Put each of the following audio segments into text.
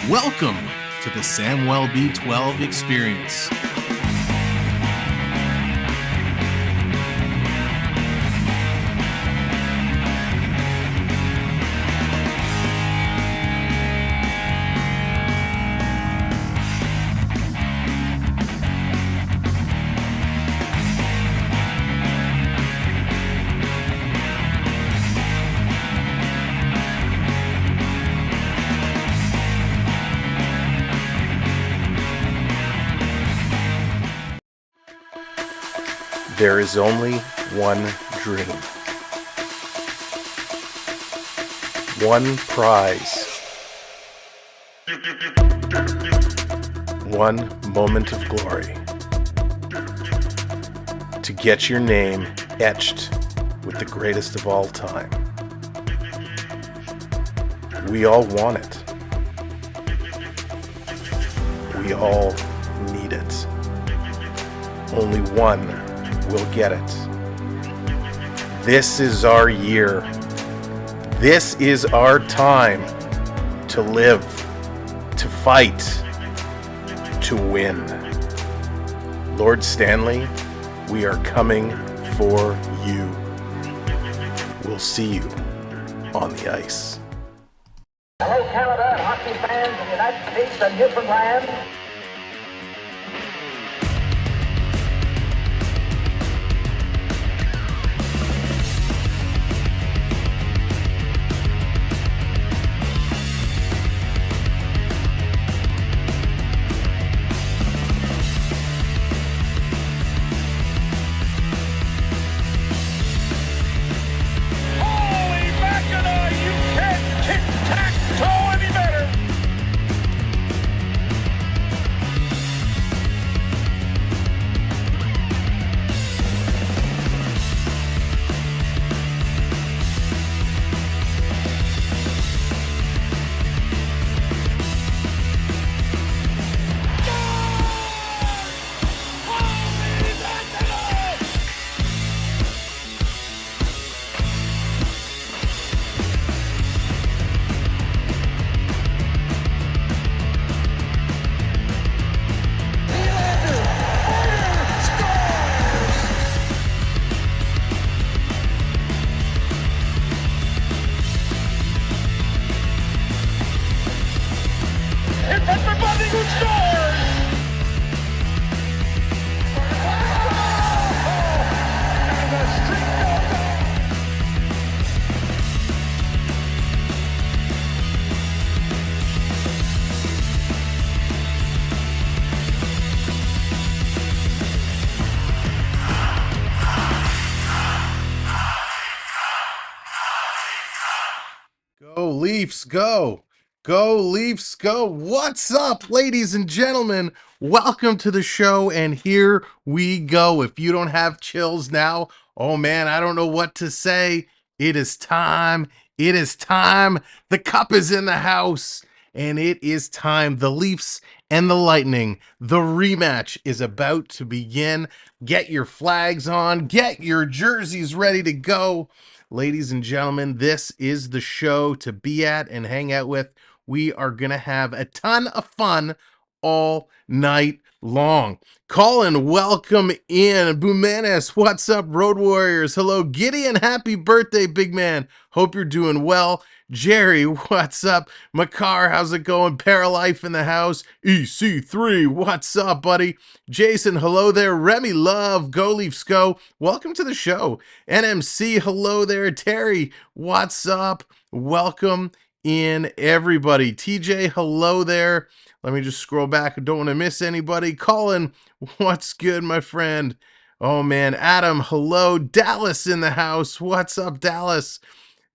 Welcome to the Samwelb12 Experience. There is only one dream, one prize, one moment of glory, to get your name etched with the greatest of all time. We all want it. We all need it. Only one will get it. This is our year. This is our time to live, to fight, to win. Lord Stanley, we are coming for you. We'll see you on the ice. Hello, Canada and hockey fans in the United States and Newfoundland. Everybody who scores! And the streak goes on! Go Leafs, go! Go Leafs, go! What's up, ladies and gentlemen? Welcome to the show, and here we go. If you don't have chills now, oh man, I don't know what to say. It is time. It is time. The cup is in the house, and it is time. The Leafs and the Lightning, the rematch is about to begin. Get your flags on. Get your jerseys ready to go. Ladies and gentlemen, this is the show to be at and hang out with. We are going to have a ton of fun all night long. Colin, welcome in. Bumanis, what's up, Road Warriors? Hello, Gideon, happy birthday, big man. Hope you're doing well. Jerry, what's up? Makar, how's it going? Paralife in the house. EC3, what's up, buddy? Jason, hello there. Remy Love, go Leafs go. Welcome to the show. NMC, hello there. Terry, what's up? Welcome in, everybody. TJ, hello there. Let me just scroll back. I don't want to miss anybody. Colin, what's good, my friend? Oh, man. Adam, hello. Dallas in the house. What's up, Dallas?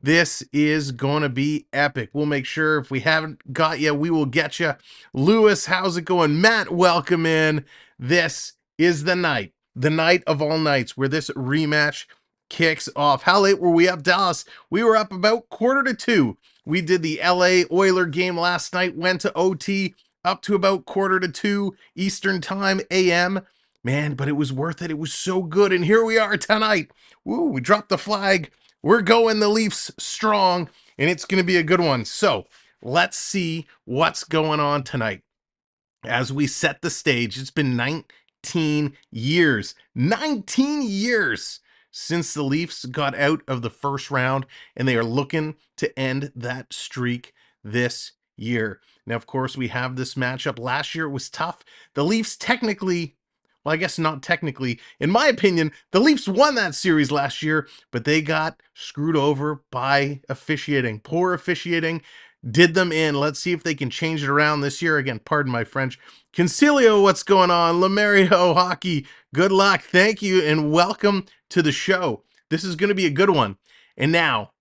This is going to be epic. We'll make sure if we haven't got you, we will get you. Lewis, how's it going? Matt, welcome in. This is the night of all nights where this rematch kicks off. How late were we up, Dallas? We were up about 1:45. We did the LA Oiler game last night, went to OT up to about 1:45 Eastern time AM. Man, but it was worth it. It was so good. And here we are tonight. Woo, we dropped the flag. We're going the Leafs strong, and it's going to be a good one. So let's see what's going on tonight. As we set the stage, it's been 19 years. 19 years since the Leafs got out of the first round, and they are looking to end that streak this year. Now, of course, we have this matchup. Last year it was tough. The Leafs technically, well, I guess not technically, in my opinion, the Leafs won that series last year, but they got screwed over by officiating. Poor officiating did them in. Let's see if they can change it around this year. Again, pardon my French. Concilio, what's going on? Lemerio Hockey, good luck. Thank you, and welcome to the show. This is going to be a good one. And now,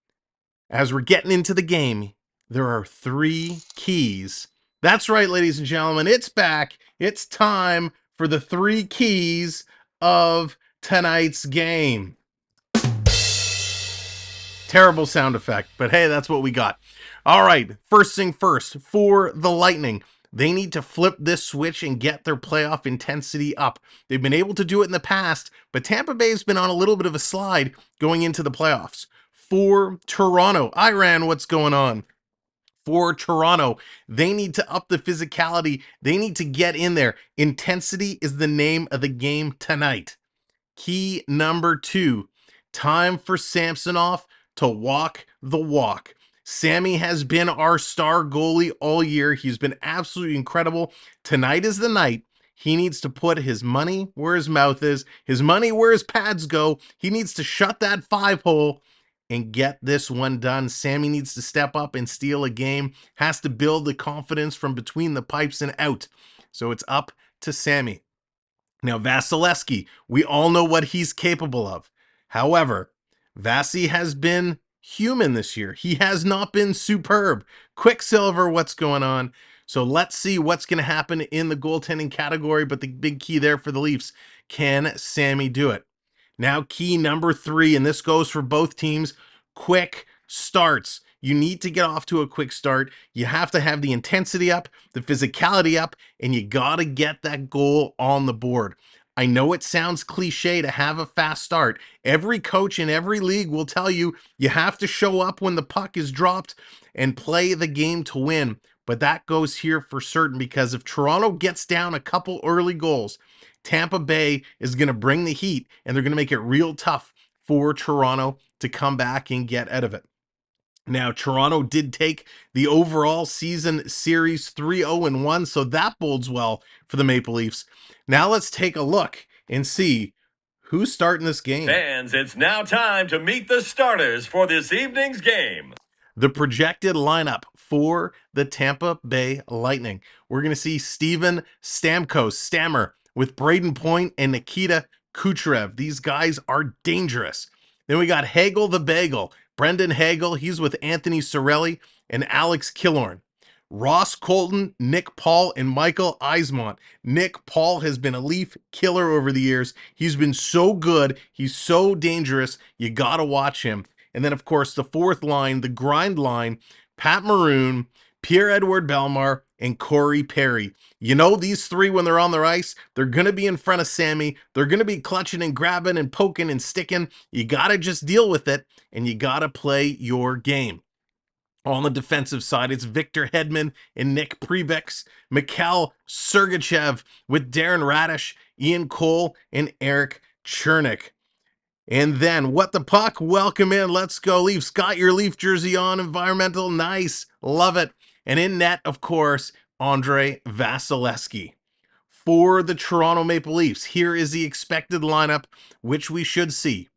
as we're getting into the game, there are 3 keys. That's right, ladies and gentlemen, it's back. It's time for the 3 keys of tonight's game. Terrible sound effect, but hey, that's what we got. All right, first thing first, for the Lightning, they need to flip this switch and get their playoff intensity up. They've been able to do it in the past, but Tampa Bay's been on a little bit of a slide going into the playoffs. For Toronto, Iran, what's going on? For Toronto, they need to up the physicality. They need to get in there. Intensity is the name of the game tonight. Key number 2, time for Samsonov to walk the walk. Sammy has been our star goalie all year. He's been absolutely incredible. Tonight is the night. He needs to put his money where his mouth is, his money where his pads go. He needs to shut that 5-hole and get this one done. Sammy needs to step up and steal a game, has to build the confidence from between the pipes and out. So it's up to Sammy. Now, Vasilevsky, we all know what he's capable of. However, Vasi has been human this year. He has not been superb. Quicksilver, what's going on? So let's see what's going to happen in the goaltending category, but the big key there for the Leafs, can Sammy do it? Now, key number 3, and this goes for both teams, quick starts. You need to get off to a quick start. You have to have the intensity up, the physicality up, and you got to get that goal on the board. I know it sounds cliche to have a fast start. Every coach in every league will tell you you have to show up when the puck is dropped and play the game to win. But that goes here for certain, because if Toronto gets down a couple early goals, Tampa Bay is going to bring the heat, and they're going to make it real tough for Toronto to come back and get out of it. Now, Toronto did take the overall season series 3-0-1, so that bodes well for the Maple Leafs. Now let's take a look and see who's starting this game. Fans, it's now time to meet the starters for this evening's game. The projected lineup for the Tampa Bay Lightning. We're going to see Steven Stammer with Braden Point and Nikita Kucherov. These guys are dangerous. Then we got Hagel the Bagel. Brendan Hagel, he's with Anthony Cirelli and Alex Killorn. Ross Colton, Nick Paul, and Michael Eismont. Nick Paul has been a Leaf killer over the years. He's been so good. He's so dangerous. You got to watch him. And then, of course, the fourth line, the grind line, Pat Maroon, Pierre-Edouard Bellemare, and Corey Perry. You know, these 3, when they're on their ice, they're going to be in front of Sammy. They're going to be clutching and grabbing and poking and sticking. You got to just deal with it, and you got to play your game. On the defensive side, it's Victor Hedman and Nick Prebex, Mikhail Sergachev with Darren Radish, Ian Cole, and Eric Chernik. And then, what the puck? Welcome in. Let's go, Leafs. Got your Leaf jersey on. Environmental. Nice. Love it. And in net, of course, Andre Vasilevsky. For the Toronto Maple Leafs, here is the expected lineup, which we should see.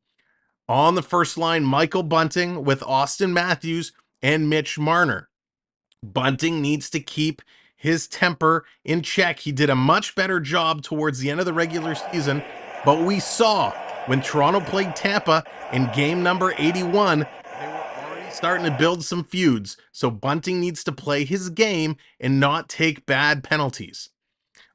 On the first line, Michael Bunting with Austin Matthews and Mitch Marner. Bunting needs to keep his temper in check. He did a much better job towards the end of the regular season, but we saw when Toronto played Tampa in game number 81, they were already starting to build some feuds. So Bunting needs to play his game and not take bad penalties.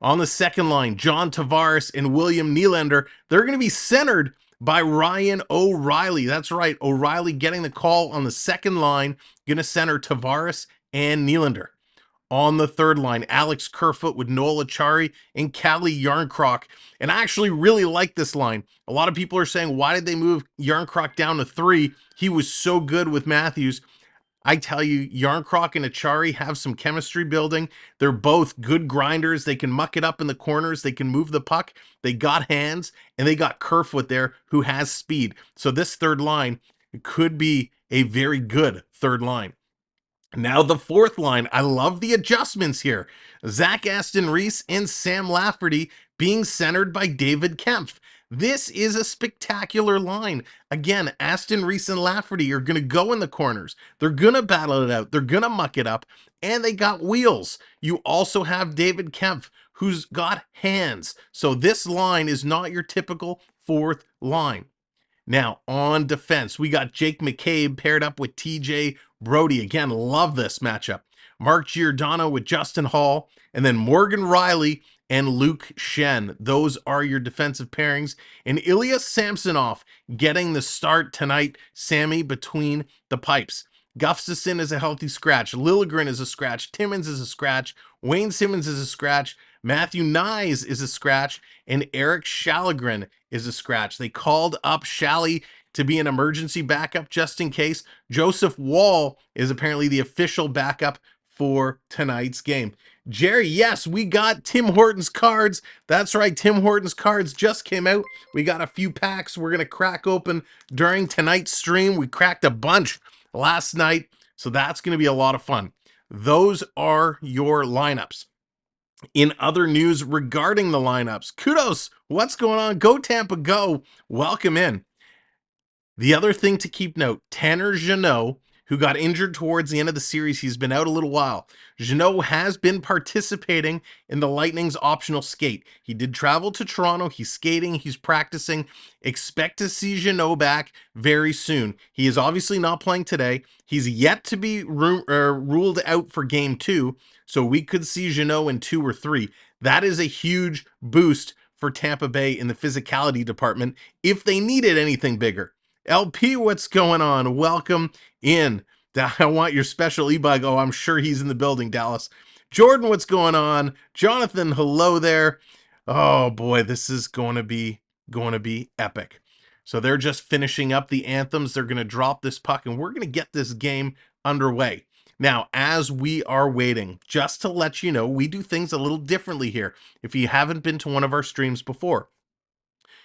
On the second line, John Tavares and William Nylander, they're going to be centered by Ryan O'Reilly. That's right, O'Reilly getting the call on the second line, going to center Tavares and Nylander. On the third line, Alex Kerfoot with Noel Acciari and Calle Jarnkrok. And I actually really like this line. A lot of people are saying, why did they move Jarnkrok down to 3? He was so good with Matthews. I tell you, Yarncroc and Achari have some chemistry building. They're both good grinders. They can muck it up in the corners. They can move the puck. They got hands, and they got Kerfoot there who has speed. So this third line could be a very good third line. Now the fourth line, I love the adjustments here. Zach Aston Reese and Sam Lafferty being centered by David Kempf. This is a spectacular line. Again, Aston Reese and Lafferty are going to go in the corners. They're going to battle it out. They're going to muck it up. And they got wheels. You also have David Kempf, who's got hands. So this line is not your typical fourth line. Now, on defense, we got Jake McCabe paired up with TJ Brody. Again, love this matchup. Mark Giordano with Justin Hall, and then Morgan Riley and Luke Shen. Those are your defensive pairings. And Ilya Samsonov getting the start tonight, Sammy, between the pipes. Gustafsson is a healthy scratch. Liljegren is a scratch. Timmins is a scratch. Wayne Simmons is a scratch. Matthew Nyes is a scratch. And Eric Shallegren is a scratch. They called up Shally to be an emergency backup just in case. Joseph Wall is apparently the official backup for tonight's game. Jerry, yes, we got Tim Hortons cards. That's right, Tim Hortons cards just came out. We got a few packs we're going to crack open during tonight's stream. We cracked a bunch last night, so that's going to be a lot of fun. Those are your lineups. In other news regarding the lineups, kudos, what's going on? Go Tampa, go. Welcome in. The other thing to keep note, Tanner Jeannot, who got injured towards the end of the series, he's been out a little while. Jeannot has been participating in the Lightning's optional skate. He did travel to Toronto. He's skating. He's practicing. Expect to see Jeannot back very soon. He is obviously not playing today. He's yet to be ruled out for game 2, so we could see Jeannot in 2 or 3. That is a huge boost for Tampa Bay in the physicality department if they needed anything bigger. LP, what's going on? Welcome in. I want your special e-bug. Oh, I'm sure he's in the building, Dallas. Jordan, what's going on? Jonathan, hello there. Oh boy, this is going to be epic. So they're just finishing up the anthems. They're going to drop this puck, and we're going to get this game underway. Now, as we are waiting, just to let you know, we do things a little differently here. If you haven't been to one of our streams before,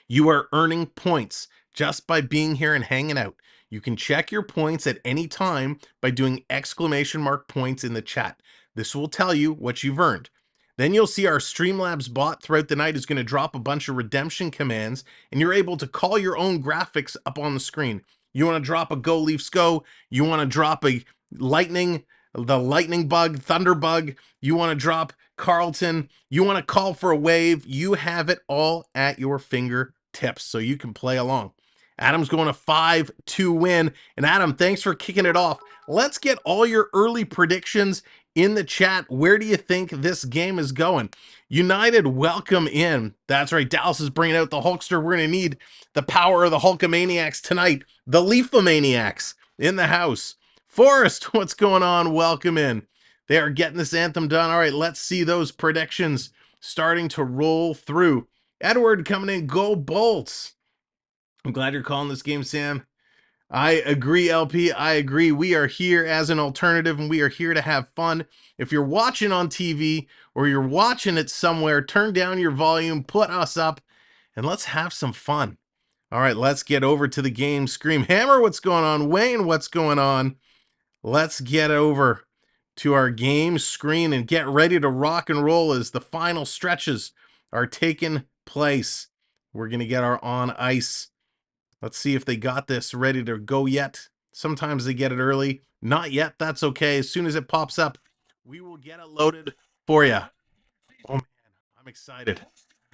you are earning points just by being here and hanging out. You can check your points at any time by doing !points in the chat. This will tell you what you've earned. Then you'll see our Streamlabs bot throughout the night is going to drop a bunch of redemption commands, and you're able to call your own graphics up on the screen. You want to drop a Go Leafs Go, you want to drop a Lightning, the Lightning Bug, Thunder Bug, you want to drop Carlton, you want to call for a wave, you have it all at your fingertips, so you can play along. Adam's going a 5-2 win. And Adam, thanks for kicking it off. Let's get all your early predictions in the chat. Where do you think this game is going? United, welcome in. That's right, Dallas is bringing out the Hulkster. We're going to need the power of the Hulkamaniacs tonight. The Leafomaniacs in the house. Forrest, what's going on? Welcome in. They are getting this anthem done. All right, let's see those predictions starting to roll through. Edward coming in. Go Bolts. I'm glad you're calling this game, Sam. I agree, LP. I agree. We are here as an alternative, and we are here to have fun. If you're watching on TV or you're watching it somewhere, turn down your volume, put us up, and let's have some fun. All right, let's get over to the game. Scream Hammer, what's going on? Wayne, what's going on? Let's get over to our game screen and get ready to rock and roll as the final stretches are taking place. We're going to get our on ice. Let's see if they got this ready to go yet. Sometimes they get it early. Not yet. That's okay. As soon as it pops up, we will get it loaded for you. Oh, man. I'm excited.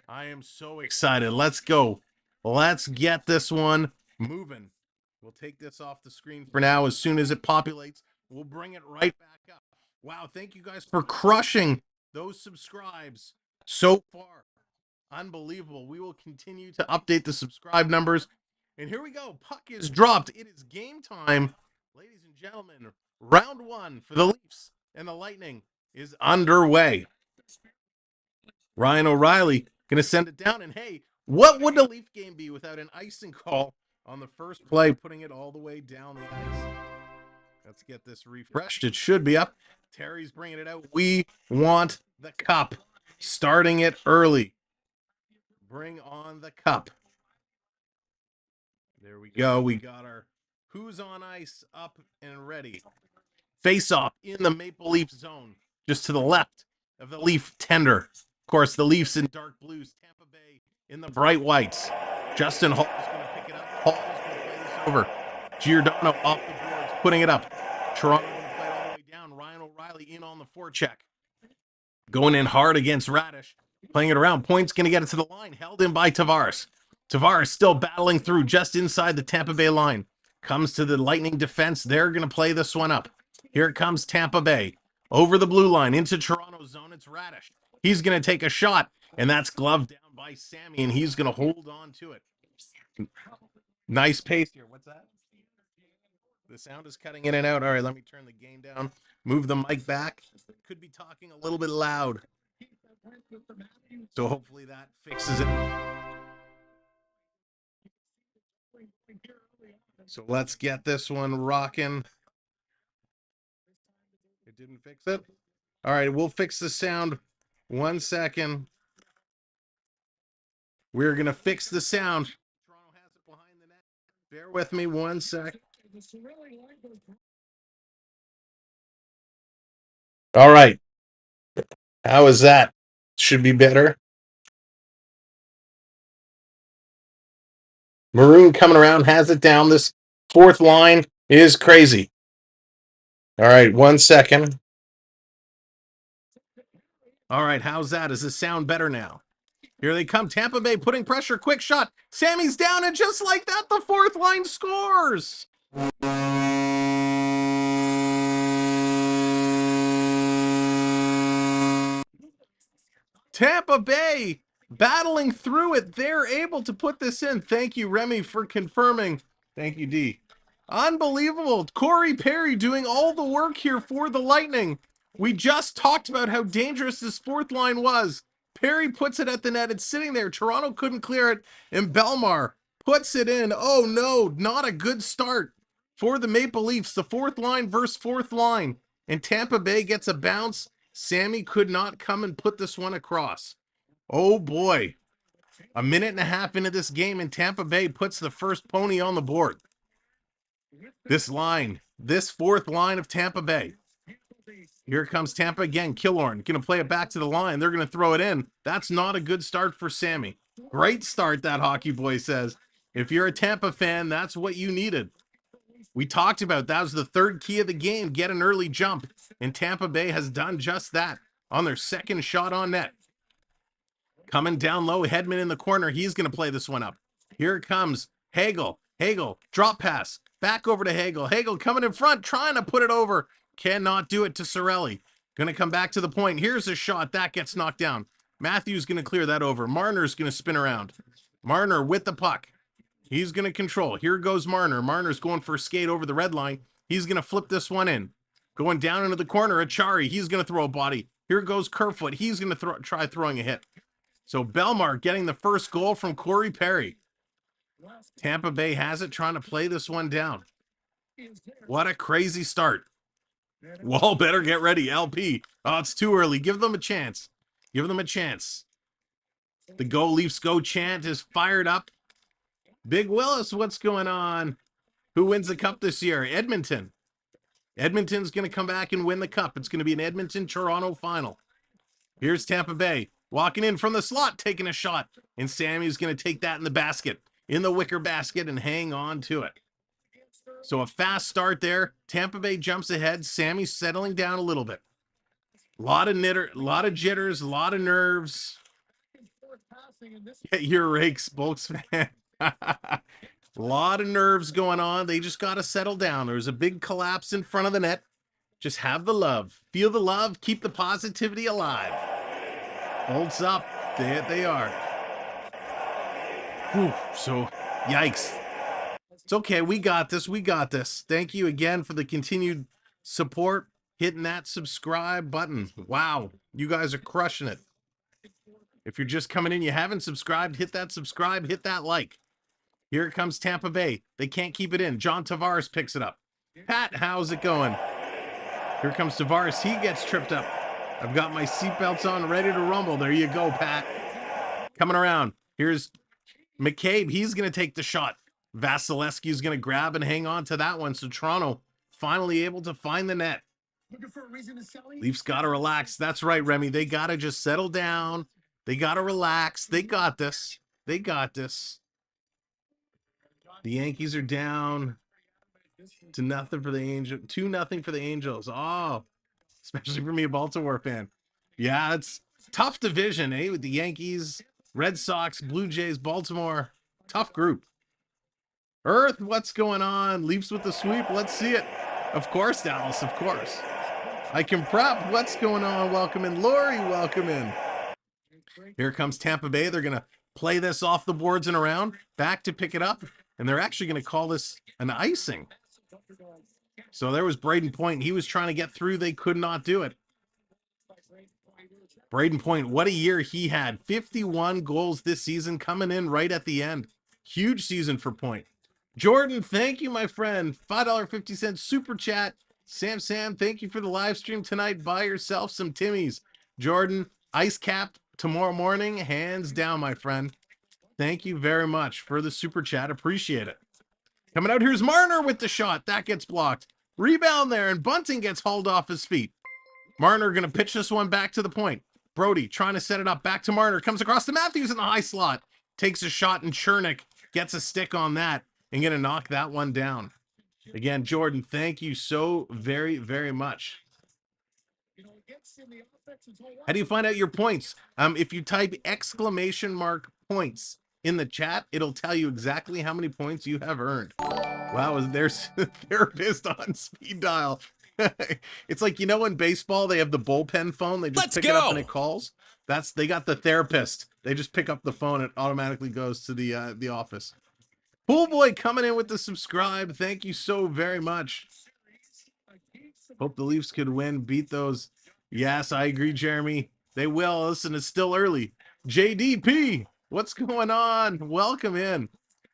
I am so excited. Let's go. Let's get this one moving. We'll take this off the screen for now. As soon as it populates, we'll bring it right back up. Wow. Thank you guys for crushing those subscribes so far. Unbelievable. We will continue to update the subscribe numbers. And here we go. Puck is dropped. It is game time. Ladies and gentlemen, round 1 for the Leafs and the Lightning is underway. Ryan O'Reilly going to send it down. And hey, what would the Leaf game be without an icing call on the first play, putting it all the way down the ice? Let's get this refreshed. It should be up. Terry's bringing it out. We want the cup. Starting it early. Bring on the cup. There we go. We got our Who's on Ice up and ready. Face off in the Maple Leaf zone, just to the left of the Leaf tender. Of course, the Leafs in dark blues, Tampa Bay in the bright whites. Justin Hall is going to pick it up. Hall is going to play this over. Giordano off the boards, putting it up. Toronto going to play it all the way down. Ryan O'Reilly in on the forecheck. Going in hard against Radish. Playing it around. Point's going to get it to the line. Held in by Tavares. Tavares still battling through just inside the Tampa Bay line. Comes to the Lightning defense. They're going to play this one up. Here comes Tampa Bay. Over the blue line into Toronto's zone. It's Radish. He's going to take a shot. And that's gloved down by Sammy. And he's going to hold on to it. Nice pace here. What's that? The sound is cutting in and out. All right, let me turn the gain down. Move the mic back. Could be talking a little bit loud. So hopefully that fixes it. So let's get this one rocking. It didn't fix it? All right, we'll fix the sound. 1 second. We're going to fix the sound. Toronto has it behind the net. Bear with me 1 sec. All right. How is that? Should be better. Maroon coming around, has it down. This fourth line is crazy. All right, 1 second. All right, how's that? Does this sound better now? Here they come. Tampa Bay putting pressure. Quick shot. Sammy's down, and just like that, the fourth line scores. Tampa Bay battling through it. They're able to put this in. Thank you, Remy, for confirming. Thank you, D. Unbelievable. Corey Perry doing all the work here for the Lightning. We just talked about how dangerous this fourth line was. Perry puts it at the net. It's sitting there. Toronto couldn't clear it. And Belmar puts it in. Oh, no, not a good start for the Maple Leafs. The fourth line versus fourth line. And Tampa Bay gets a bounce. Sammy could not come and put this one across. Oh, boy. A minute and a half into this game, and Tampa Bay puts the first pony on the board. This line, this fourth line of Tampa Bay. Here comes Tampa again. Killorn going to play it back to the line. They're going to throw it in. That's not a good start for Sammy. Great start, that hockey boy says. If you're a Tampa fan, that's what you needed. We talked about that was the third key of the game. Get an early jump. And Tampa Bay has done just that on their second shot on net. Coming down low, Hedman in the corner. He's going to play this one up. Here comes Hagel. Hagel, drop pass. Back over to Hagel. Hagel coming in front, trying to put it over. Cannot do it to Cirelli. Going to come back to the point. Here's a shot. That gets knocked down. Matthews going to clear that over. Marner's going to spin around. Marner with the puck. He's going to control. Here goes Marner. Marner's going for a skate over the red line. He's going to flip this one in. Going down into the corner, Achari. He's going to throw a body. Here goes Kerfoot. He's going to try throwing a hit. So Belmar getting the first goal from Corey Perry. Tampa Bay has it, trying to play this one down. What a crazy start. Wall better get ready. LP. Oh, it's too early. Give them a chance. Give them a chance. The Go Leafs Go chant is fired up. Big Willis, what's going on? Who wins the cup this year? Edmonton. Edmonton's going to come back and win the cup. It's going to be an Edmonton-Toronto final. Here's Tampa Bay. Walking in from the slot, taking a shot. And Sammy's going to take that in the basket. In the wicker basket and hang on to it. So a fast start there. Tampa Bay jumps ahead. Sammy's settling down a little bit. A lot of jitters, a lot of nerves. Get your rakes, Bolts fan. A lot of nerves going on. They just got to settle down. There's a big collapse in front of the net. Just have the love. Feel the love. Keep the positivity alive. Bolts up. There they are. Whew, so, yikes. It's okay. We got this. We got this. Thank you again for the continued support. Hitting that subscribe button. Wow. You guys are crushing it. If you're just coming in, you haven't subscribed, hit that subscribe, hit that like. Here comes Tampa Bay. They can't keep it in. John Tavares picks it up. Pat, how's it going? Here comes Tavares. He gets tripped up. I've got my seatbelts on, ready to rumble. There you go, Pat. Coming around. Here's McCabe. He's going to take the shot. Vasilevsky's going to grab and hang on to that one. So Toronto finally able to find the net. Leafs got to relax. That's right, Remy. They got to just settle down. They got to relax. They got this. They got this. The Yankees are down to nothing for the Angels. 2-0 for the Angels. Oh, especially for me, a Baltimore fan. Yeah, it's tough division, eh? With the Yankees, Red Sox, Blue Jays, Baltimore. Tough group. Earth, what's going on? Leafs with the sweep. Let's see it. Of course, Dallas, of course. I can prep. What's going on? Welcome in. Lori, welcome in. Here comes Tampa Bay. They're going to play this off the boards and around. Back to pick it up. And they're actually going to call this an icing. So there was Braden Point. He was trying to get through. They could not do it. Braden Point, what a year he had. 51 goals this season, coming in right at the end. Huge season for Point. Jordan, thank you, my friend. $5.50 super chat. Sam, thank you for the live stream tonight. Buy yourself some Timmies. Jordan, ice capped tomorrow morning. Hands down, my friend. Thank you very much for the super chat. Appreciate it. Coming out, here's Marner with the shot. That gets blocked. Rebound there, and Bunting gets hauled off his feet. Marner going to pitch this one back to the point. Brody trying to set it up. Back to Marner. Comes across to Matthews in the high slot. Takes a shot, and Chernik gets a stick on that and going to knock that one down. Again, Jordan, thank you so very, very much. How do you find out your points? If you type !points in the chat, it'll tell you exactly how many points you have earned. Wow, there's a therapist on speed dial. It's like, you know, in baseball, they have the bullpen phone. They just pick it up and it calls. They got the therapist. They just pick up the phone. It automatically goes to the office. Pool Boy coming in with the subscribe. Thank you so very much. Hope the Leafs could win, beat those. Yes, I agree, Jeremy. They will. Listen, it's still early. JDP, what's going on? Welcome in.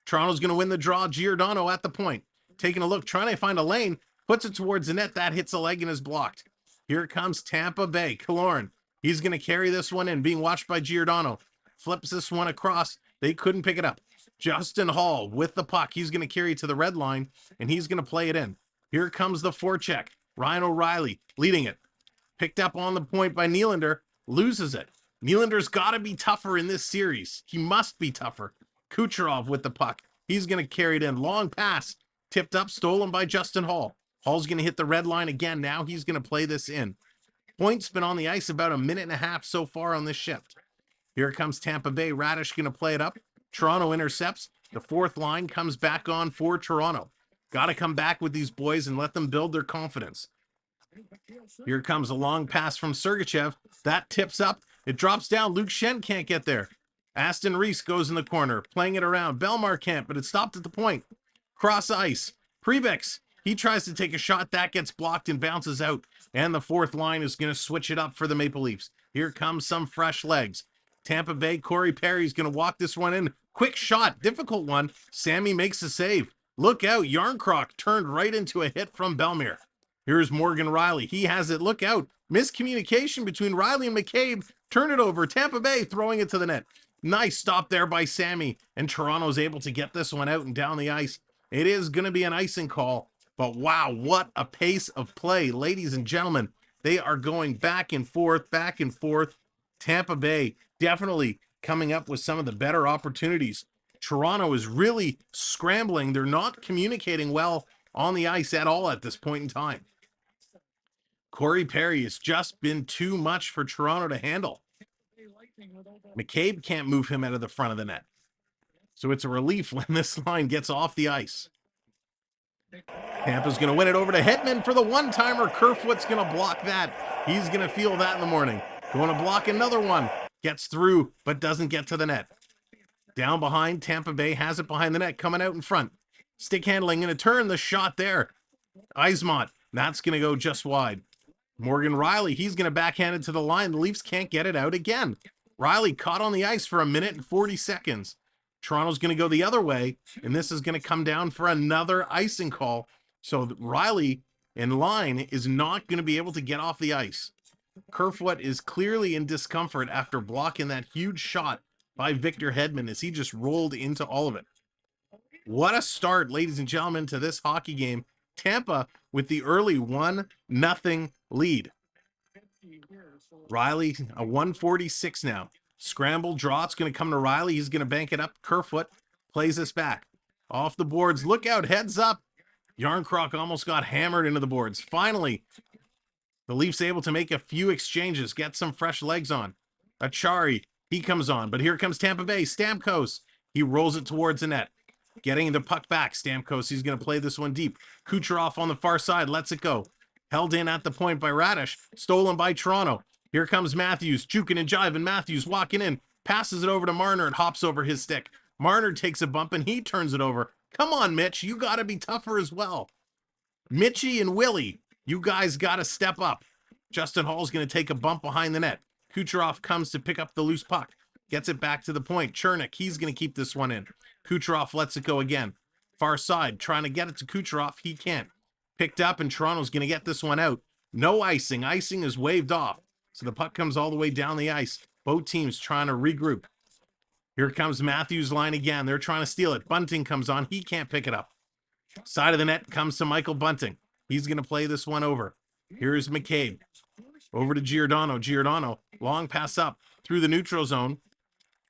Toronto's going to win the draw. Giordano at the point. Taking a look, trying to find a lane. Puts it towards the net. That hits a leg and is blocked. Here comes Tampa Bay. Killorn. He's going to carry this one in, being watched by Giordano. Flips this one across. They couldn't pick it up. Justin Hall with the puck. He's going to carry it to the red line, and he's going to play it in. Here comes the forecheck. Ryan O'Reilly leading it. Picked up on the point by Nylander. Loses it. Nylander's got to be tougher in this series. He must be tougher. Kucherov with the puck. He's going to carry it in. Long pass. Tipped up. Stolen by Justin Hall. Hall's going to hit the red line again. Now he's going to play this in. Point's been on the ice about a minute and a half so far on this shift. Here comes Tampa Bay. Radish going to play it up. Toronto intercepts. The fourth line comes back on for Toronto. Got to come back with these boys and let them build their confidence. Here comes a long pass from Sergachev. That tips up. It drops down. Luke Shen can't get there. Aston Reese goes in the corner, playing it around. Belmar can't, but it stopped at the point. Cross ice. Prebex. He tries to take a shot. That gets blocked and bounces out. And the fourth line is going to switch it up for the Maple Leafs. Here comes some fresh legs. Tampa Bay, Corey Perry's going to walk this one in. Quick shot. Difficult one. Sammy makes a save. Look out. Yarncroc turned right into a hit from Belmire. Here's Morgan Riley. He has it. Look out. Miscommunication between Riley and McCabe. Turn it over. Tampa Bay throwing it to the net. Nice stop there by Sammy. And Toronto's able to get this one out and down the ice. It is going to be an icing call. But wow, what a pace of play. Ladies and gentlemen, they are going back and forth, back and forth. Tampa Bay definitely coming up with some of the better opportunities. Toronto is really scrambling. They're not communicating well on the ice at all at this point in time. Corey Perry has just been too much for Toronto to handle. McCabe can't move him out of the front of the net. So it's a relief when this line gets off the ice. Tampa's going to win it over to Hetman for the one-timer. Kerfoot's going to block that. He's going to feel that in the morning. Going to block another one. Gets through, but doesn't get to the net. Down behind, Tampa Bay has it behind the net, coming out in front. Stick handling, going to turn the shot there. Eismont, that's going to go just wide. Morgan Riley, he's going to backhand it to the line. The Leafs can't get it out again. Riley caught on the ice for a minute and 40 seconds. Toronto's going to go the other way, and this is going to come down for another icing call. So Riley in line is not going to be able to get off the ice. Kerfoot is clearly in discomfort after blocking that huge shot by Victor Hedman as he just rolled into all of it. What a start, ladies and gentlemen, to this hockey game. Tampa with the early 1-0 lead. Riley, a 146 now. Scramble draw. It's going to come to Riley. He's going to bank it up. Kerfoot plays this back. Off the boards. Look out. Heads up. Yarncroc almost got hammered into the boards. Finally, the Leafs able to make a few exchanges, get some fresh legs on. Achari, he comes on, but here comes Tampa Bay. Stamkos, he rolls it towards the net. Getting the puck back. Stamkos, he's going to play this one deep. Kucherov on the far side, lets it go. Held in at the point by Radish. Stolen by Toronto. Here comes Matthews, juking and jiving. Matthews walking in. Passes it over to Marner. It hops over his stick. Marner takes a bump and he turns it over. Come on, Mitch. You got to be tougher as well. Mitchie and Willie, you guys got to step up. Justin Hall's going to take a bump behind the net. Kucherov comes to pick up the loose puck. Gets it back to the point. Chernik, he's going to keep this one in. Kucherov lets it go again. Far side, trying to get it to Kucherov. He can't. Picked up, and Toronto's going to get this one out. No icing. Icing is waved off. So the puck comes all the way down the ice. Both teams trying to regroup. Here comes Matthews' line again. They're trying to steal it. Bunting comes on. He can't pick it up. Side of the net comes to Michael Bunting. He's going to play this one over. Here's McCabe. Over to Giordano. Giordano, long pass up through the neutral zone.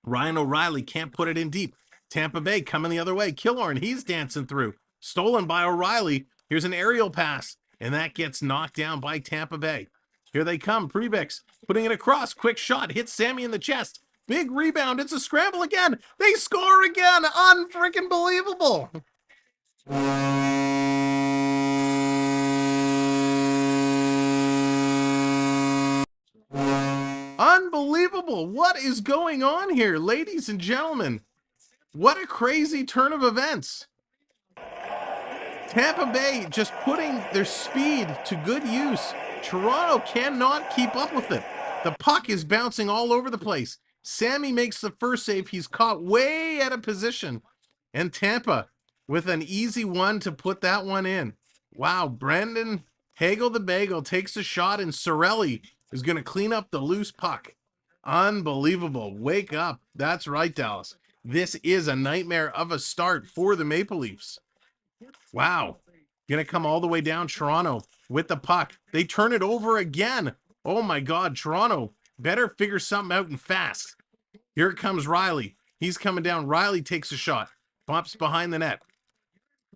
Ryan O'Reilly can't put it in deep. Tampa Bay coming the other way. Killorn, he's dancing through. Stolen by O'Reilly. Here's an aerial pass, and that gets knocked down by Tampa Bay. Here they come. Prebix putting it across. Quick shot. Hits Sammy in the chest. Big rebound. It's a scramble again. They score again. Unfreaking believable. Unbelievable. What is going on here, ladies and gentlemen? What a crazy turn of events. Tampa Bay just putting their speed to good use. Toronto cannot keep up with it. The puck is bouncing all over the place. Sammy makes the first save. He's caught way out of position. And Tampa with an easy one to put that one in. Wow, Brandon Hagel the Bagel takes a shot, and Sorelli is going to clean up the loose puck. Unbelievable. Wake up. That's right, Dallas. This is a nightmare of a start for the Maple Leafs. Wow. Going to come all the way down. Toronto with the puck. They turn it over again. Oh my God, Toronto better figure something out and fast. Here comes Riley. He's coming down. Riley takes a shot. Bumps behind the net.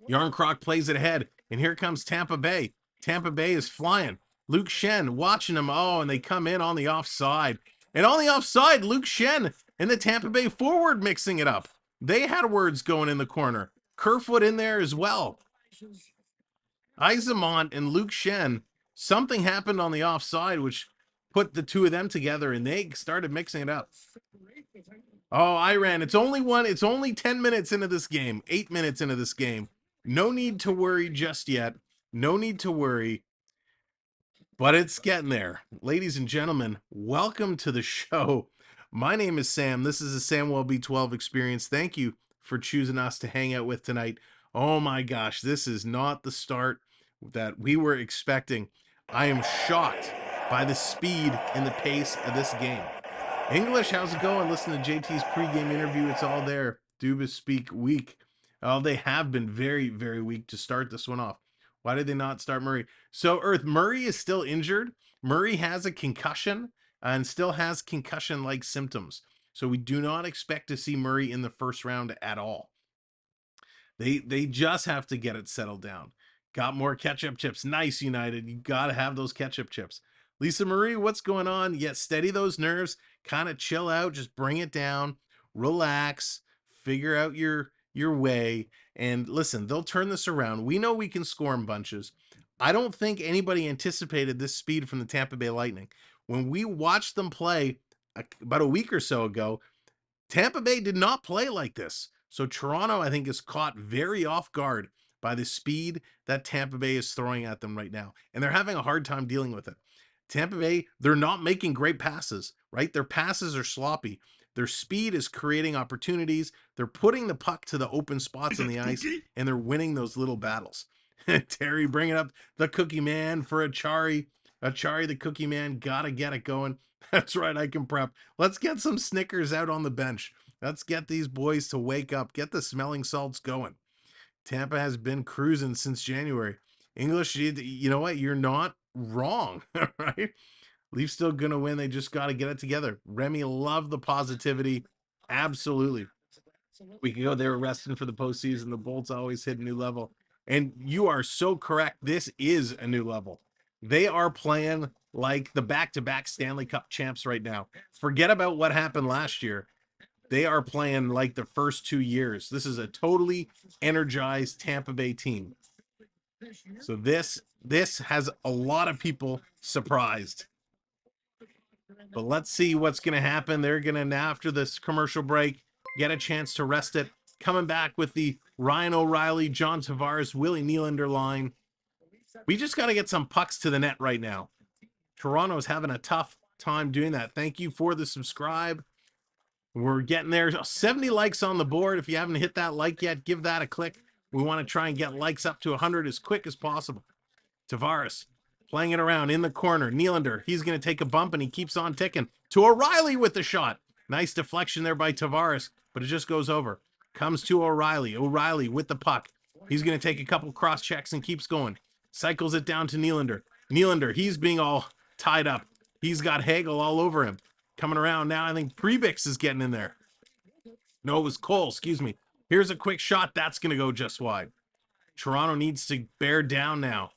Yarncroc plays it ahead. And here comes Tampa Bay. Tampa Bay is flying. Luke Shen watching him. Oh, and they come in on the offside. And on the offside, Luke Shen and the Tampa Bay forward mixing it up. They had words going in the corner. Kerfoot in there as well. Isamont and Luke Shen, something happened on the offside, which put the two of them together, and they started mixing it up. Oh, Iran, it's only 10 minutes into this game, 8 minutes into this game. No need to worry just yet. No need to worry. But it's getting there. Ladies and gentlemen, welcome to the show. My name is Sam. This is the Samwelb12 Experience. Thank you for choosing us to hang out with tonight. Oh my gosh, this is not the start that we were expecting. I am shocked by the speed and the pace of this game. English, how's it going? Listen to JT's pregame interview. It's all there. Dubas speak weak. Oh, they have been very, very weak to start this one off. Why did they not start Murray? So, Earth, Murray is still injured. Murray has a concussion and still has concussion-like symptoms. So we do not expect to see Murray in the first round at all. They just have to get it settled down. Got more ketchup chips. Nice, United. You got to have those ketchup chips. Lisa Marie, what's going on? Yes, steady those nerves. Kind of chill out. Just bring it down. Relax. Figure out your way. And listen, they'll turn this around. We know we can score in bunches. I don't think anybody anticipated this speed from the Tampa Bay Lightning. When we watched them play about a week or so ago, Tampa Bay did not play like this. So Toronto, I think, is caught very off guard by the speed that Tampa Bay is throwing at them right now. And they're having a hard time dealing with it. Tampa Bay, they're not making great passes, right? Their passes are sloppy. Their speed is creating opportunities. They're putting the puck to the open spots on the ice, and they're winning those little battles. Terry bringing up the Cookie Man for Achari. Achari, the Cookie Man, gotta get it going. That's right, I can prep. Let's get some Snickers out on the bench. Let's get these boys to wake up. Get the smelling salts going. Tampa has been cruising since January. English, you know what? You're not wrong, right? Leafs still gonna win. They just got to get it together. Remy, love the positivity. Absolutely. We can go there resting for the postseason. The Bolts always hit a new level. And you are so correct. This is a new level. They are playing like the back-to-back Stanley Cup champs right now. Forget about what happened last year. They are playing like the first 2 years. This is a totally energized Tampa Bay team. So this has a lot of people surprised. But let's see what's going to happen. They're going to, after this commercial break, get a chance to rest it. Coming back with the Ryan O'Reilly, John Tavares, Willie Nylander line. We just got to get some pucks to the net right now. Toronto's having a tough time doing that. Thank you for the subscribe. We're getting there. 70 likes on the board. If you haven't hit that like yet, give that a click. We want to try and get likes up to 100 as quick as possible. Tavares playing it around in the corner. Nylander, he's going to take a bump, and he keeps on ticking. To O'Reilly with the shot. Nice deflection there by Tavares, but it just goes over. Comes to O'Reilly. O'Reilly with the puck. He's going to take a couple cross checks and keeps going. Cycles it down to Nylander. Nylander, he's being all tied up. He's got Hagel all over him. Coming around now, I think Prebix is getting in there. No, it was Cole, excuse me. Here's a quick shot. That's going to go just wide. Toronto needs to bear down now.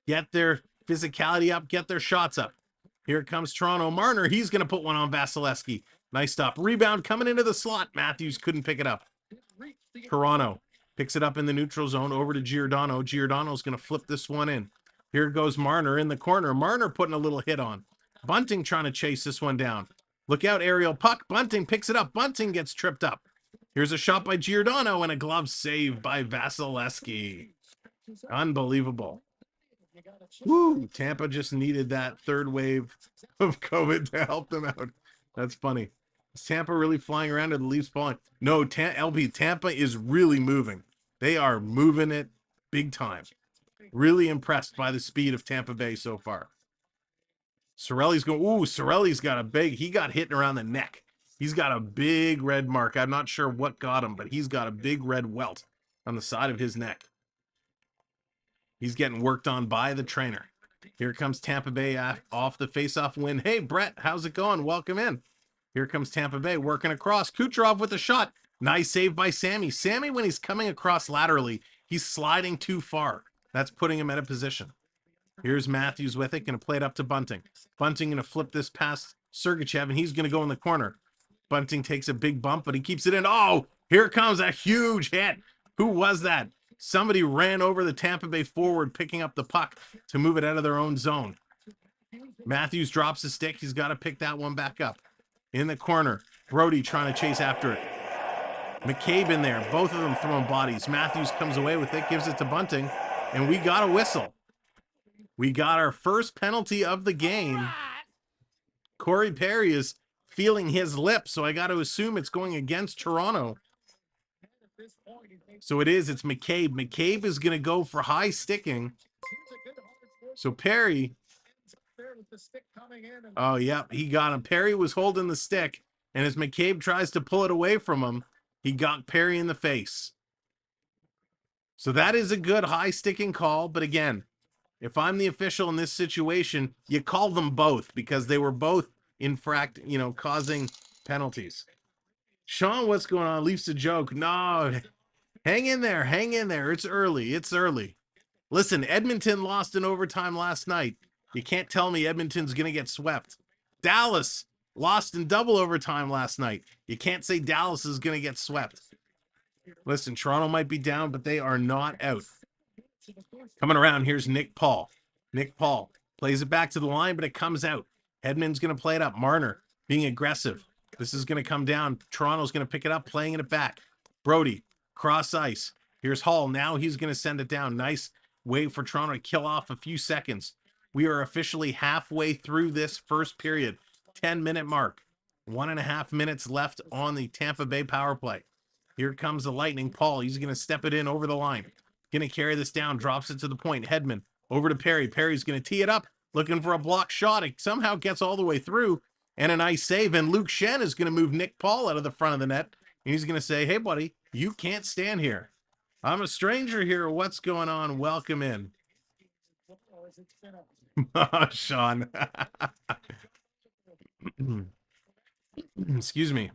Get their physicality up, get their shots up. Here comes Toronto. Marner, he's going to put one on Vasilevsky. Nice stop. Rebound coming into the slot. Matthews couldn't pick it up. Toronto picks it up in the neutral zone over to Giordano. Giordano's going to flip this one in. Here goes Marner in the corner. Marner putting a little hit on. Bunting trying to chase this one down. Look out, aerial puck. Bunting picks it up. Bunting gets tripped up. Here's a shot by Giordano and a glove save by Vasilevsky. Unbelievable. Woo! Tampa just needed that third wave of COVID to help them out. That's funny. Is Tampa really flying around or the Leafs falling? No, LB, Tampa is really moving. They are moving it big time. Really impressed by the speed of Tampa Bay so far. Cirelli's going, ooh, Cirelli's got a big, he got hit around the neck. He's got a big red mark. I'm not sure what got him, but he's got a big red welt on the side of his neck. He's getting worked on by the trainer. Here comes Tampa Bay off the faceoff win. Hey, Brett, how's it going? Welcome in. Here comes Tampa Bay working across. Kucherov with a shot. Nice save by Sammy. Sammy, when he's coming across laterally, he's sliding too far. That's putting him at a position. Here's Matthews with it. Going to play it up to Bunting. Bunting going to flip this past Sergachev, and he's going to go in the corner. Bunting takes a big bump, but he keeps it in. Oh, here comes a huge hit. Who was that? Somebody ran over the Tampa Bay forward, picking up the puck to move it out of their own zone. Matthews drops the stick. He's got to pick that one back up. In the corner, Brody trying to chase after it. McCabe in there. Both of them throwing bodies. Matthews comes away with it, gives it to Bunting, and we got a whistle. We got our first penalty of the game. Corey Perry is feeling his lip, so I got to assume it's going against Toronto. So it is. It's McCabe. McCabe is going to go for high sticking. So Perry. Oh, yeah, he got him. Perry was holding the stick, and as McCabe tries to pull it away from him, he got Perry in the face. So that is a good high sticking call. But again, if I'm the official in this situation, you call them both because they were both causing penalties. Sean, what's going on? Leafs a joke. No, hang in there. Hang in there. It's early. It's early. Listen, Edmonton lost in overtime last night. You can't tell me Edmonton's going to get swept. Dallas lost in double overtime last night. You can't say Dallas is going to get swept. Listen, Toronto might be down, but they are not out. Coming around, here's Nick Paul. Nick Paul plays it back to the line, but it comes out. Hedman's going to play it up. Marner being aggressive. This is going to come down. Toronto's going to pick it up, playing it back. Brody, cross ice. Here's Hall. Now he's going to send it down. Nice way for Toronto to kill off a few seconds. We are officially halfway through this first period. 10-minute mark. 1.5 minutes left on the Tampa Bay power play. Here comes the Lightning. Paul, he's going to step it in over the line. Going to carry this down, drops it to the point. Hedman over to Perry. Perry's going to tee it up, looking for a block shot. It somehow gets all the way through, and a nice save. And Luke Shen is going to move Nick Paul out of the front of the net. And he's going to say, hey, buddy, you can't stand here. I'm a stranger here. What's going on? Welcome in. Oh, Sean. Excuse me.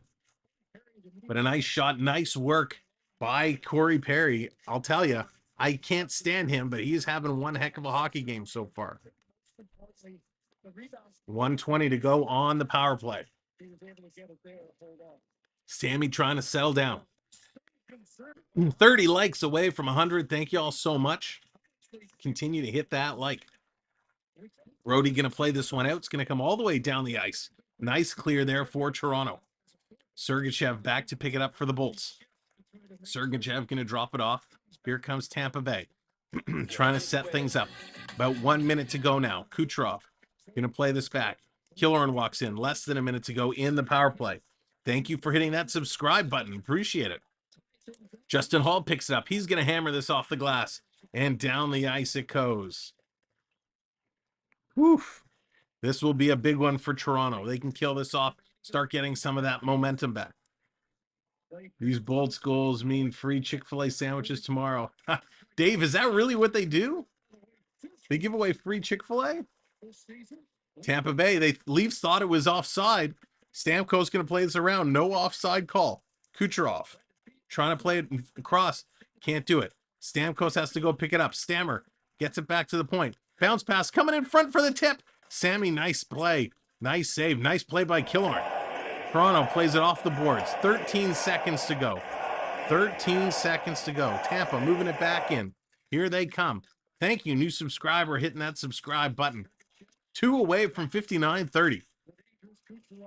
But a nice shot, nice work by Corey Perry. I'll tell you, I can't stand him, but he's having one heck of a hockey game so far. 1:20 to go on the power play. Sammy trying to settle down. 30 likes away from 100. Thank you all so much. Continue to hit that like. Brody going to play this one out. It's going to come all the way down the ice. Nice clear there for Toronto. Sergachev back to pick it up for the Bolts. Sergachev going to drop it off. Here comes Tampa Bay. Trying to set things up. About 1 minute to go now. Kucherov going to play this back. Killorn walks in. Less than a minute to go in the power play. Thank you for hitting that subscribe button. Appreciate it. Justin Hall picks it up. He's going to hammer this off the glass. And down the ice it goes. Woof. This will be a big one for Toronto. They can kill this off. Start getting some of that momentum back. These Bolts goals mean free Chick-fil-A sandwiches tomorrow. Dave, is that really what they do? They give away free Chick-fil-A? Tampa Bay, Leafs thought it was offside. Stamkos going to play this around. No offside call. Kucherov trying to play it across. Can't do it. Stamkos has to go pick it up. Stammer gets it back to the point. Bounce pass coming in front for the tip. Sammy, nice play. Nice save. Nice play by Killorn. Toronto plays it off the boards. 13 seconds to go. 13 seconds to go. Tampa moving it back in. Here they come. Thank you, new subscriber, hitting that subscribe button. 2 away from 59-30.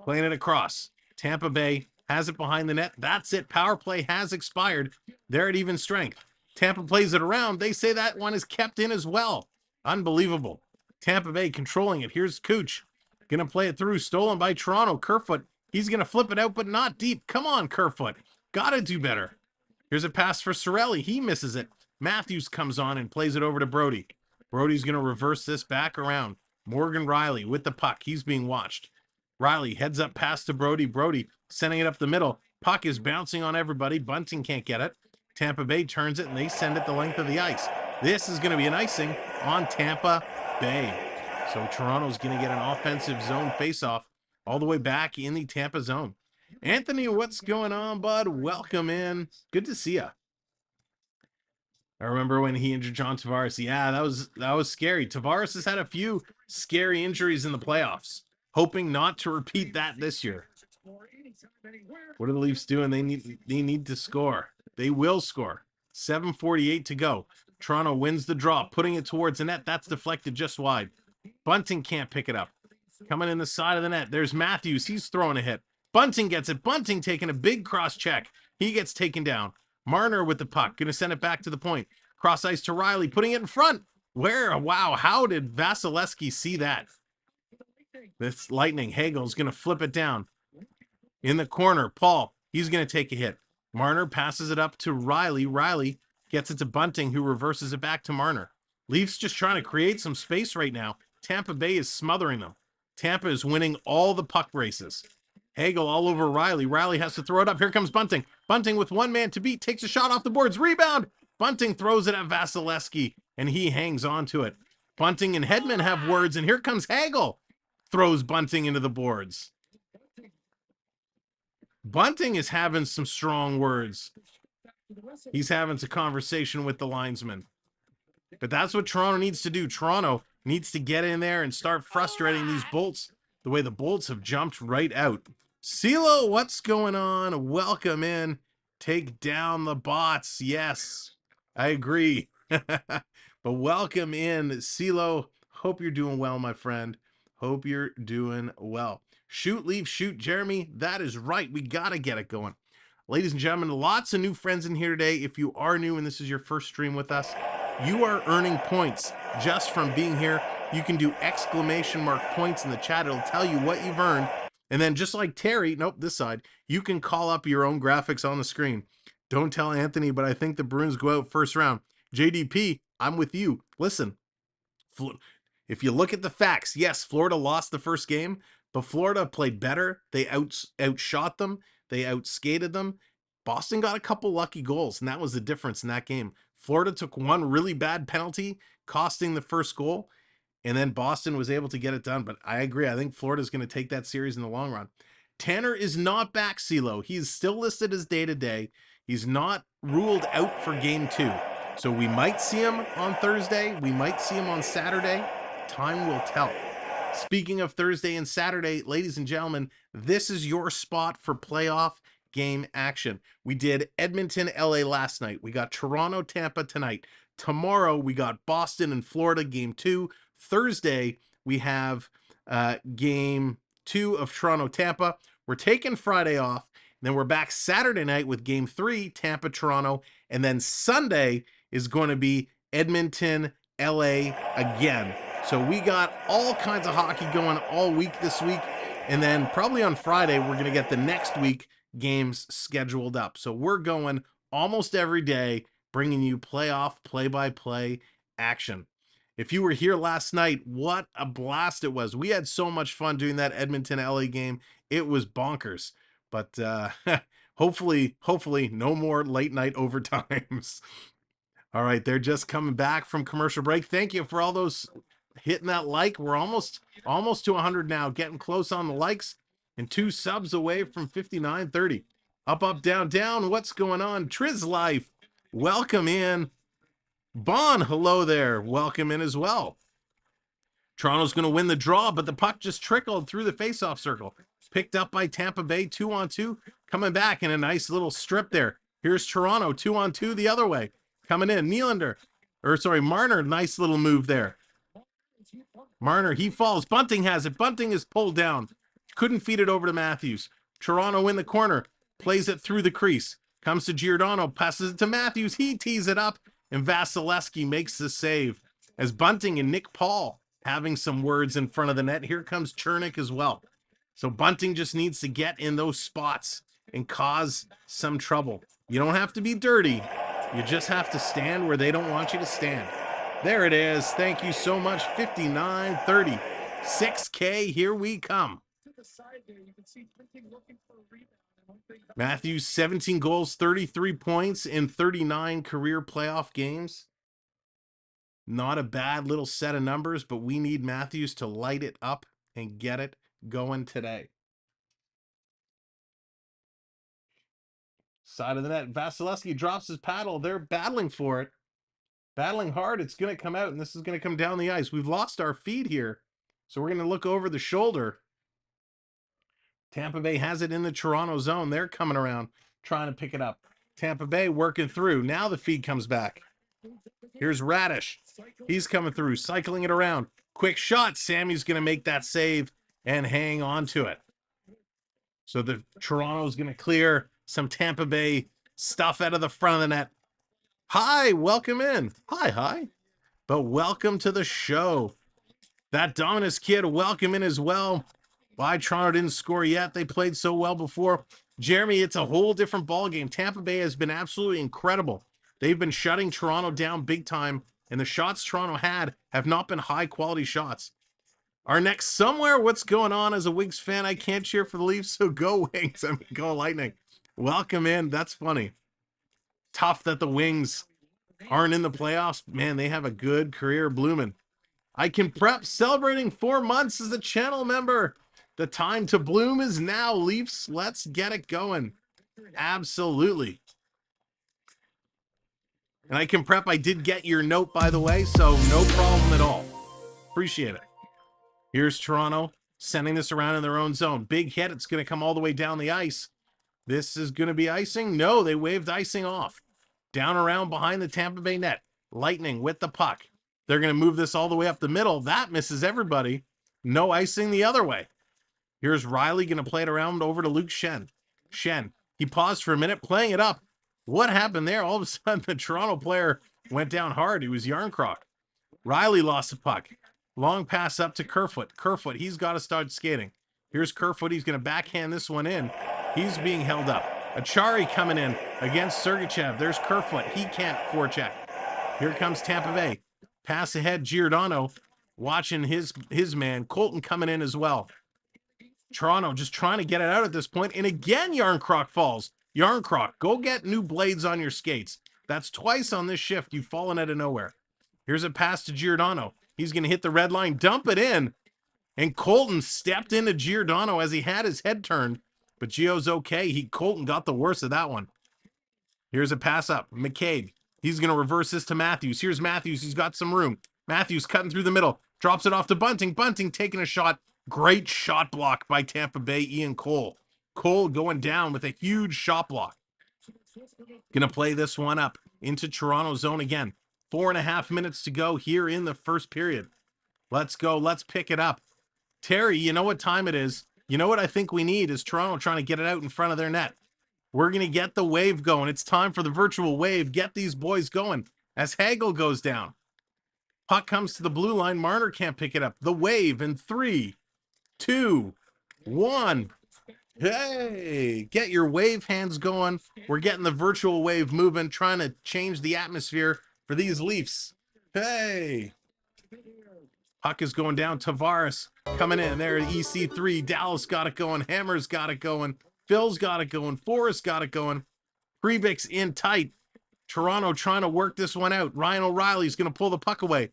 Playing it across. Tampa Bay has it behind the net. That's it. Power play has expired. They're at even strength. Tampa plays it around. They say that one is kept in as well. Unbelievable. Tampa Bay controlling it. Here's Cooch. Going to play it through. Stolen by Toronto. Kerfoot. He's going to flip it out, but not deep. Come on, Kerfoot. Got to do better. Here's a pass for Cirelli. He misses it. Matthews comes on and plays it over to Brody. Brody's going to reverse this back around. Morgan Riley with the puck. He's being watched. Riley heads up pass to Brody. Brody sending it up the middle. Puck is bouncing on everybody. Bunting can't get it. Tampa Bay turns it, and they send it the length of the ice. This is going to be an icing on Tampa Bay. So Toronto's going to get an offensive zone faceoff all the way back in the Tampa zone. Anthony, what's going on, bud? Welcome in. Good to see you. I remember when he injured John Tavares. Yeah, that was scary. Tavares has had a few scary injuries in the playoffs. Hoping not to repeat that this year. What are the Leafs doing? They need to score. They will score. 7:48 to go. Toronto wins the draw, putting it towards the net. That's deflected just wide. Bunting can't pick it up. Coming in the side of the net. There's Matthews. He's throwing a hit. Bunting gets it. Bunting taking a big cross check. He gets taken down. Marner with the puck. Going to send it back to the point. Cross ice to Riley. Putting it in front. Where? Wow. How did Vasilevsky see that? This Lightning. Hagel's going to flip it down. In the corner. Paul. He's going to take a hit. Marner passes it up to Riley. Riley gets it to Bunting, who reverses it back to Marner. Leafs just trying to create some space right now. Tampa Bay is smothering them. Tampa is winning all the puck races. Hagel all over Riley. Riley has to throw it up. Here comes Bunting. Bunting with one man to beat. Takes a shot off the boards. Rebound. Bunting throws it at Vasilevsky, and he hangs on to it. Bunting and Hedman have words, and here comes Hagel. Throws Bunting into the boards. Bunting is having some strong words. He's having a conversation with the linesman. But that's what Toronto needs to do. Toronto needs to get in there and start frustrating these Bolts the way the Bolts have jumped right out. CeeLo, what's going on? Welcome in. Take down the bots. Yes, I agree. But welcome in, CeeLo. Hope you're doing well, my friend. Hope you're doing well. Shoot, Leaf, shoot, Jeremy. That is right. We got to get it going. Ladies and gentlemen, lots of new friends in here today. If you are new and this is your first stream with us, you are earning points just from being here. You can do exclamation mark points in the chat. It'll tell you what you've earned. And then just like Terry, nope, this side, you can call up your own graphics on the screen. Don't tell Anthony, but I think the Bruins go out first round. JDP, I'm with you. Listen, if you look at the facts, yes, Florida lost the first game, but Florida played better. They outshot them. They outskated them. Boston got a couple lucky goals, and that was the difference in that game. Florida took one really bad penalty, costing the first goal, and then Boston was able to get it done. But I agree. I think Florida's going to take that series in the long run. Tanner is not back, CeeLo. He's still listed as day-to-day. He's not ruled out for game 2. So we might see him on Thursday. We might see him on Saturday. Time will tell. Speaking of Thursday and Saturday, ladies and gentlemen, this is your spot for playoff game action. We did Edmonton, LA last night. We got Toronto, Tampa tonight. Tomorrow, we got Boston and Florida, game 2. Thursday, we have game 2 of Toronto, Tampa. We're taking Friday off. Then we're back Saturday night with game 3, Tampa, Toronto. And then Sunday is going to be Edmonton, LA again. So we got all kinds of hockey going all week this week. And then probably on Friday, we're going to get the next week games scheduled up. So we're going almost every day, bringing you playoff play-by-play action. If you were here last night, what a blast it was. We had so much fun doing that Edmonton LA game. It was bonkers. But hopefully no more late night overtimes. All right, they're just coming back from commercial break. Thank you for all those hitting that like. We're almost to 100 now, getting close on the likes, and 2 subs away from 5930. Up, down, down. What's going on? Triz Life, welcome in. Bon, hello there. Welcome in as well. Toronto's going to win the draw, but the puck just trickled through the faceoff circle. Picked up by Tampa Bay, 2-on-2. Coming back in a nice little strip there. Here's Toronto, 2-on-2 the other way. Coming in, Marner, nice little move there. Marner, he falls. Bunting has it. Bunting is pulled down. Couldn't feed it over to Matthews. Toronto in the corner. Plays it through the crease. Comes to Giordano. Passes it to Matthews. He tees it up. And Vasilevsky makes the save. As Bunting and Nick Paul having some words in front of the net. Here comes Chernik as well. So Bunting just needs to get in those spots and cause some trouble. You don't have to be dirty. You just have to stand where they don't want you to stand. There it is. Thank you so much. 59-30. 6K, here we come. Matthews, 17 goals, 33 points in 39 career playoff games. Not a bad little set of numbers, but we need Matthews to light it up and get it going today. Side of the net. Vasilevsky drops his paddle. They're battling for it. Battling hard. It's going to come out, and this is going to come down the ice. We've lost our feed here, so we're going to look over the shoulder. Tampa Bay has it in the Toronto zone. They're coming around, trying to pick it up. Tampa Bay working through. Now the feed comes back. Here's Radish. He's coming through, cycling it around. Quick shot. Sammy's going to make that save and hang on to it. So the Toronto's going to clear some Tampa Bay stuff out of the front of the net. Hi, welcome in. Hi. But welcome to the show. That Dominus kid, welcome in as well. Why Toronto didn't score yet? They played so well before. Jeremy, it's a whole different ballgame. Tampa Bay has been absolutely incredible. They've been shutting Toronto down big time, and the shots Toronto had have not been high-quality shots. Our next somewhere, what's going on? As a Wings fan, I can't cheer for the Leafs, so go Wings. I mean, go Lightning. Welcome in. That's funny. Tough that the Wings aren't in the playoffs. Man, they have a good career blooming. I can prep celebrating 4 months as a channel member. The time to bloom is now, Leafs. Let's get it going. Absolutely. And I can prep. I did get your note, by the way, so no problem at all. Appreciate it. Here's Toronto sending this around in their own zone. Big hit. It's going to come all the way down the ice. This is going to be icing. No, they waved icing off. Down around behind the Tampa Bay net. Lightning with the puck. They're going to move this all the way up the middle. That misses everybody. No icing the other way. Here's Riley going to play it around over to Luke Shen. He paused for a minute, playing it up. What happened there? All of a sudden, the Toronto player went down hard. It was Yarncroc. Riley lost the puck. Long pass up to Kerfoot. Kerfoot, he's got to start skating. Here's Kerfoot. He's going to backhand this one in. He's being held up. Achari coming in against Sergachev. There's Kerfoot. He can't forecheck. Here comes Tampa Bay. Pass ahead, Giordano watching his man. Colton coming in as well. Toronto just trying to get it out at this point. And again, Yarncroc falls. Yarncroc, go get new blades on your skates. That's twice on this shift. You've fallen out of nowhere. Here's a pass to Giordano. He's going to hit the red line, dump it in. And Colton stepped into Giordano as he had his head turned. But Gio's okay. Colton got the worst of that one. Here's a pass up. McCabe. He's going to reverse this to Matthews. Here's Matthews. He's got some room. Matthews cutting through the middle. Drops it off to Bunting. Bunting taking a shot. Great shot block by Tampa Bay, Ian Cole. Cole going down with a huge shot block. Going to play this one up into Toronto zone again. 4.5 minutes to go here in the first period. Let's go. Let's pick it up. Terry, you know what time it is. You know what I think we need is Toronto trying to get it out in front of their net. We're going to get the wave going. It's time for the virtual wave. Get these boys going as Hagel goes down. Puck comes to the blue line. Marner can't pick it up. The wave in 3, 2, 1. Hey, get your wave hands going. We're getting the virtual wave moving, trying to change the atmosphere for these Leafs. Hey. Puck is going down. Tavares coming in there at EC3. Dallas got it going. Hammer's got it going. Phil's got it going. Forrest got it going. Previk's in tight. Toronto trying to work this one out. Ryan O'Reilly's going to pull the puck away.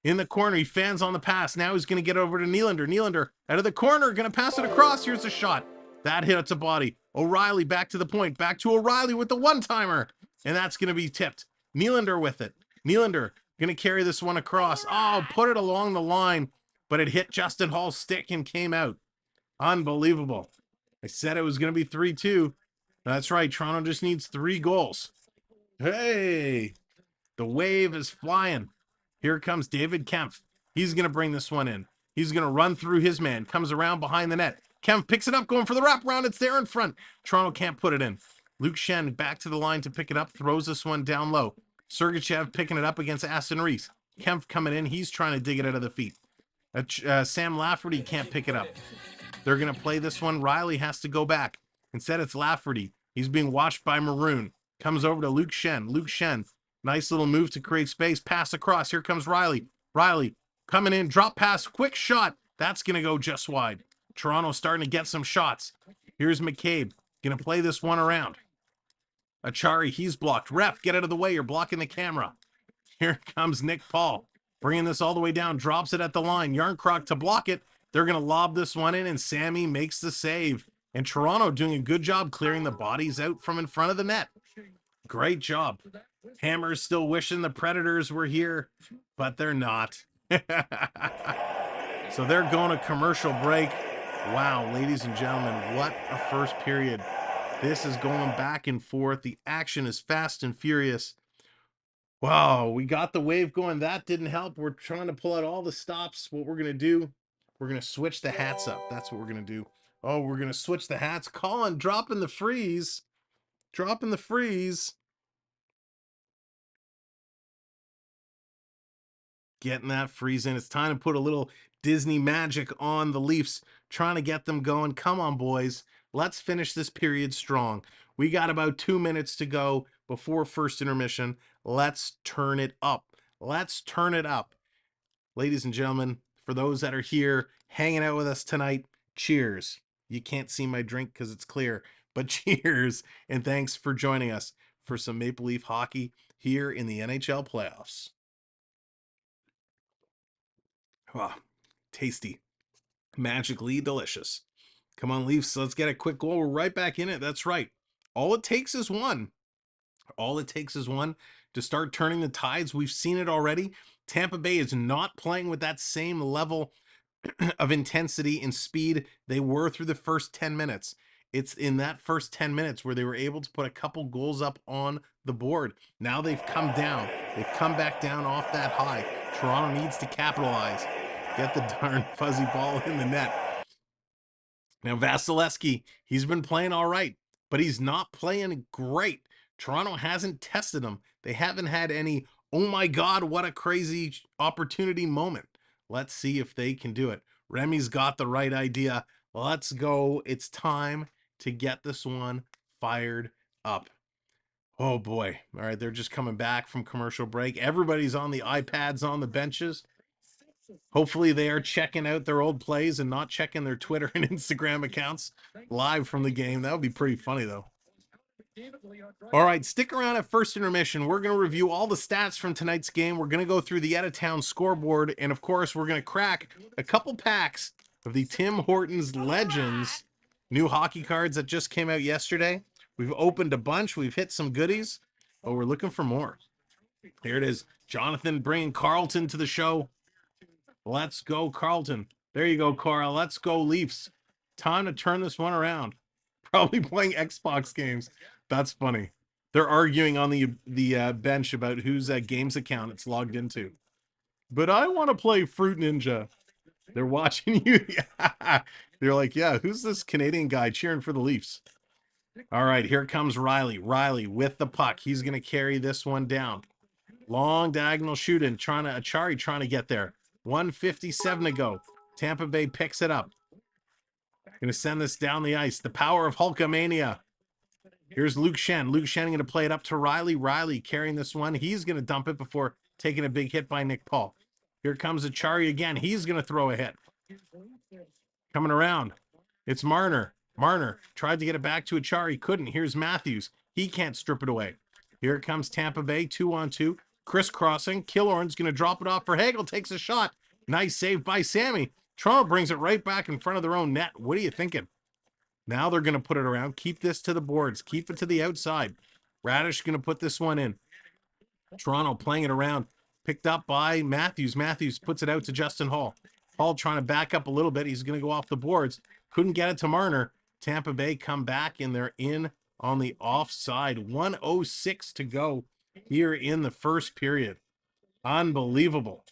In the corner, he fans on the pass. Now he's going to get over to Nylander. Nylander out of the corner, going to pass it across. Here's a shot. That hit its a body. O'Reilly back to the point. Back to O'Reilly with the one-timer. And that's going to be tipped. Nylander with it. Nylander going to carry this one across. Oh, put it along the line. But it hit Justin Hall's stick and came out. Unbelievable. I said it was going to be 3-2. That's right. Toronto just needs 3 goals. Hey, the wave is flying. Here comes David Kempf. He's going to bring this one in. He's going to run through his man. Comes around behind the net. Kempf picks it up, going for the wraparound. It's there in front. Toronto can't put it in. Luke Schenn back to the line to pick it up. Throws this one down low. Sergachev picking it up against Aston Reese. Kempf coming in. He's trying to dig it out of the feet. Sam Lafferty can't pick it up. They're going to play this one. Riley has to go back. Instead, it's Lafferty. He's being watched by Maroon. Comes over to Luke Schenn. Luke Schenn. Nice little move to create space. Pass across. Here comes Riley. Riley coming in. Drop pass. Quick shot. That's going to go just wide. Toronto starting to get some shots. Here's McCabe. Going to play this one around. Achari, he's blocked. Ref, get out of the way. You're blocking the camera. Here comes Nick Paul. Bringing this all the way down. Drops it at the line. Yarncroc to block it. They're going to lob this one in, and Sammy makes the save. And Toronto doing a good job clearing the bodies out from in front of the net. Great job. Hammer's still wishing the Predators were here, but they're not. So they're going to commercial break. Wow, ladies and gentlemen, what a first period. This is going back and forth. The action is fast and furious. Wow, we got the wave going. That didn't help. We're trying to pull out all the stops. What we're going to do, we're going to switch the hats up. That's what we're going to do. Oh, we're going to switch the hats. Colin dropping the freeze. Dropping the freeze. Getting that freeze in. It's time to put a little Disney magic on the Leafs. Trying to get them going. Come on, boys. Let's finish this period strong. We got about 2 minutes to go before first intermission. Let's turn it up. Let's turn it up. Ladies and gentlemen, for those that are here hanging out with us tonight, cheers. You can't see my drink because it's clear, but cheers. And thanks for joining us for some Maple Leaf hockey here in the NHL Playoffs. Wow, tasty, magically delicious. Come on, Leafs, let's get a quick goal. We're right back in it. That's right. All it takes is one. All it takes is one to start turning the tides. We've seen it already. Tampa Bay is not playing with that same level of intensity and speed they were through the first 10 minutes. It's in that first 10 minutes where they were able to put a couple goals up on the board. Now they've come down. They've come back down off that high. Toronto needs to capitalize. Get the darn fuzzy ball in the net. Now, Vasilevsky, he's been playing all right, but he's not playing great. Toronto hasn't tested him. They haven't had any, oh my God, what a crazy opportunity moment. Let's see if they can do it. Remy's got the right idea. Let's go. It's time to get this one fired up. Oh boy. All right, they're just coming back from commercial break. Everybody's on the iPads on the benches. Hopefully they are checking out their old plays and not checking their Twitter and Instagram accounts live from the game. That would be pretty funny though. All right, stick around at first intermission. We're going to review all the stats from tonight's game. We're going to go through the out-of-town scoreboard, and of course, we're going to crack a couple packs of the Tim Hortons Legends new hockey cards that just came out yesterday. We've opened a bunch. We've hit some goodies, but we're looking for more. Here it is. Jonathan bringing Carlton to the show. Let's go, Carlton. There you go, Carl. Let's go, Leafs. Time to turn this one around. Probably playing Xbox games. That's funny. They're arguing on the bench about whose games account it's logged into. But I want to play Fruit Ninja. They're watching you. Yeah. They're like, yeah, who's this Canadian guy cheering for the Leafs? All right, here comes Riley. Riley with the puck. He's going to carry this one down. Long diagonal shooting. Achari trying to get there. 1:57 to go. Tampa Bay picks it up. Going to send this down the ice. The power of Hulkamania. Here's Luke Shen. Luke Shen going to play it up to Riley. Riley carrying this one. He's going to dump it before taking a big hit by Nick Paul. Here comes Achari again. He's going to throw a hit. Coming around. It's Marner. Marner tried to get it back to Achari. Couldn't. Here's Matthews. He can't strip it away. Here comes Tampa Bay. 2-on-2. Crisscrossing. Killorn's going to drop it off for Hagel. Takes a shot. Nice save by Sammy. Toronto brings it right back in front of their own net. What are you thinking? Now they're going to put it around. Keep this to the boards. Keep it to the outside. Radish going to put this one in. Toronto playing it around. Picked up by Matthews. Matthews puts it out to Justin Hall. Hall trying to back up a little bit. He's going to go off the boards. Couldn't get it to Marner. Tampa Bay come back, and they're in on the offside. 1:06 to go here in the first period. Unbelievable.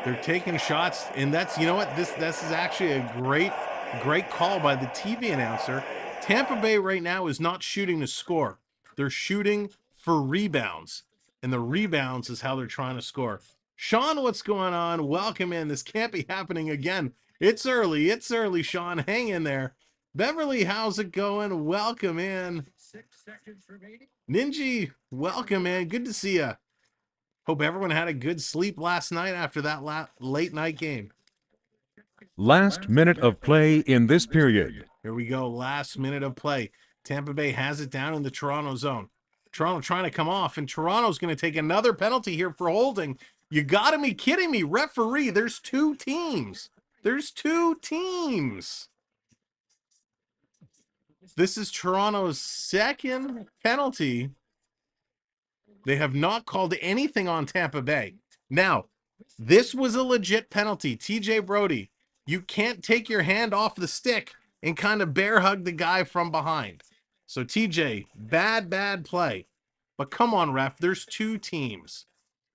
They're taking shots, and that's, you know what, this is actually a great call by the TV announcer. Tampa Bay right now is not shooting to score. They're shooting for rebounds, and the rebounds is how they're trying to score. Sean, what's going on? Welcome in. This can't be happening again. It's early, Sean. Hang in there. Beverly, how's it going? Welcome in. Ninji, welcome in. Good to see you. Hope everyone had a good sleep last night after that late night game. Last minute of play in this period. Here we go. Last minute of play. Tampa Bay has it down in the Toronto zone. Toronto trying to come off, and Toronto's going to take another penalty here for holding. You got to be kidding me. Referee, there's two teams. There's two teams. This is Toronto's second penalty. They have not called anything on Tampa Bay. Now, this was a legit penalty. TJ Brody, you can't take your hand off the stick and kind of bear hug the guy from behind. So TJ, bad play. But come on, ref, there's two teams.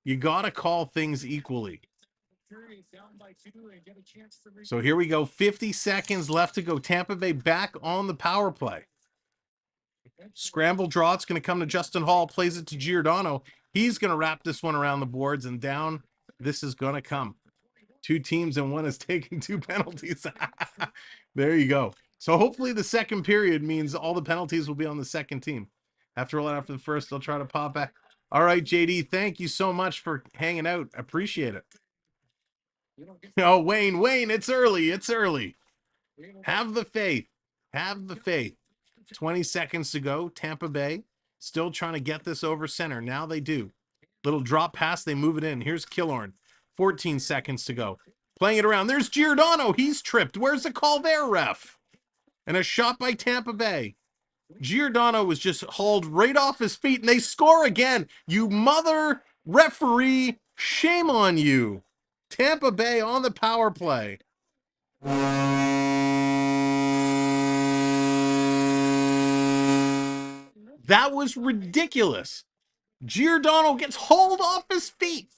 You got to call things equally. So here we go. 50 seconds left to go. Tampa Bay back on the power play. Scramble draw. It's going to come to Justin Hall. Plays it to Giordano. He's going to wrap this one around the boards, and down this is going to come. Two teams, and one is taking two penalties. There you go. So hopefully the second period means all the penalties will be on the second team. After all, after the first, they'll try to pop back. All right, JD, thank you so much for hanging out. Appreciate it. Oh, Wayne, it's early. It's early. Have the faith. Have the faith. 20 seconds to go. Tampa Bay still trying to get this over center. Now they do. Little drop pass. They move it in. Here's Killorn. 14 seconds to go. Playing it around. There's Giordano. He's tripped. Where's the call there, ref? And a shot by Tampa Bay. Giordano was just hauled right off his feet, and they score again. You mother referee. Shame on you. Tampa Bay on the power play. That was ridiculous. Giordano gets hauled off his feet,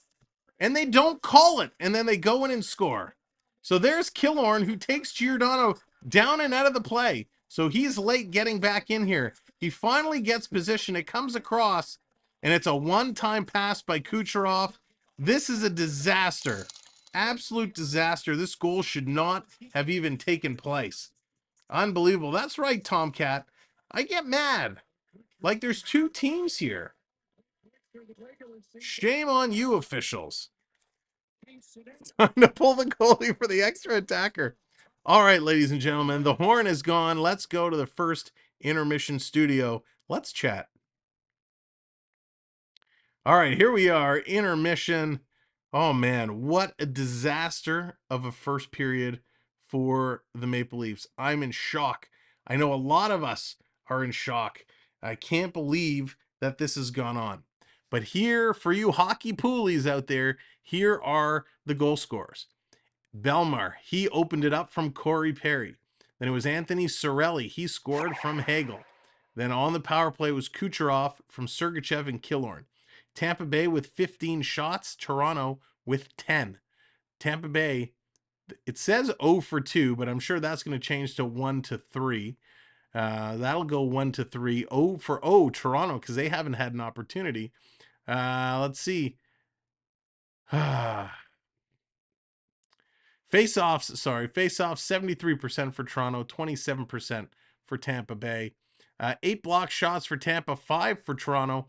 and they don't call it, and then they go in and score. So there's Killorn, who takes Giordano down and out of the play. So he's late getting back in here. He finally gets position. It comes across, and it's a one-time pass by Kucherov. This is a disaster. Absolute disaster. This goal should not have even taken place. Unbelievable. That's right, Tomcat. I get mad. Like there's two teams here. Shame on you, officials. Time to pull the goalie for the extra attacker. All right, ladies and gentlemen, the horn is gone. Let's go to the first intermission studio. Let's chat. All right, here we are, intermission. Oh man, what a disaster of a first period for the Maple Leafs. I'm in shock. I know a lot of us are in shock. I can't believe that this has gone on. But here, for you hockey poolies out there, here are the goal scorers. Belmar, he opened it up from Corey Perry. Then it was Anthony Cirelli. He scored from Hagel. Then on the power play was Kucherov from Sergachev and Killorn. Tampa Bay with 15 shots. Toronto with 10. Tampa Bay, it says 0 for 2, but I'm sure that's going to change to 1 to 3. That'll go 1 to 3. 0 for 0, Toronto, because they haven't had an opportunity. Let's see. Face-offs, 73% for Toronto, 27% for Tampa Bay. 8 block shots for Tampa, 5 for Toronto.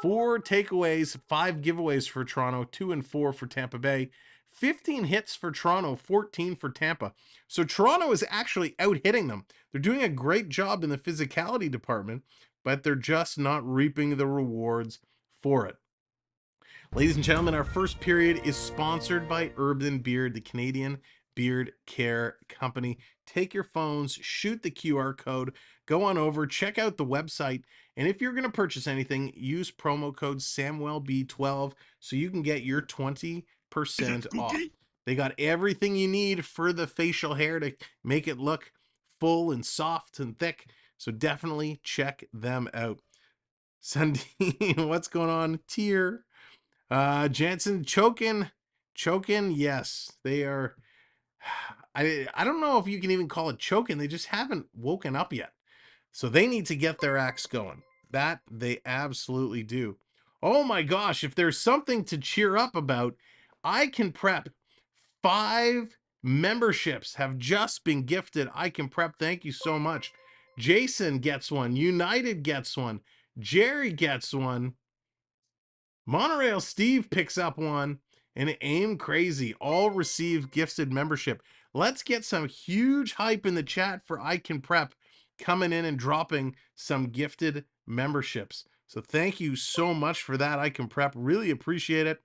4 takeaways, 5 giveaways for Toronto, 2 and 4 for Tampa Bay. 15 hits for Toronto, 14 for Tampa. So Toronto is actually out-hitting them. They're doing a great job in the physicality department, but they're just not reaping the rewards for it. Ladies and gentlemen, our first period is sponsored by Urban Beard, the Canadian beard care company. Take your phones, shoot the QR code, go on over, check out the website, and if you're going to purchase anything, use promo code Samwelb12 so you can get your 20% off. They got everything you need for the facial hair to make it look full and soft and thick, so definitely check them out. Sundin, what's going on? Tier. Jansen choking, yes, they are. I don't know if you can even call it choking. They just haven't woken up yet. So they need to get their acts going. That they absolutely do. Oh my gosh, if there's something to cheer up about, I Can Prep. 5 memberships have just been gifted. I Can Prep, thank you so much. Jason gets one. United gets one. Jerry gets one. Monorail Steve picks up one, and Aim Crazy all receive gifted membership. Let's get some huge hype in the chat for I Can Prep coming in and dropping some gifted memberships. So thank you so much for that, I Can Prep. Really appreciate it.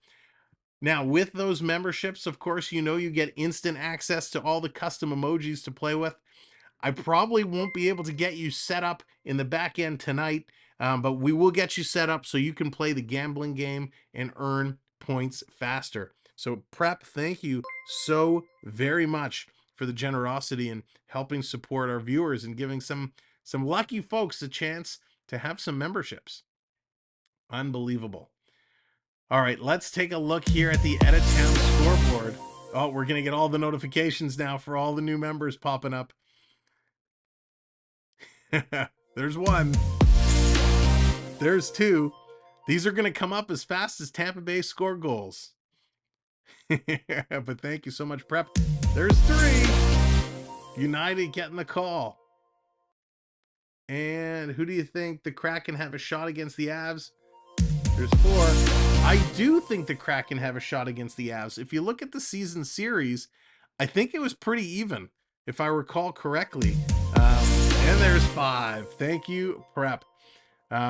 Now, with those memberships, of course, you know you get instant access to all the custom emojis to play with. I probably won't be able to get you set up in the back end tonight, but we will get you set up so you can play the gambling game and earn points faster. So Prep, thank you so very much for the generosity and helping support our viewers and giving some lucky folks a chance to have some memberships. Unbelievable. All right, let's take a look here at the Edit Town scoreboard. Oh, we're going to get all the notifications now for all the new members popping up. There's 1. There's 2. These are going to come up as fast as Tampa Bay score goals. But thank you so much, Prep. There's 3. United getting the call. And who do you think the Kraken have a shot against the Avs? There's 4. I do think the Kraken have a shot against the Avs. If you look at the season series, I think it was pretty even, if I recall correctly. And there's 5. Thank you, Prep.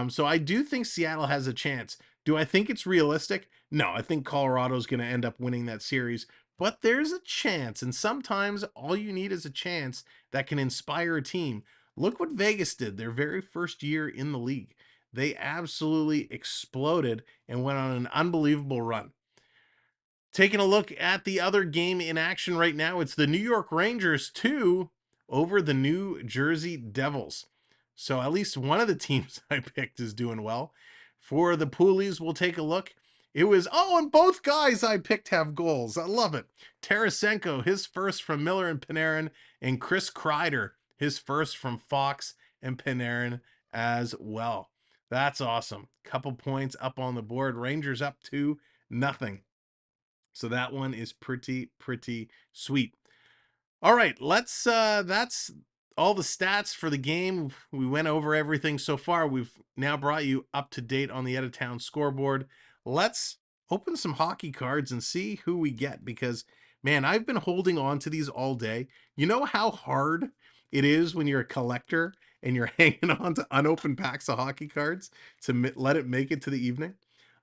So I do think Seattle has a chance. Do I think it's realistic? No, I think Colorado's going to end up winning that series. But there's a chance, and sometimes all you need is a chance that can inspire a team. Look what Vegas did their very first year in the league. They absolutely exploded and went on an unbelievable run. Taking a look at the other game in action right now, it's the New York Rangers 2 over the New Jersey Devils. So at least one of the teams I picked is doing well. For the Poolies, we'll take a look. It was, and both guys I picked have goals. I love it. Tarasenko, his first from Miller and Panarin, and Chris Kreider, his first from Fox and Panarin as well. That's awesome. Couple points up on the board. Rangers up 2-0. So that one is pretty sweet. All right, let's that's all the stats for the game. We went over everything so far. We've now brought you up to date on the out of town scoreboard. Let's open some hockey cards and see who we get, because man, I've been holding on to these all day. You know how hard it is when you're a collector and you're hanging on to unopened packs of hockey cards to let it make it to the evening?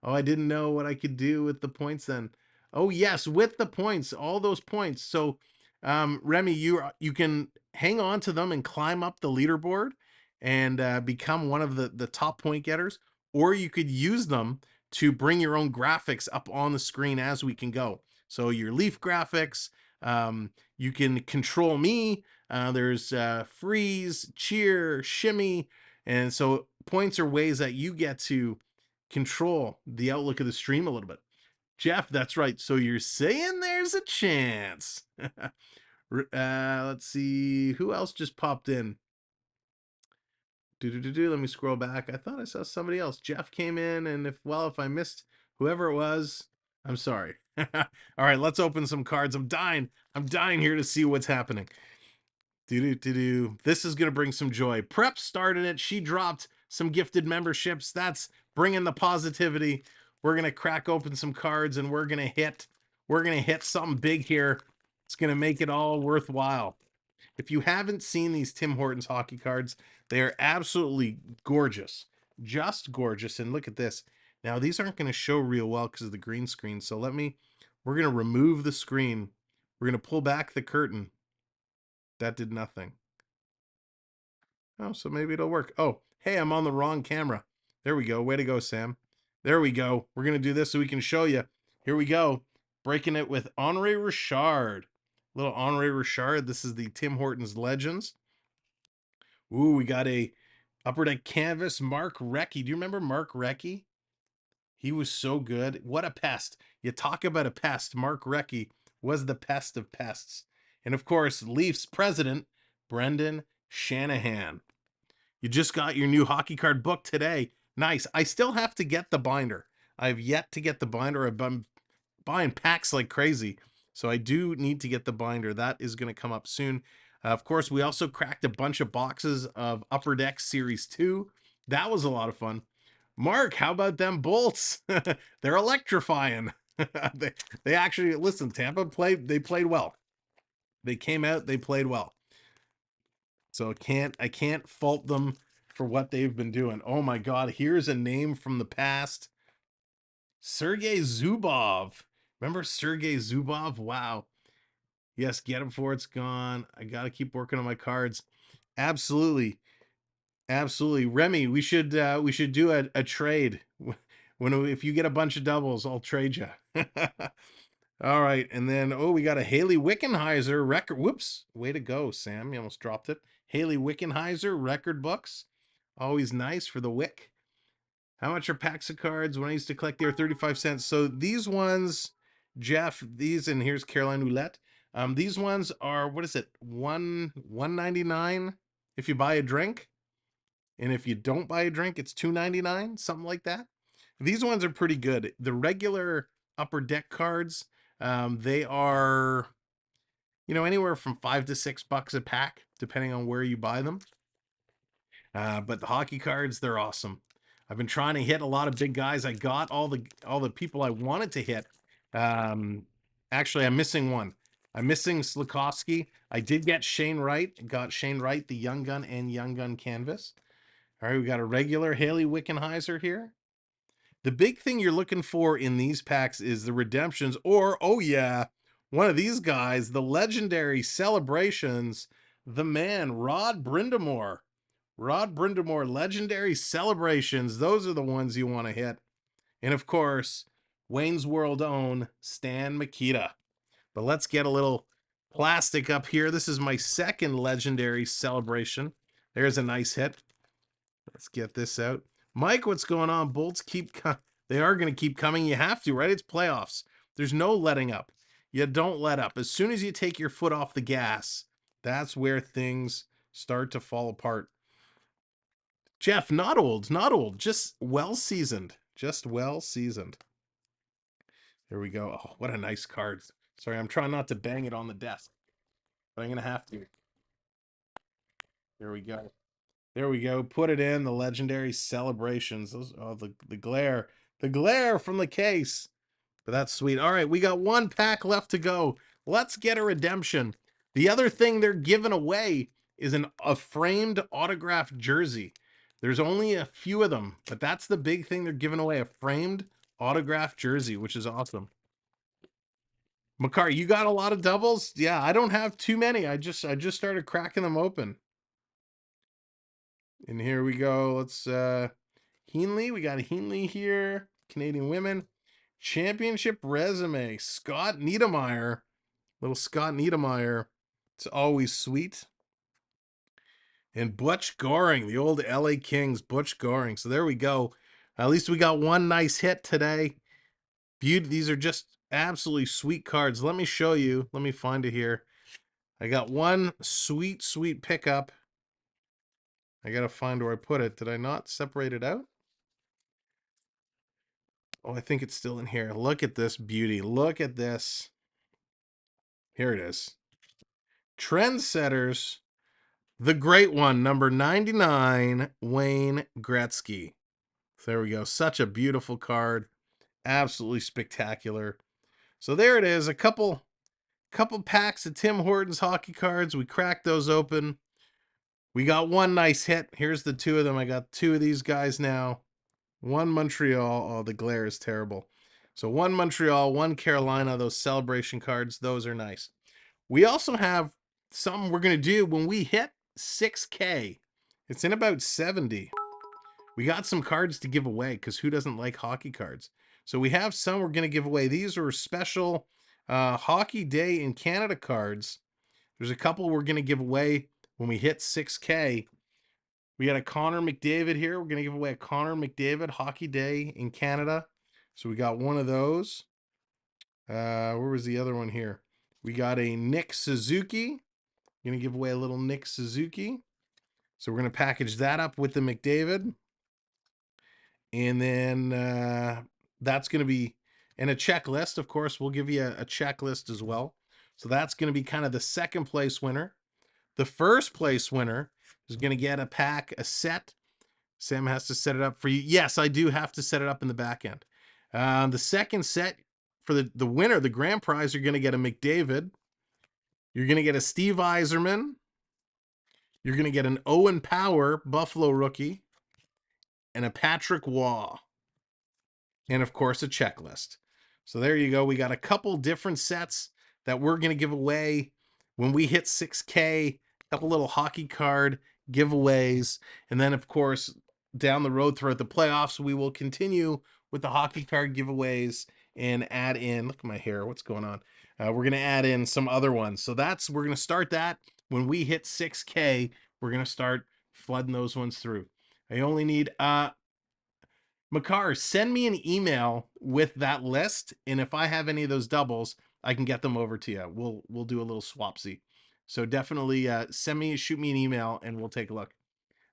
Oh, I didn't know what I could do with the points then. Oh yes, with the points, all those points. So Remy, you can hang on to them and climb up the leaderboard and become one of the top point getters, or you could use them to bring your own graphics up on the screen as we can go. So your Leaf graphics, you can control me. There's freeze, cheer, shimmy, and so points are ways that you get to control the outlook of the stream a little bit. Jeff, that's right. So you're saying there's a chance. Let's see who else just popped in. Let me scroll back. I thought I saw somebody else. Jeff came in, and if I missed whoever it was, I'm sorry. All right, let's open some cards. I'm dying here to see what's happening. This is gonna bring some joy. Prep started it. She dropped some gifted memberships. That's bringing the positivity. We're gonna crack open some cards, and we're gonna hit something big here. It's gonna make it all worthwhile. If you haven't seen these Tim Hortons hockey cards, they are absolutely gorgeous, just gorgeous. And look at this. Now these aren't going to show real well because of the green screen. So we're going to remove the screen. We're going to pull back the curtain. That did nothing. Oh, so maybe it'll work. Oh, hey, I'm on the wrong camera. There we go. Way to go, Sam. There we go. We're going to do this so we can show you. Here we go. Breaking it with Henri Richard. Little Henri Richard. This is the Tim Hortons Legends. Ooh, we got a Upper Deck canvas, Mark Recchi. Do you remember Mark Recchi? He was so good. What a pest. You talk about a pest. Mark Recchi was the pest of pests. And of course, Leafs president, Brendan Shanahan. You just got your new hockey card book today. Nice. I still have to get the binder. I've yet to get the binder. I've been buying packs like crazy. So I do need to get the binder. That is going to come up soon. Of course, we also cracked a bunch of boxes of Upper Deck Series 2. That was a lot of fun. Mark, how about them Bolts? They're electrifying. they actually, listen, Tampa they played well. They came out, they played well. So I can't fault them for what they've been doing. Oh my God, here's a name from the past. Sergei Zubov. Remember Sergei Zubov? Wow. Yes, get it before it's gone. I got to keep working on my cards. Absolutely. Absolutely. Remy, we should do a trade. If you get a bunch of doubles, I'll trade you. All right, and then we got a Haley Wickenheiser record. Whoops, way to go, Sam. You almost dropped it. Haley Wickenheiser record books. Always nice for the Wick. How much are packs of cards? When I used to collect, they were 35 cents. So these ones, Jeff, and here's Caroline Roulette. These ones are, what is it? $1.99 if you buy a drink. And if you don't buy a drink, it's $2.99, something like that. These ones are pretty good. The regular Upper Deck cards, they are, anywhere from $5 to $6 a pack, depending on where you buy them. But the hockey cards, they're awesome. I've been trying to hit a lot of big guys. I got all the people I wanted to hit. Actually, I'm missing one. I'm missing Slakowski. I did get Shane Wright. Got Shane Wright, the Young Gun and Young Gun canvas. All right, we got a regular Haley Wickenheiser here. The big thing you're looking for in these packs is the redemptions, or, oh yeah, one of these guys, the legendary celebrations, the man, Rod Brindamore. Rod Brindamore, legendary celebrations. Those are the ones you want to hit. And of course, Wayne's World own Stan Mikita. But let's get a little plastic up here. This is my second legendary celebration. There's a nice hit. Let's get this out. Mike, what's going on? Bolts they are going to keep coming. You have to, right? It's playoffs. There's no letting up. You don't let up. As soon as you take your foot off the gas, that's where things start to fall apart. Jeff, not old, just well-seasoned. Just well-seasoned. There we go. Oh, what a nice card. Sorry, I'm trying not to bang it on the desk, but I'm going to have to. There we go. There we go. Put it in the legendary celebrations. Those, oh, the glare from the case. But that's sweet. All right, we got one pack left to go. Let's get a redemption. The other thing they're giving away is a framed autographed jersey. There's only a few of them, but that's the big thing they're giving away, a framed autographed jersey, which is awesome. Makar, you got a lot of doubles? Yeah, I don't have too many. I just started cracking them open. And here we go. Let's Heenley. We got a Heenley here. Canadian women. Championship resume. Scott Niedermayer. Little Scott Niedermayer. It's always sweet. And Butch Goring, the old LA Kings, Butch Goring. So there we go. At least we got one nice hit today. Beauty. These are just absolutely sweet cards. Let me show you. Let me find it here. I got one sweet, sweet pickup. I got to find where I put it. Did I not separate it out? Oh, I think it's still in here. Look at this beauty. Look at this. Here it is. Trendsetters. The great one, number 99, Wayne Gretzky. There we go. Such a beautiful card. Absolutely spectacular. So there it is. A couple packs of Tim Hortons hockey cards. We cracked those open. We got one nice hit. Here's the two of them. I got two of these guys now. One Montreal. Oh, the glare is terrible. So one Montreal, one Carolina. Those celebration cards, those are nice. We also have something we're going to do when we hit 6K. It's in about 70. We got some cards to give away because who doesn't like hockey cards? So we have some we're going to give away. These are special Hockey Day in Canada cards. There's a couple we're going to give away when we hit 6K. We got a Connor McDavid here. We're going to give away a Connor McDavid Hockey Day in Canada. So we got one of those. Where was the other one here? We got a Nick Suzuki. Going to give away a little Nick Suzuki. So we're going to package that up with the McDavid. And then that's going to be in a checklist. Of course, we'll give you a checklist as well. So that's going to be kind of the second place winner. The first place winner is going to get a pack, a set. Sam has to set it up for you. Yes, I do have to set it up in the back end. The second set for the winner, the grand prize, you're going to get a McDavid. You're going to get a Steve Yzerman. You're going to get an Owen Power Buffalo rookie and a Patrick Waugh. And of course, a checklist. So there you go. We got a couple different sets that we're going to give away when we hit 6K. A couple little hockey card giveaways. And then, of course, down the road throughout the playoffs, we will continue with the hockey card giveaways and add in, look at my hair, what's going on? We're going to add in some other ones. So we're going to start that when we hit 6K. We're going to start flooding those ones through. I only need, Makar, send me an email with that list. And if I have any of those doubles, I can get them over to you. We'll do a little swapsy. So definitely shoot me an email and we'll take a look.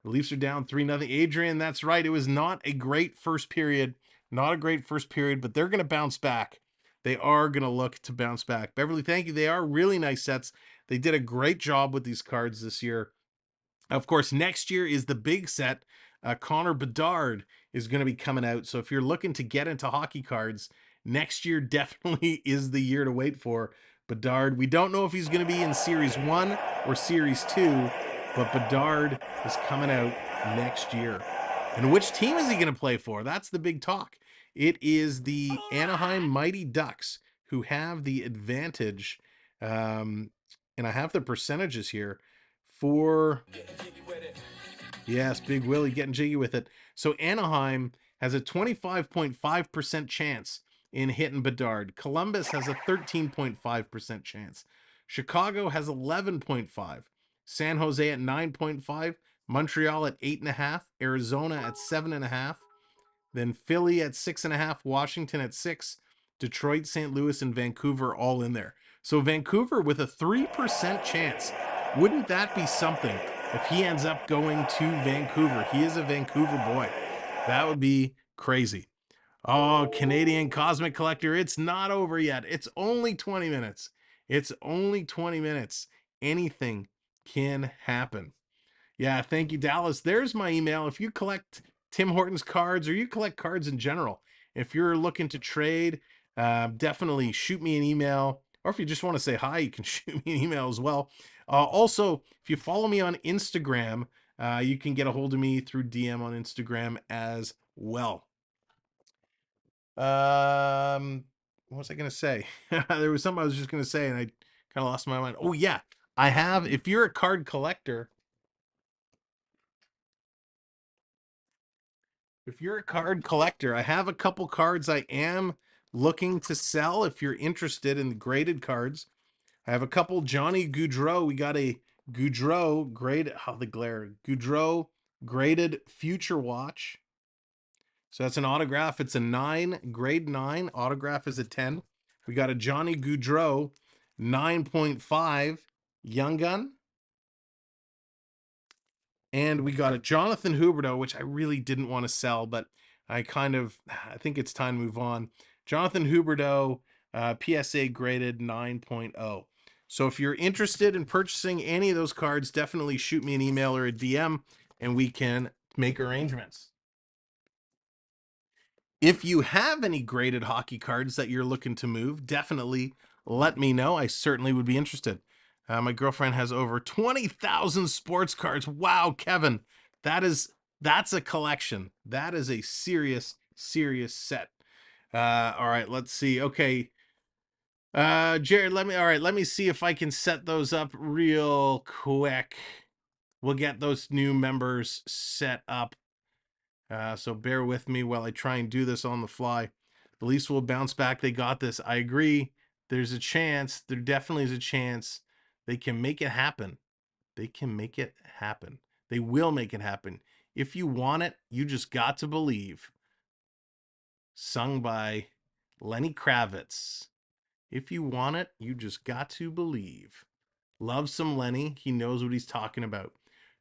The Leafs are down 3-0. Adrian, that's right. It was not a great first period. Not a great first period, but they're going to bounce back. They are going to look to bounce back. Beverly, thank you. They are really nice sets. They did a great job with these cards this year. Of course, next year is the big set. Connor Bedard is going to be coming out. So if you're looking to get into hockey cards, next year definitely is the year to wait for. Bedard, we don't know if he's going to be in Series 1 or Series 2, but Bedard is coming out next year. And which team is he going to play for? That's the big talk. It is the Anaheim Mighty Ducks who have the advantage. And I have the percentages here for... Yes, Big Willie getting jiggy with it. So Anaheim has a 25.5% chance in hitting Bedard. Columbus has a 13.5% chance. Chicago has 11.5. San Jose at 9.5. Montreal at 8.5. Arizona at 7.5. Then Philly at 6.5. Washington at 6. Detroit, St. Louis, and Vancouver all in there. So Vancouver with a 3% chance. Wouldn't that be something if he ends up going to Vancouver? He is a Vancouver boy. That would be crazy. Oh, Canadian Cosmic Collector, it's not over yet. It's only 20 minutes. It's only 20 minutes. Anything can happen. Yeah, thank you, Dallas. There's my email. If you collect Tim Hortons cards or you collect cards in general, if you're looking to trade, definitely shoot me an email. Or if you just want to say hi, you can shoot me an email as well. Also, if you follow me on Instagram, you can get a hold of me through DM on Instagram as well. What was I going to say? There was something I was just going to say and I kind of lost my mind. Oh, yeah. I have, if you're a card collector, I have a couple cards I am looking to sell if you're interested in the graded cards. I have a couple Johnny Gaudreau. We got a Gaudreau graded, Gaudreau graded Future Watch. So that's an autograph. It's a 9, grade 9. Autograph is a 10. We got a Johnny Gaudreau 9.5 Young Gun. And we got a Jonathan Huberdeau, which I really didn't want to sell, but I think it's time to move on. Jonathan Huberdeau, PSA graded 9.0. So if you're interested in purchasing any of those cards, definitely shoot me an email or a DM and we can make arrangements. If you have any graded hockey cards that you're looking to move, definitely let me know. I certainly would be interested. My girlfriend has over 20,000 sports cards. Wow, Kevin, that's a collection. That is a serious set. All right, let's see. Okay, Jared, let me see if I can set those up real quick. We'll get those new members set up. So bear with me while I try and do this on the fly. The Leafs will bounce back. They got this. I agree. There's a chance. There definitely is a chance they can make it happen. They can make it happen. They will make it happen. If you want it, you just got to believe. Sung by Lenny Kravitz. If you want it, you just got to believe. Love some Lenny. He knows what he's talking about.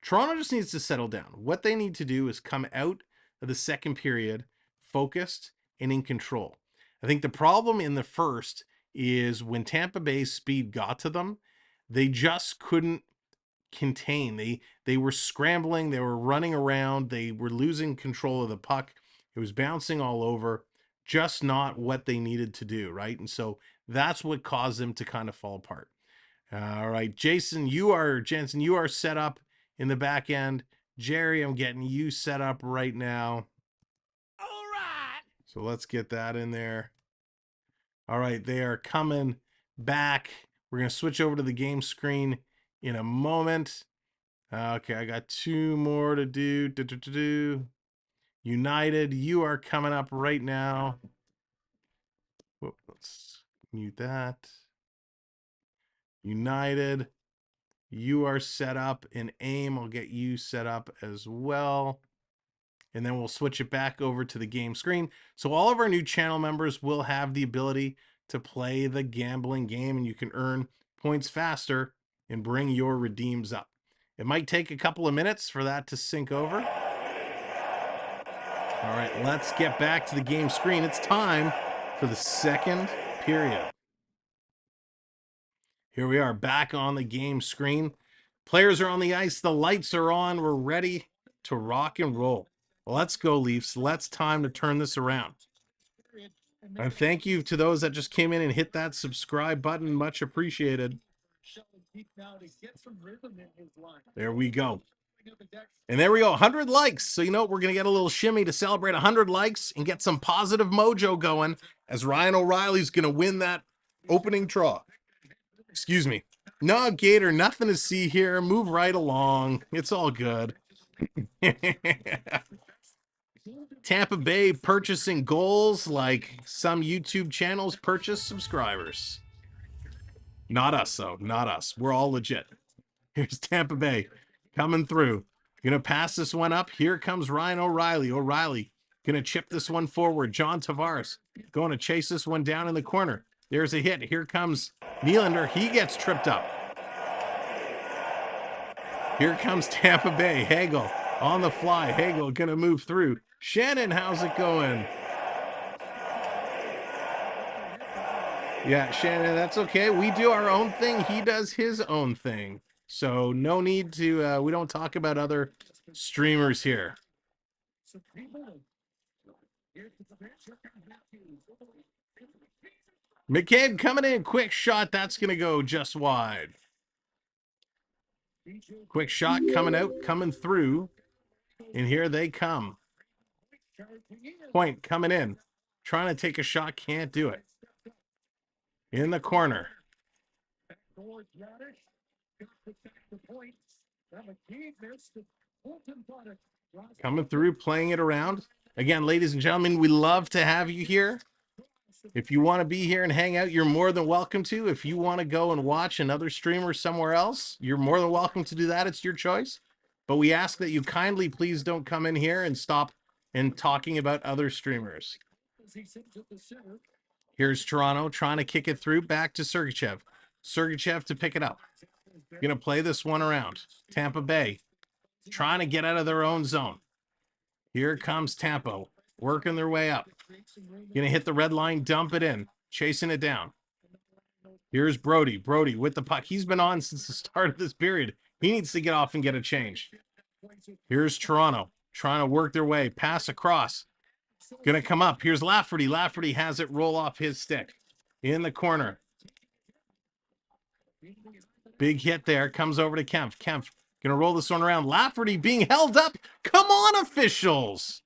Toronto just needs to settle down. What they need to do is come out of the second period focused and in control. I think the problem in the first is when Tampa Bay's speed got to them, they just couldn't contain. They were scrambling, they were running around, they were losing control of the puck. It was bouncing all over, just not what they needed to do, right? And so that's what caused them to kind of fall apart. All right, Jensen, you are set up in the back end. Jerry, I'm getting you set up right now. All right. So let's get that in there. All right, they are coming back. We're going to switch over to the game screen in a moment. Okay, I got 2 more to do. United, you are coming up right now. Whoop, let's mute that. United, you are set up. In AIM, I'll get you set up as well. And then we'll switch it back over to the game screen. So all of our new channel members will have the ability to play the gambling game, and you can earn points faster and bring your redeems up. It might take a couple of minutes for that to sync over. All right, let's get back to the game screen. It's time for the second period. Here we are back on the game screen. Players are on the ice. The lights are on. We're ready to rock and roll. Let's go, Leafs. Let's time to turn this around. And thank you to those that just came in and hit that subscribe button. Much appreciated. There we go. And there we go. 100 likes. So, you know, we're going to get a little shimmy to celebrate 100 likes and get some positive mojo going as Ryan O'Reilly's going to win that opening draw. Excuse me. No, Gator, nothing to see here. Move right along. It's all good. Tampa Bay purchasing goals like some YouTube channels purchase subscribers. Not us, though. Not us. We're all legit. Here's Tampa Bay coming through. Gonna pass this one up. Here comes Ryan O'Reilly. O'Reilly gonna chip this one forward. John Tavares going to chase this one down in the corner. There's a hit. Here comes Nylander. He gets tripped up. Here comes Tampa Bay. Hagel on the fly. Hagel gonna move through. Shannon, how's it going? Yeah, Shannon, that's okay. We do our own thing. He does his own thing. So no need to, we don't talk about other streamers here. McCabe coming in, quick shot. That's going to go just wide. Quick shot coming out, coming through. And here they come. Point coming in. Trying to take a shot, can't do it. In the corner. Coming through, playing it around. Again, ladies and gentlemen, we love to have you here. If you want to be here and hang out, you're more than welcome to. If you want to go and watch another streamer somewhere else, you're more than welcome to do that. It's your choice. But we ask that you kindly please don't come in here and stop and talking about other streamers. Here's Toronto trying to kick it through back to Sergachev. Sergachev to pick it up. Going to play this one around. Tampa Bay trying to get out of their own zone. Here comes Tampa working their way up. Going to hit the red line, dump it in, chasing it down. Here's Brody. Brody with the puck. He's been on since the start of this period. He needs to get off and get a change. Here's Toronto trying to work their way. Pass across. Going to come up. Here's Lafferty. Lafferty has it roll off his stick. In the corner. Big hit there. Comes over to Kempf. Kempf going to roll this one around. Lafferty being held up. Come on, officials.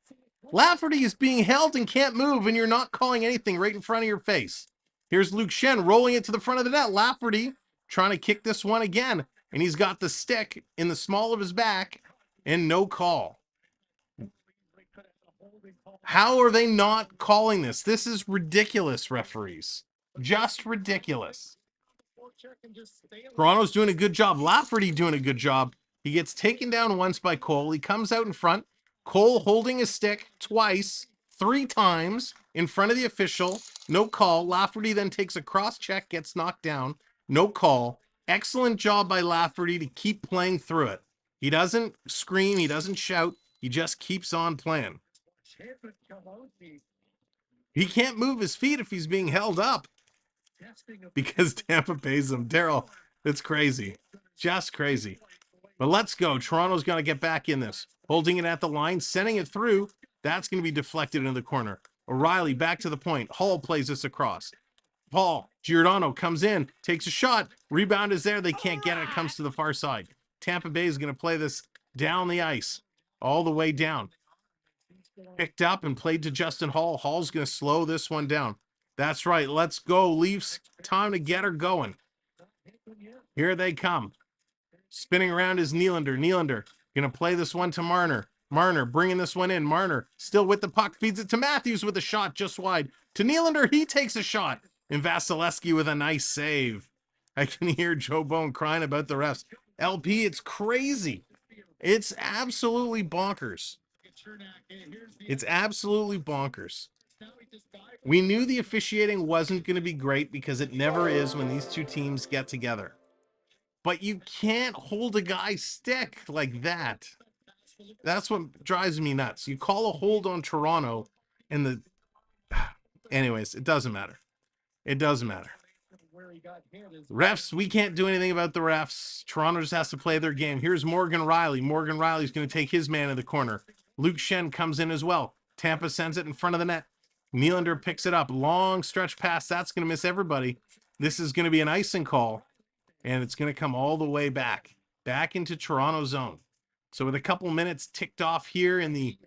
Lafferty is being held and can't move, and you're not calling anything right in front of your face. Here's Luke Shen rolling it to the front of the net. Lafferty trying to kick this one again, and he's got the stick in the small of his back, and no call. How are they not calling this? This is ridiculous, referees. Just ridiculous. Toronto's doing a good job. Lafferty doing a good job. He gets taken down once by Cole. He comes out in front. Cole holding his stick twice, 3 times in front of the official. No call. Lafferty then takes a cross check, gets knocked down. No call. Excellent job by Lafferty to keep playing through it. He doesn't scream. He doesn't shout. He just keeps on playing. He can't move his feet if he's being held up because Tampa pays him. Daryl, it's crazy. Just crazy. But let's go. Toronto's going to get back in this. Holding it at the line, sending it through. That's going to be deflected into the corner. O'Reilly back to the point. Hall plays this across. Paul Giordano comes in, takes a shot. Rebound is there. They can't get it. It comes to the far side. Tampa Bay is going to play this down the ice, all the way down. Picked up and played to Justin Hall. Hall's going to slow this one down. That's right. Let's go, Leafs. Time to get her going. Here they come. Spinning around is Nylander. Nylander going to play this one to Marner. Marner bringing this one in. Marner still with the puck. Feeds it to Matthews with a shot just wide. To Nylander, he takes a shot. And Vasilevsky with a nice save. I can hear Joe Bone crying about the refs. LP, it's crazy. It's absolutely bonkers. It's absolutely bonkers. We knew the officiating wasn't going to be great because it never is when these two teams get together. But you can't hold a guy's stick like that. That's what drives me nuts. You call a hold on Toronto and the... Anyways, it doesn't matter. It doesn't matter. Refs, we can't do anything about the refs. Toronto just has to play their game. Here's Morgan Rielly. Morgan Rielly's going to take his man in the corner. Luke Shen comes in as well. Tampa sends it in front of the net. Nylander picks it up. Long stretch pass. That's going to miss everybody. This is going to be an icing call. And it's going to come all the way back into Toronto zone. So with a couple minutes ticked off here in the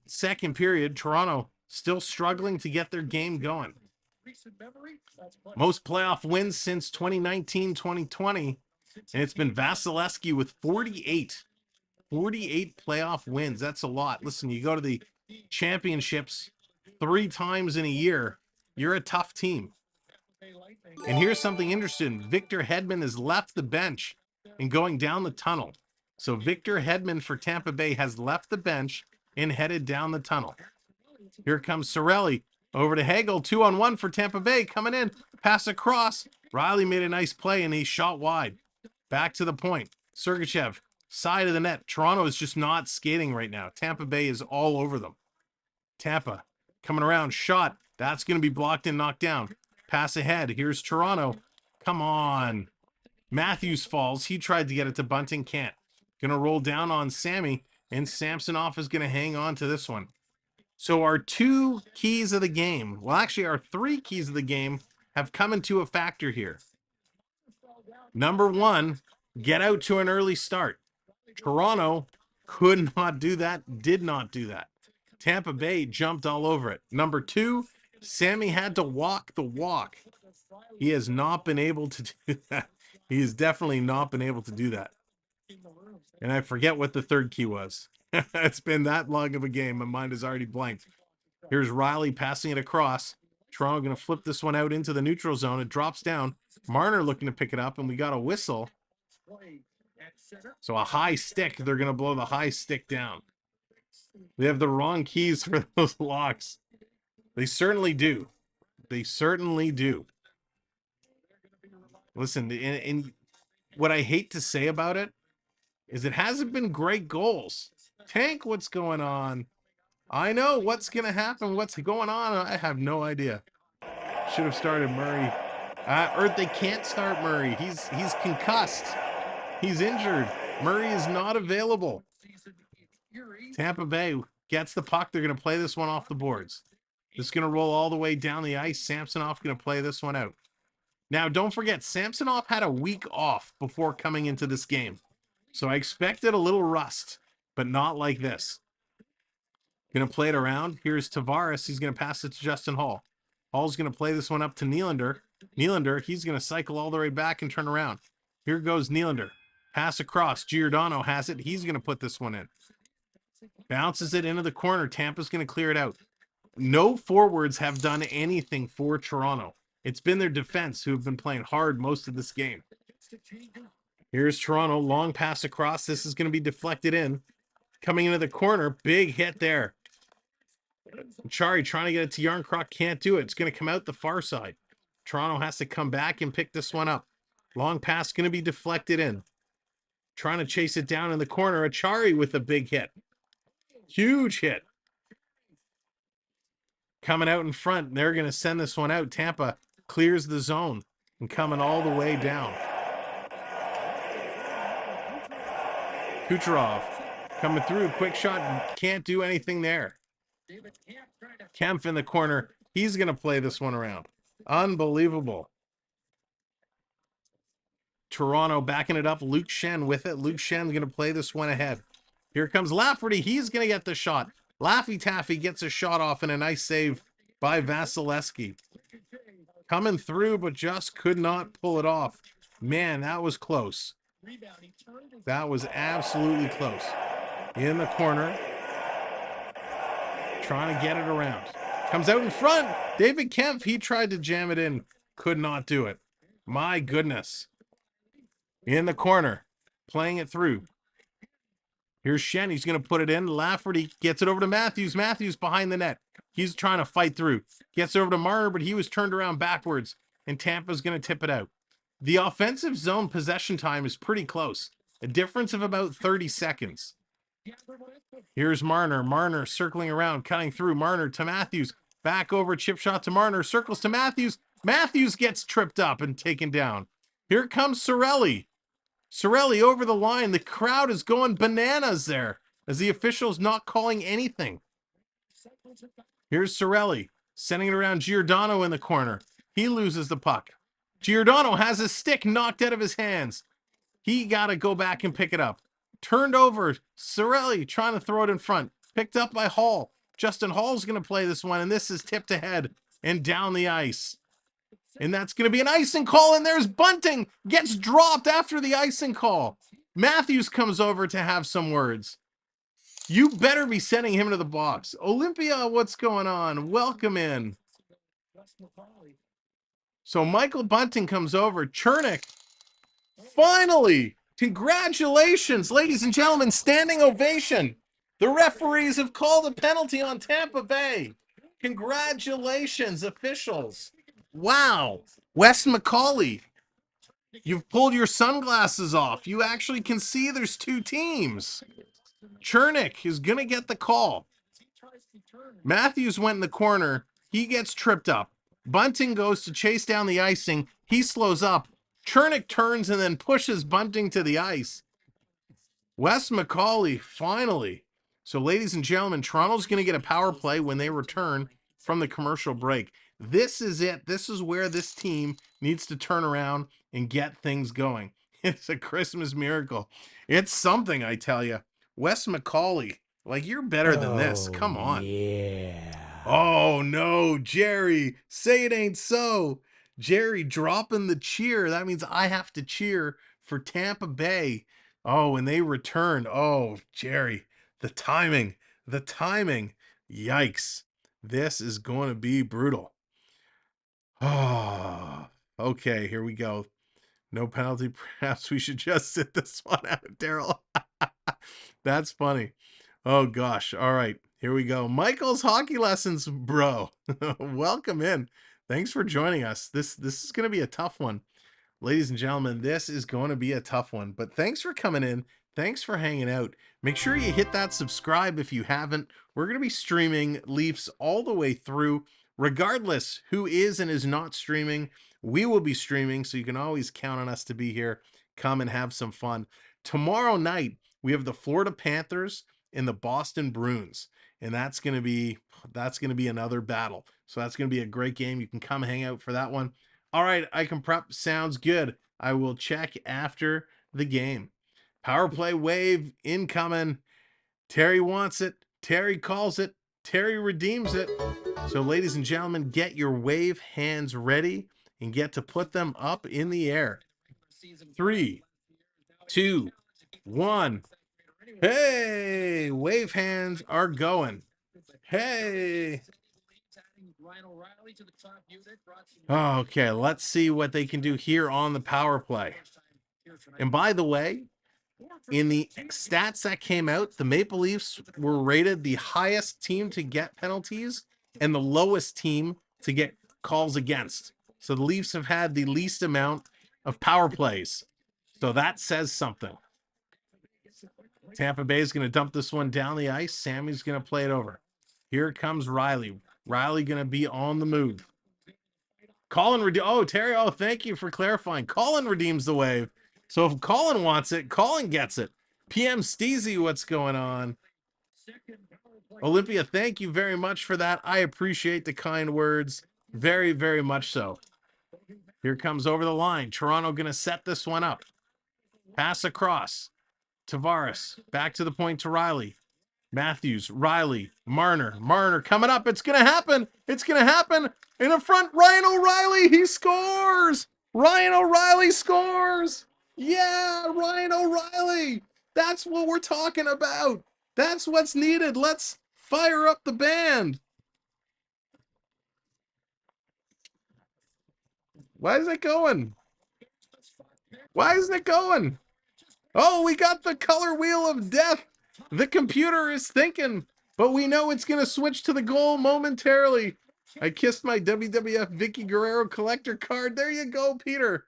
second period, Toronto still struggling to get their game going. Most playoff wins since 2019-2020. And it's been Vasilevsky with 48. 48 playoff wins. That's a lot. Listen, you go to the championships 3 times in a year, you're a tough team. And here's something interesting. Victor Hedman has left the bench and going down the tunnel. So Victor Hedman for Tampa Bay has left the bench and headed down the tunnel. Here comes Cirelli over to Hagel. 2-on-1 for Tampa Bay coming in. Pass across. Rielly made a nice play and he shot wide. Back to the point. Sergachev, side of the net. Toronto is just not skating right now. Tampa Bay is all over them. Tampa coming around. Shot. That's going to be blocked and knocked down. Pass ahead. Here's Toronto. Come on. Matthews falls. He tried to get it to Bunting. Can't. Gonna roll down on Sammy, and Samsonov is gonna hang on to this one. So our 2 keys of the game, well, actually our 3 keys of the game have come into a factor here. Number 1, get out to an early start. Toronto could not do that, did not do that. Tampa Bay jumped all over it. Number 2, Sammy had to walk the walk. He has not been able to do that. He has definitely not been able to do that. And I forget what the 3rd key was. It's been that long of a game. My mind is already blanked. Here's Riley passing it across. Toronto going to flip this one out into the neutral zone. It drops down. Marner looking to pick it up, and we got a whistle. So a high stick. They're going to blow the high stick down. They have the wrong keys for those locks. They certainly do. They certainly do. Listen, and what I hate to say about it is it hasn't been great goals. Tank, what's going on? I know what's going to happen. What's going on? I have no idea. Should have started Murray. Or they can't start Murray. He's concussed. He's injured. Murray is not available. Tampa Bay gets the puck. They're going to play this one off the boards. It's going to roll all the way down the ice. Samsonov going to play this one out. Now, don't forget, Samsonov had a week off before coming into this game. So I expected a little rust, but not like this. Going to play it around. Here's Tavares. He's going to pass it to Justin Hall. Hall's going to play this one up to Nylander. Nylander, he's going to cycle all the way back and turn around. Here goes Nylander. Pass across. Giordano has it. He's going to put this one in. Bounces it into the corner. Tampa's going to clear it out. No forwards have done anything for Toronto. It's been their defense who have been playing hard most of this game. Here's Toronto. Long pass across. This is going to be deflected in. Coming into the corner. Big hit there. Chari trying to get it to Yarncroc. Can't do it. It's going to come out the far side. Toronto has to come back and pick this one up. Long pass going to be deflected in. Trying to chase it down in the corner. Achari with a big hit. Huge hit. Coming out in front. They're going to send this one out. Tampa clears the zone and coming all the way down. Kucherov coming through. Quick shot. Can't do anything there. Kempf in the corner. He's going to play this one around. Unbelievable. Toronto backing it up. Luke Shen with it. Luke Shen's going to play this one ahead. Here comes Lafferty. He's going to get the shot. Laffy Taffy gets a shot off and a nice save by Vasilevsky. Coming through, but just could not pull it off. Man, that was close. That was absolutely close. In the corner. Trying to get it around. Comes out in front. David Kempf, he tried to jam it in. Could not do it. My goodness. In the corner. Playing it through. Here's Shen. He's going to put it in. Lafferty gets it over to Matthews. Matthews behind the net. He's trying to fight through. Gets over to Marner, but he was turned around backwards. And Tampa's going to tip it out. The offensive zone possession time is pretty close. A difference of about 30 seconds. Here's Marner. Marner circling around, cutting through. Marner to Matthews. Back over, chip shot to Marner. Circles to Matthews. Matthews gets tripped up and taken down. Here comes Cirelli. Cirelli over the line. The crowd is going bananas there as the official's not calling anything. Here's Cirelli sending it around. Giordano in the corner. He loses the puck. Giordano has his stick knocked out of his hands. He got to go back and pick it up. Turned over. Cirelli trying to throw it in front. Picked up by Hall. Justin Hall's going to play this one, and this is tipped ahead and down the ice. And that's going to be an icing call, and there's Bunting. Gets dropped after the icing call. Matthews comes over to have some words. You better be sending him to the box. Olympia, what's going on? Welcome in. So Michael Bunting comes over. Chernik, finally, congratulations, ladies and gentlemen, standing ovation. The referees have called a penalty on Tampa Bay. Congratulations, officials. Wow. Wes McCauley, you've pulled your sunglasses off. You actually can see there's 2 teams. Chernik is going to get the call. Matthews went in the corner. He gets tripped up. Bunting goes to chase down the icing. He slows up. Chernick turns and then pushes Bunting to the ice. Wes McCauley, finally. So, ladies and gentlemen, Toronto's going to get a power play when they return from the commercial break. This is it. This is where this team needs to turn around and get things going. It's a Christmas miracle. It's something, I tell you. Wes McCauley, like, you're better than this. Come on. Yeah. Oh, no, Jerry. Say it ain't so. Jerry dropping the cheer. That means I have to cheer for Tampa Bay. Oh, and they returned. Oh, Jerry, the timing. Yikes. This is going to be brutal. Oh, okay, here we go. No penalty. Perhaps we should just sit this one out, Daryl. That's funny. Oh, gosh. All right, here we go. Michael's Hockey Lessons, bro. Welcome in. Thanks for joining us. This is going to be a tough one. Ladies and gentlemen, this is going to be a tough one, but thanks for coming in. Thanks for hanging out. Make sure you hit that subscribe if you haven't. We're going to be streaming Leafs all the way through. Regardless who is and is not streaming, we will be streaming, so you can always count on us to be here. Come and have some fun. Tomorrow night, we have the Florida Panthers and the Boston Bruins, and that's going to be another battle. So that's going to be a great game. You can come hang out for that one. All right, I can prep. Sounds good. I will check after the game. Power play wave incoming. Terry wants it. Terry calls it. Terry redeems it. So, ladies and gentlemen, get your wave hands ready and get to put them up in the air. 3, 2, 1. Hey, wave hands are going. Hey. Okay, let's see what they can do here on the power play. And by the way, in the stats that came out, the Maple Leafs were rated the highest team to get penalties and the lowest team to get calls against. So the Leafs have had the least amount of power plays. So that says something. Tampa Bay is going to dump this one down the ice. Sammy's going to play it over. Here comes Riley. Riley going to be on the move. Terry, thank you for clarifying. Colin redeems the wave. So if Colin wants it, Colin gets it. PM Steezy, what's going on? Olympia, thank you very much for that. I appreciate the kind words. Very, very much so. Here comes over the line. Toronto going to set this one up. Pass across. Tavares. Back to the point to Riley. Matthews, Riley, Marner coming up. It's going to happen. It's going to happen. In the front, Ryan O'Reilly. He scores. Ryan O'Reilly scores. Yeah, Ryan O'Reilly. That's what we're talking about. That's what's needed. Let's fire up the band. Why is it going? Why isn't it going? Oh, we got the color wheel of death. The computer is thinking, but we know it's going to switch to the goal momentarily. I kissed my WWF Vicky Guerrero collector card. There you go, Peter.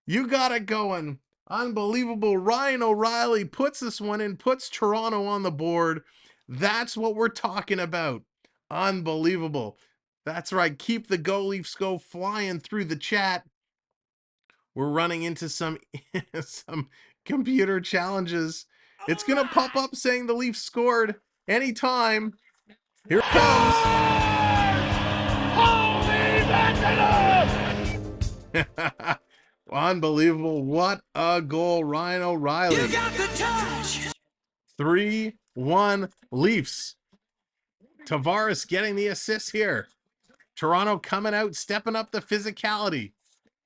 You got it going. Unbelievable. Ryan O'Reilly puts this one in, puts Toronto on the board. That's what we're talking about. Unbelievable. That's right. Keep the Go Leafs Go flying through the chat. We're running into some computer challenges. It's going to pop up saying the Leafs scored anytime. Here it comes. Unbelievable. What a goal. Ryan O'Reilly. You got the touch. 3-1 Leafs. Tavares getting the assist here. Toronto coming out, stepping up the physicality.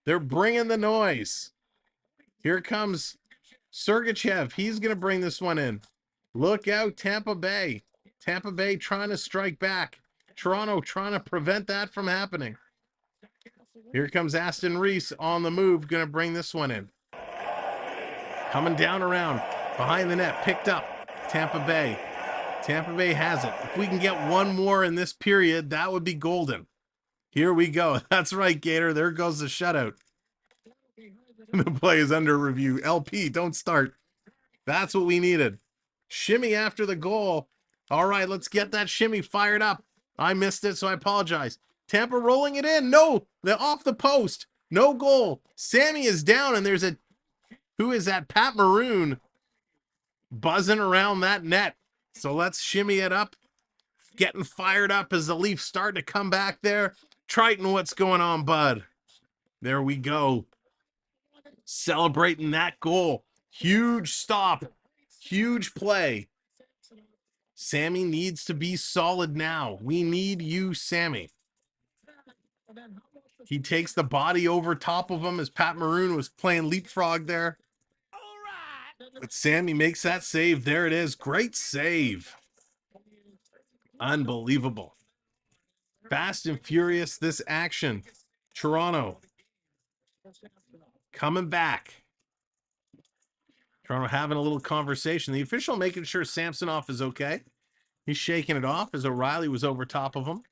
They're bringing the noise. Here comes Sergachev. He's going to bring this one in. Look out, Tampa Bay. Tampa Bay trying to strike back. Toronto trying to prevent that from happening. Here comes Aston Reese on the move. Going to bring this one in. Coming down around. Behind the net. Picked up. Tampa Bay. Tampa Bay has it. If we can get one more in this period, that would be golden. Here we go. That's right, Gator. There goes the shutout. The play is under review. LP, don't start. That's what we needed. Shimmy after the goal. All right, let's get that shimmy fired up. I missed it, so I apologize. Tampa rolling it in. No, they're off the post. No goal. Sammy is down, and there's who is that? Pat Maroon buzzing around that net. So let's shimmy it up. Getting fired up as the Leafs start to come back there. Triton, what's going on, bud? There we go. Celebrating that goal. Huge stop. Huge play. Sammy needs to be solid now. We need you, Sammy. He takes the body over top of him as Pat Maroon was playing leapfrog there. But Sammy makes that save. There it is. Great save. Unbelievable. Fast and furious, this action. Toronto coming back. Toronto having a little conversation. The official making sure Samsonov is okay. He's shaking it off as O'Reilly was over top of him.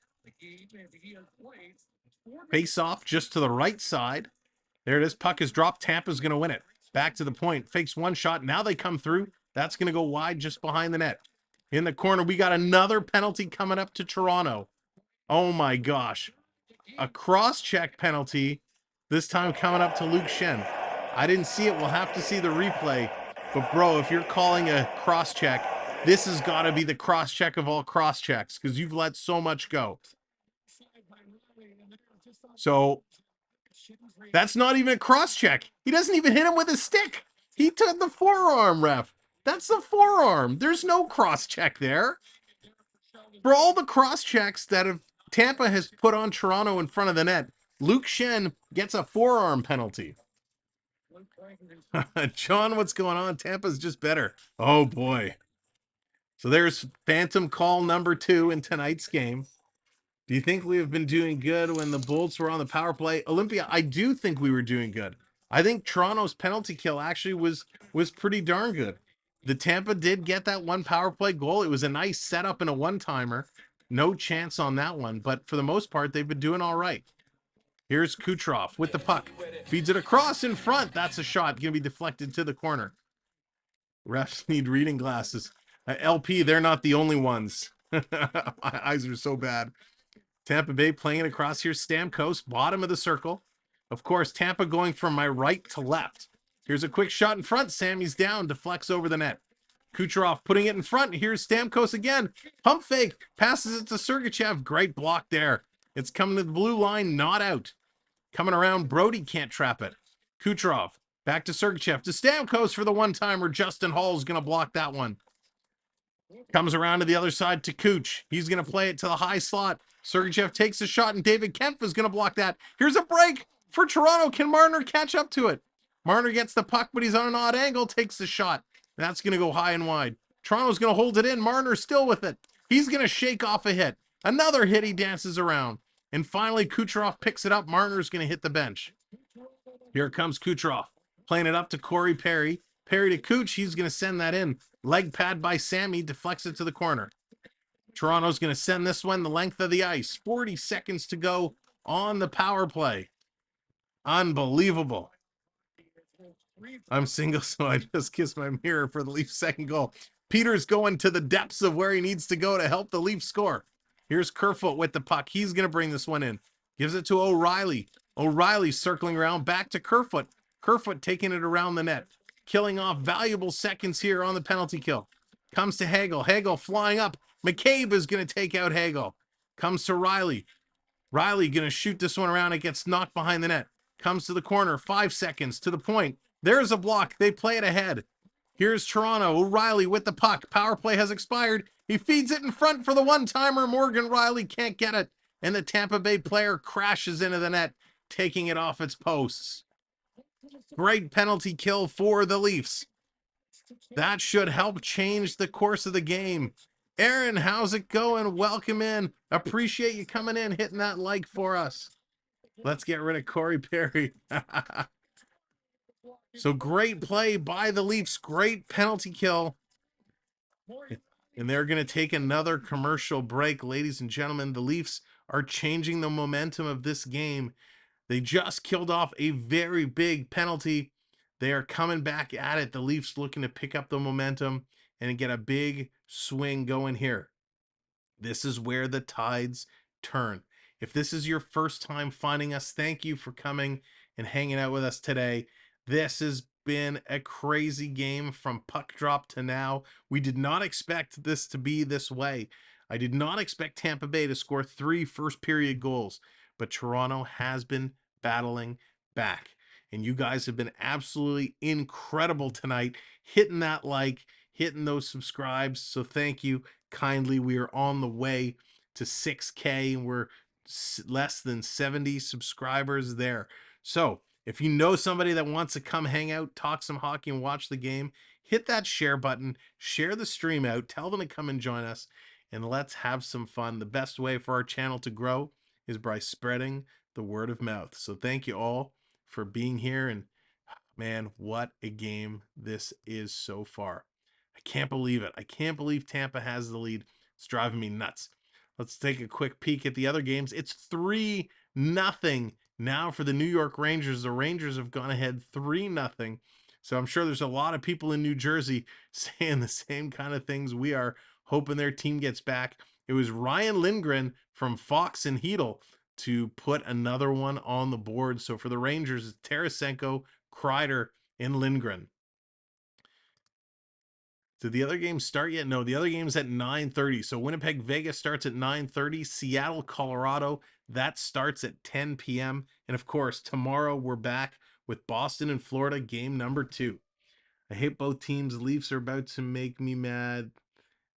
Face off just to the right side. There it is. Puck is dropped. Tampa's going to win it. Back to the point. Fakes one shot. Now they come through. That's going to go wide just behind the net. In the corner, we got another penalty coming up to Toronto. Oh my gosh. A cross-check penalty. This time coming up to Luke Shen. I didn't see it. We'll have to see the replay. But bro, if you're calling a cross-check, this has got to be the cross-check of all cross-checks because you've let so much go. So that's not even a cross-check. He doesn't even hit him with a stick. He took the forearm, ref. That's the forearm. There's no cross-check there. For all the cross-checks that Tampa has put on Toronto in front of the net, Luke Shen gets a forearm penalty. John, what's going on? Tampa's just better. Oh, boy. So there's phantom call number 2 in tonight's game. Do you think we have been doing good when the Bolts were on the power play? Olympia, I do think we were doing good. I think Toronto's penalty kill actually was pretty darn good. The Tampa did get that one power play goal. It was a nice setup and a one-timer. No chance on that one, but for the most part, they've been doing all right. Here's Kucherov with the puck. Feeds it across in front. That's a shot. Going to be deflected to the corner. Refs need reading glasses. LP, they're not the only ones. My eyes are so bad. Tampa Bay playing it across here. Stamkos, bottom of the circle. Of course, Tampa going from my right to left. Here's a quick shot in front. Sammy's down, deflects over the net. Kucherov putting it in front. Here's Stamkos again. Pump fake. Passes it to Sergachev. Great block there. It's coming to the blue line, not out. Coming around, Brody can't trap it. Kucherov, back to Sergachev. To Stamkos for the one-timer. Justin Hall's going to block that one. Comes around to the other side to Kuch. He's going to play it to the high slot. Sergachev takes a shot, and David Kempf is going to block that. Here's a break for Toronto. Can Marner catch up to it? Marner gets the puck, but he's on an odd angle, takes the shot. That's going to go high and wide. Toronto's going to hold it in. Marner's still with it. He's going to shake off a hit. Another hit, he dances around. And finally, Kucherov picks it up. Marner's going to hit the bench. Here comes Kucherov. Playing it up to Corey Perry. Perry to Kuch. He's going to send that in. Leg pad by Sammy. Deflects it to the corner. Toronto's going to send this one the length of the ice. 40 seconds to go on the power play. Unbelievable. I'm single, so I just kissed my mirror for the Leafs' second goal. Peter's going to the depths of where he needs to go to help the Leafs score. Here's Kerfoot with the puck. He's going to bring this one in. Gives it to O'Reilly. O'Reilly circling around back to Kerfoot. Kerfoot taking it around the net. Killing off valuable seconds here on the penalty kill. Comes to Hagel. Hagel flying up. McCabe is going to take out Hagel. Comes to Riley. Riley going to shoot this one around. It gets knocked behind the net. Comes to the corner. 5 seconds to the point. There's a block. They play it ahead. Here's Toronto. O'Reilly with the puck. Power play has expired. He feeds it in front for the one-timer. Morgan Riley can't get it. And the Tampa Bay player crashes into the net, taking it off its posts. Great penalty kill for the Leafs. That should help change the course of the game. Aaron, how's it going? Welcome in. Appreciate you coming in, hitting that like for us. Let's get rid of Corey Perry. So great play by the Leafs. Great penalty kill. And they're going to take another commercial break. Ladies and gentlemen, the Leafs are changing the momentum of this game. They just killed off a very big penalty. They are coming back at it. The Leafs looking to pick up the momentum and get a big swing going here. This is where the tides turn. If this is your first time finding us, thank you for coming and hanging out with us today. This has been a crazy game from puck drop to now. We did not expect this to be this way. I did not expect Tampa Bay to score 3 first period goals, but Toronto has been battling back. And you guys have been absolutely incredible tonight, hitting that like, hitting those subscribes. So thank you kindly. We are on the way to 6K and we're less than 70 subscribers there. So if you know somebody that wants to come hang out, talk some hockey, and watch the game, hit that share button, share the stream out, tell them to come and join us, and let's have some fun. The best way for our channel to grow is by spreading the word of mouth. So thank you all for being here, and man, what a game this is so far. I can't believe it. I can't believe Tampa has the lead. It's driving me nuts. Let's take a quick peek at the other games. It's 3-0 now for the New York Rangers. The Rangers have gone ahead 3-0. So I'm sure there's a lot of people in New Jersey saying the same kind of things we are, hoping their team gets back. It was Ryan Lindgren from Fox and Hedel to put another one on the board. So for the Rangers, it's Tarasenko, Kreider, and Lindgren. Did the other game start yet? No, the other game's at 9:30. So Winnipeg, Vegas starts at 9:30. Seattle, Colorado, that starts at 10 p.m. And of course, tomorrow we're back with Boston and Florida, game number 2. I hate both teams. Leafs are about to make me mad.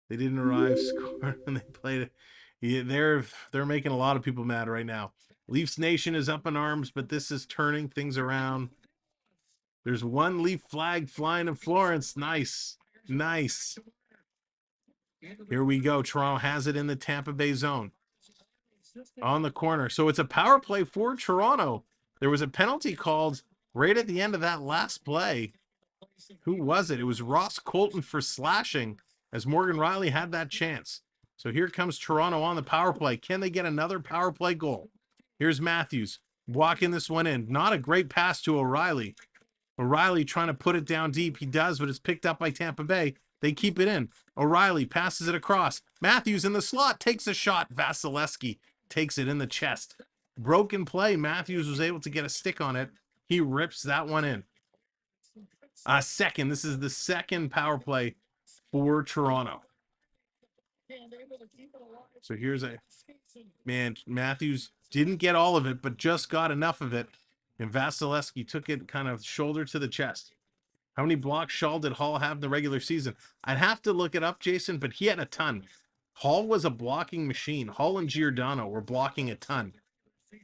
They didn't arrive scoring when they played it. Yeah, they're making a lot of people mad right now. Leafs Nation is up in arms, but this is turning things around. There's one Leaf flag flying in Florence. Nice. Nice. Here we go. Toronto has it in the Tampa Bay zone. On the corner. So it's a power play for Toronto. There was a penalty called right at the end of that last play. Who was it? It was Ross Colton for slashing as Morgan Rielly had that chance. So here comes Toronto on the power play. Can they get another power play goal? Here's Matthews walking this one in. Not a great pass to O'Reilly. O'Reilly trying to put it down deep. He does, but it's picked up by Tampa Bay. They keep it in. O'Reilly passes it across. Matthews in the slot takes a shot. Vasilevsky takes it in the chest. Broken play. Matthews was able to get a stick on it. He rips that one in. This is the second power play for Toronto. So here's Matthews didn't get all of it, but just got enough of it. And Vasilevsky took it kind of shoulder to the chest. How many blocks did Hall have in the regular season? I'd have to look it up, Jason, but he had a ton. Hall was a blocking machine. Hall and Giordano were blocking a ton.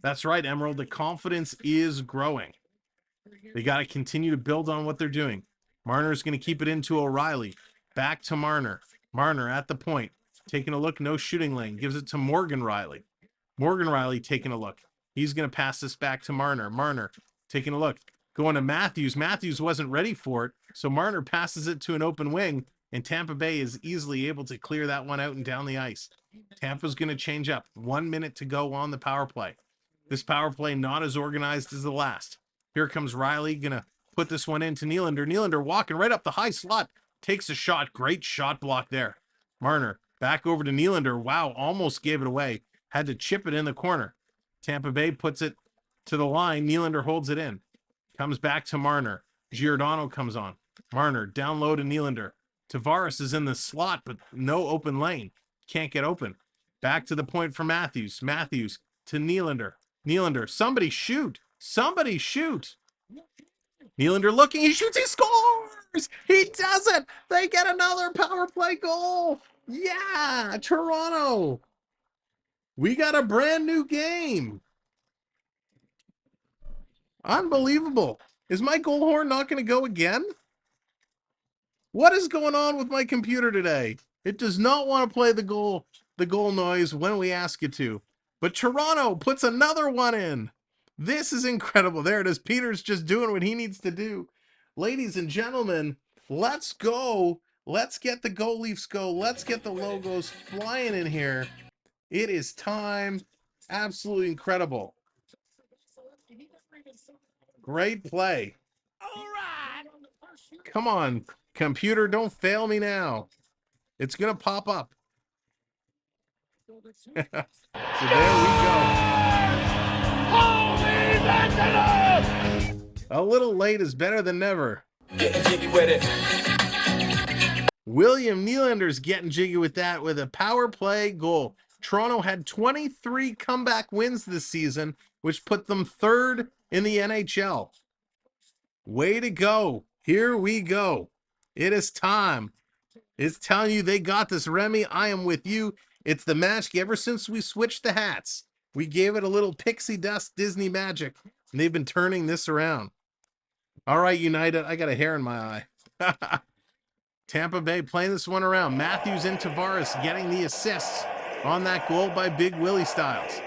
That's right, Emerald. The confidence is growing. They got to continue to build on what they're doing. Marner's going to keep it into O'Reilly. Back to Marner. Marner at the point. Taking a look. No shooting lane. Gives it to Morgan Rielly. Morgan Rielly taking a look. He's going to pass this back to Marner. Marner taking a look. Going to Matthews. Matthews wasn't ready for it, so Marner passes it to an open wing, and Tampa Bay is easily able to clear that one out and down the ice. Tampa's going to change up. 1 minute to go on the power play. This power play not as organized as the last. Here comes Rielly. Going to put this one into Nylander. Nylander walking right up the high slot. Takes a shot. Great shot block there. Marner back over to Nylander. Wow, almost gave it away. Had to chip it in the corner. Tampa Bay puts it to the line. Nylander holds it in. Comes back to Marner. Giordano comes on. Marner down low to Nylander. Tavares is in the slot, but no open lane. Can't get open. Back to the point for Matthews. Matthews to Nylander. Nylander, somebody shoot. Somebody shoot. Nylander looking. He shoots. He scores. He does it. They get another power play goal. Yeah, Toronto. We got a brand new game. Unbelievable. Is my goal horn not going to go again? What is going on with my computer today? It does not want to play the goal noise when we ask it to. But Toronto puts another one in. This is incredible. There it is. Peter's just doing what he needs to do. Ladies and gentlemen, let's go. Let's get the Go Leafs go. Let's get the logos flying in here. It is time. Absolutely incredible. Great play. All right. Come on, computer, don't fail me now. It's going to pop up. So there we go. Holy Mackerel! A little late is better than never. William Nylander's getting jiggy with that with a power play goal. Toronto had 23 comeback wins this season, which put them third in the NHL. Way to go. Here we go. It is time. It's telling you they got this. Remy, I am with you. It's the match. Ever since we switched the hats, we gave it a little pixie dust Disney magic, and they've been turning this around. All right, United. I got a hair in my eye. Tampa Bay playing this one around. Matthews and Tavares getting the assists on that goal by Big Willie Styles.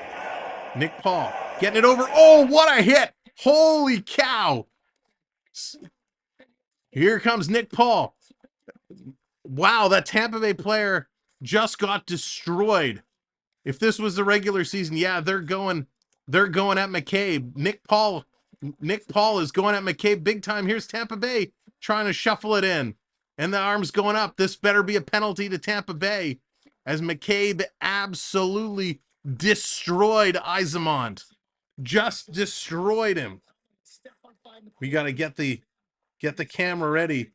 Nick Paul getting it over. Oh, what a hit. Holy cow. Here comes Nick Paul. Wow, that Tampa Bay player just got destroyed. If this was the regular season, yeah, they're going at McCabe. Nick Paul is going at McCabe big time. Here's Tampa Bay trying to shuffle it in. And the arm's going up. This better be a penalty to Tampa Bay as McCabe absolutely destroyed Yzerman. Just destroyed him. We got to get the camera ready.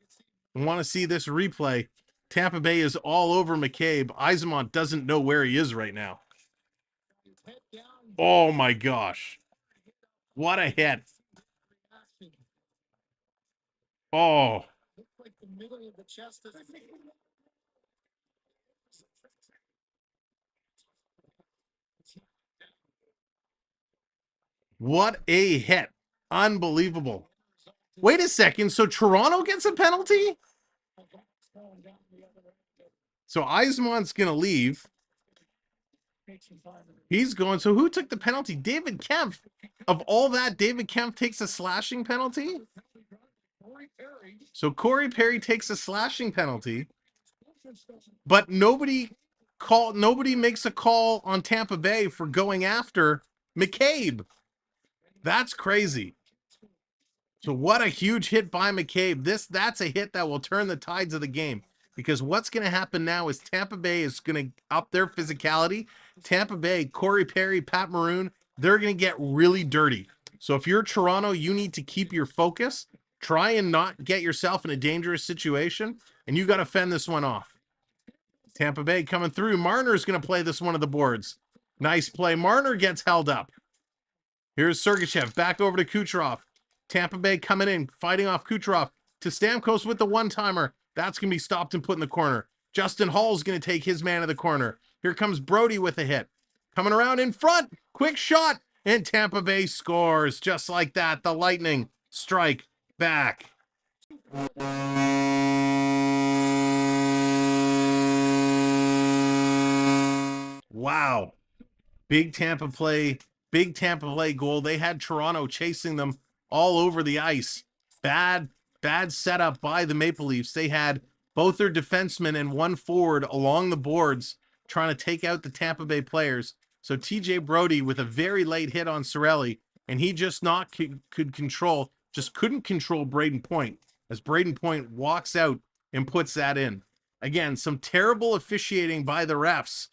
I want to see this replay. Tampa Bay is all over McCabe. Yzerman doesn't know where he is right now. Oh my gosh. What a hit. Oh. What a hit. Unbelievable. Wait a second. So Toronto gets a penalty? So Yzerman's going to leave. He's going. So who took the penalty? David Kempf. Of all that, David Kempf takes a slashing penalty? So Corey Perry takes a slashing penalty. But nobody makes a call on Tampa Bay for going after McCabe. That's crazy. So what a huge hit by McCabe. That's a hit that will turn the tides of the game. Because what's going to happen now is Tampa Bay is going to up their physicality. Tampa Bay, Corey Perry, Pat Maroon, they're going to get really dirty. So if you're Toronto, you need to keep your focus. Try and not get yourself in a dangerous situation. And you got to fend this one off. Tampa Bay coming through. Marner's going to play this one of the boards. Nice play. Marner gets held up. Here's Sergachev back over to Kucherov. Tampa Bay coming in, fighting off Kucherov to Stamkos with the one-timer. That's going to be stopped and put in the corner. Justin Hall's going to take his man to the corner. Here comes Brody with a hit. Coming around in front. Quick shot. And Tampa Bay scores. Just like that. The Lightning strike back. Wow. Big Tampa Bay goal. They had Toronto chasing them all over the ice. Bad setup by the Maple Leafs. They had both their defensemen and one forward along the boards trying to take out the Tampa Bay players. So TJ Brody with a very late hit on Cirelli, and he just couldn't control Braden Point as Braden Point walks out and puts that in. Again, some terrible officiating by the refs.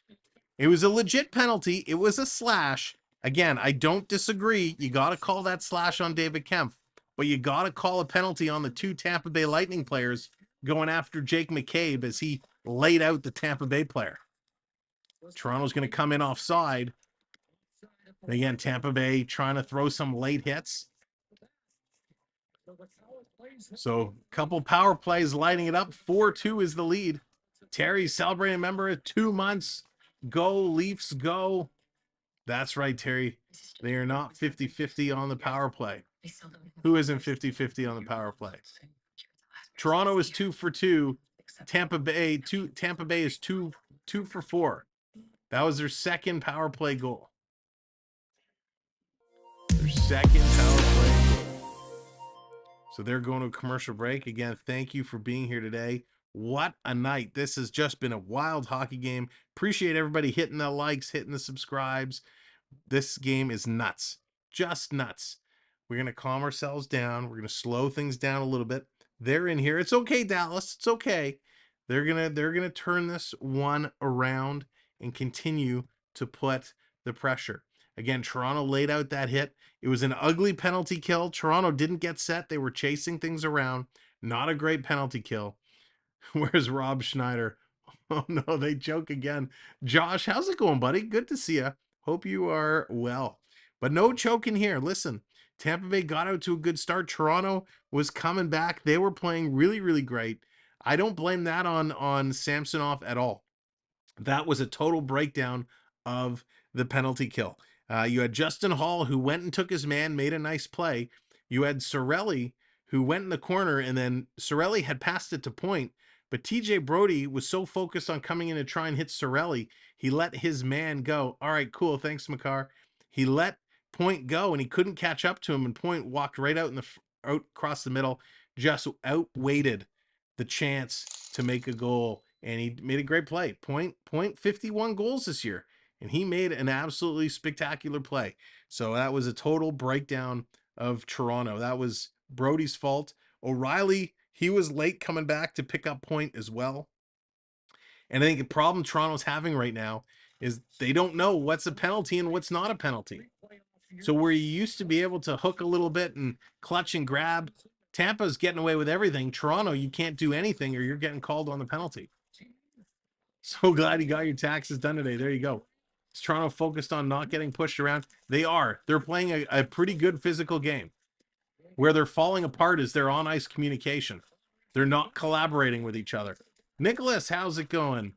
It was a legit penalty. It was a slash. Again, I don't disagree. You got to call that slash on David Kempf, but you got to call a penalty on the two Tampa Bay Lightning players going after Jake McCabe as he laid out the Tampa Bay player. Toronto's going to come in offside. And again, Tampa Bay trying to throw some late hits. So a couple power plays lighting it up. 4-2 is the lead. Terry's celebrating a member of 2 months. Go Leafs, go. That's right, Terry. They are not 50-50 on the power play. Who isn't 50-50 on the power play? Toronto is 2 for 2. Tampa Bay is 2 for 4. That was their second power play goal. Their second power play goal. So they're going to a commercial break. Again, thank you for being here today. What a night. This has just been a wild hockey game. Appreciate everybody hitting the likes, hitting the subscribes. This game is nuts. Just nuts. We're going to calm ourselves down. We're going to slow things down a little bit. They're in here. It's okay, Dallas. It's okay. They're going to turn this one around and continue to put the pressure. Again, Toronto laid out that hit. It was an ugly penalty kill. Toronto didn't get set. They were chasing things around. Not a great penalty kill. Where's Rob Schneider? Oh no, they choke again. Josh, how's it going, buddy? Good to see you. Hope you are well. But no choking here. Listen, Tampa Bay got out to a good start. Toronto was coming back. They were playing really, really great. I don't blame that on Samsonov at all. That was a total breakdown of the penalty kill. You had Justin Hall, who went and took his man, made a nice play. You had Cirelli, who went in the corner, and then Cirelli had passed it to Point, but TJ Brody was so focused on coming in to try and hit Cirelli, he let his man go. All right, cool. Thanks, Makar. He let Point go, and he couldn't catch up to him, and Point walked right out out across the middle, just outweighted the chance to make a goal, and he made a great play. Point 51 goals this year, and he made an absolutely spectacular play. So that was a total breakdown of Toronto. That was Brody's fault. O'Reilly, he was late coming back to pick up Point as well. And I think the problem Toronto's having right now is they don't know what's a penalty and what's not a penalty. So where you used to be able to hook a little bit and clutch and grab, Tampa's getting away with everything. Toronto, you can't do anything or you're getting called on the penalty. So glad you got your taxes done today. There you go. Is Toronto focused on not getting pushed around? They are. They're playing a pretty good physical game. Where they're falling apart is their on-ice communication. They're not collaborating with each other. Nicholas, how's it going?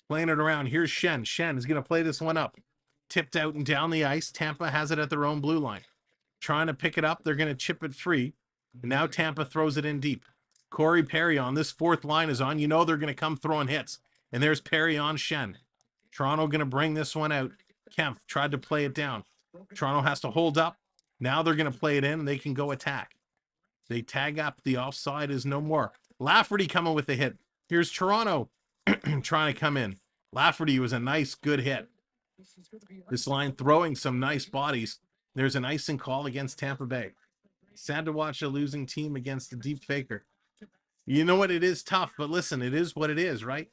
Playing it around. Here's Shen. Shen is going to play this one up. Tipped out and down the ice. Tampa has it at their own blue line. Trying to pick it up. They're going to chip it free. And now Tampa throws it in deep. Corey Perry on this fourth line is on. You know they're going to come throwing hits. And there's Perry on Shen. Toronto going to bring this one out. Kempf tried to play it down. Toronto has to hold up. Now they're going to play it in, and they can go attack. They tag up. The offside is no more. Lafferty coming with the hit. Here's Toronto trying to come in. Lafferty was a nice, good hit. This line throwing some nice bodies. There's an icing call against Tampa Bay. Sad to watch a losing team against a deep faker. You know what? It is tough, but listen, it is what it is, right?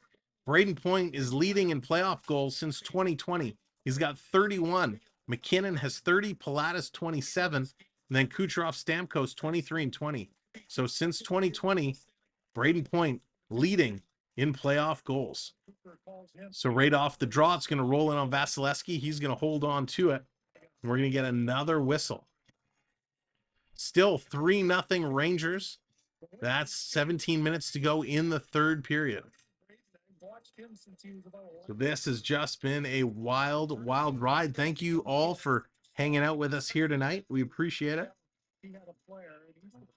Braden Point is leading in playoff goals since 2020. He's got 31. McKinnon has 30, Pilatus 27, and then Kucherov Stamkos 23 and 20. So since 2020, Braden Point leading in playoff goals. So right off the draw, it's going to roll in on Vasilevsky. He's going to hold on to it. And we're going to get another whistle. Still 3-0 Rangers. That's 17 minutes to go in the third period. So this has just been a wild, wild ride. Thank you all for hanging out with us here tonight. We appreciate it.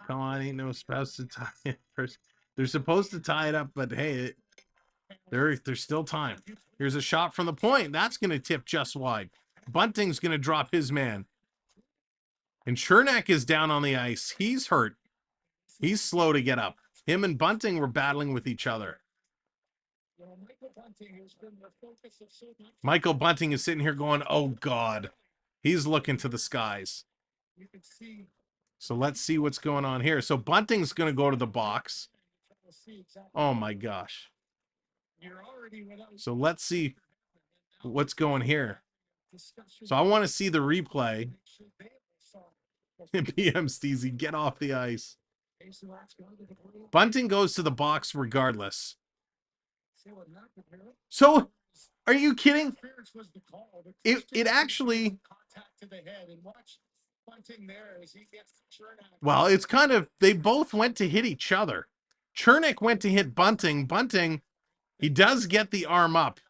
Come on, ain't no spouse to tie it first. They're supposed to tie it up, but hey, there's still time. Here's a shot from the point. That's going to tip just wide. Bunting's going to drop his man. And Chernak is down on the ice. He's hurt. He's slow to get up. Him and Bunting were battling with each other. Michael Bunting is sitting here going, oh, God. He's looking to the skies. So let's see what's going on here. So Bunting's going to go to the box. Oh, my gosh. So let's see what's going here. So I want to see the replay. PM Steezy, get off the ice. Bunting goes to the box regardless. So, are you kidding? It actually... Well, it's kind of... They both went to hit each other. Chernak went to hit Bunting. Bunting, he does get the arm up.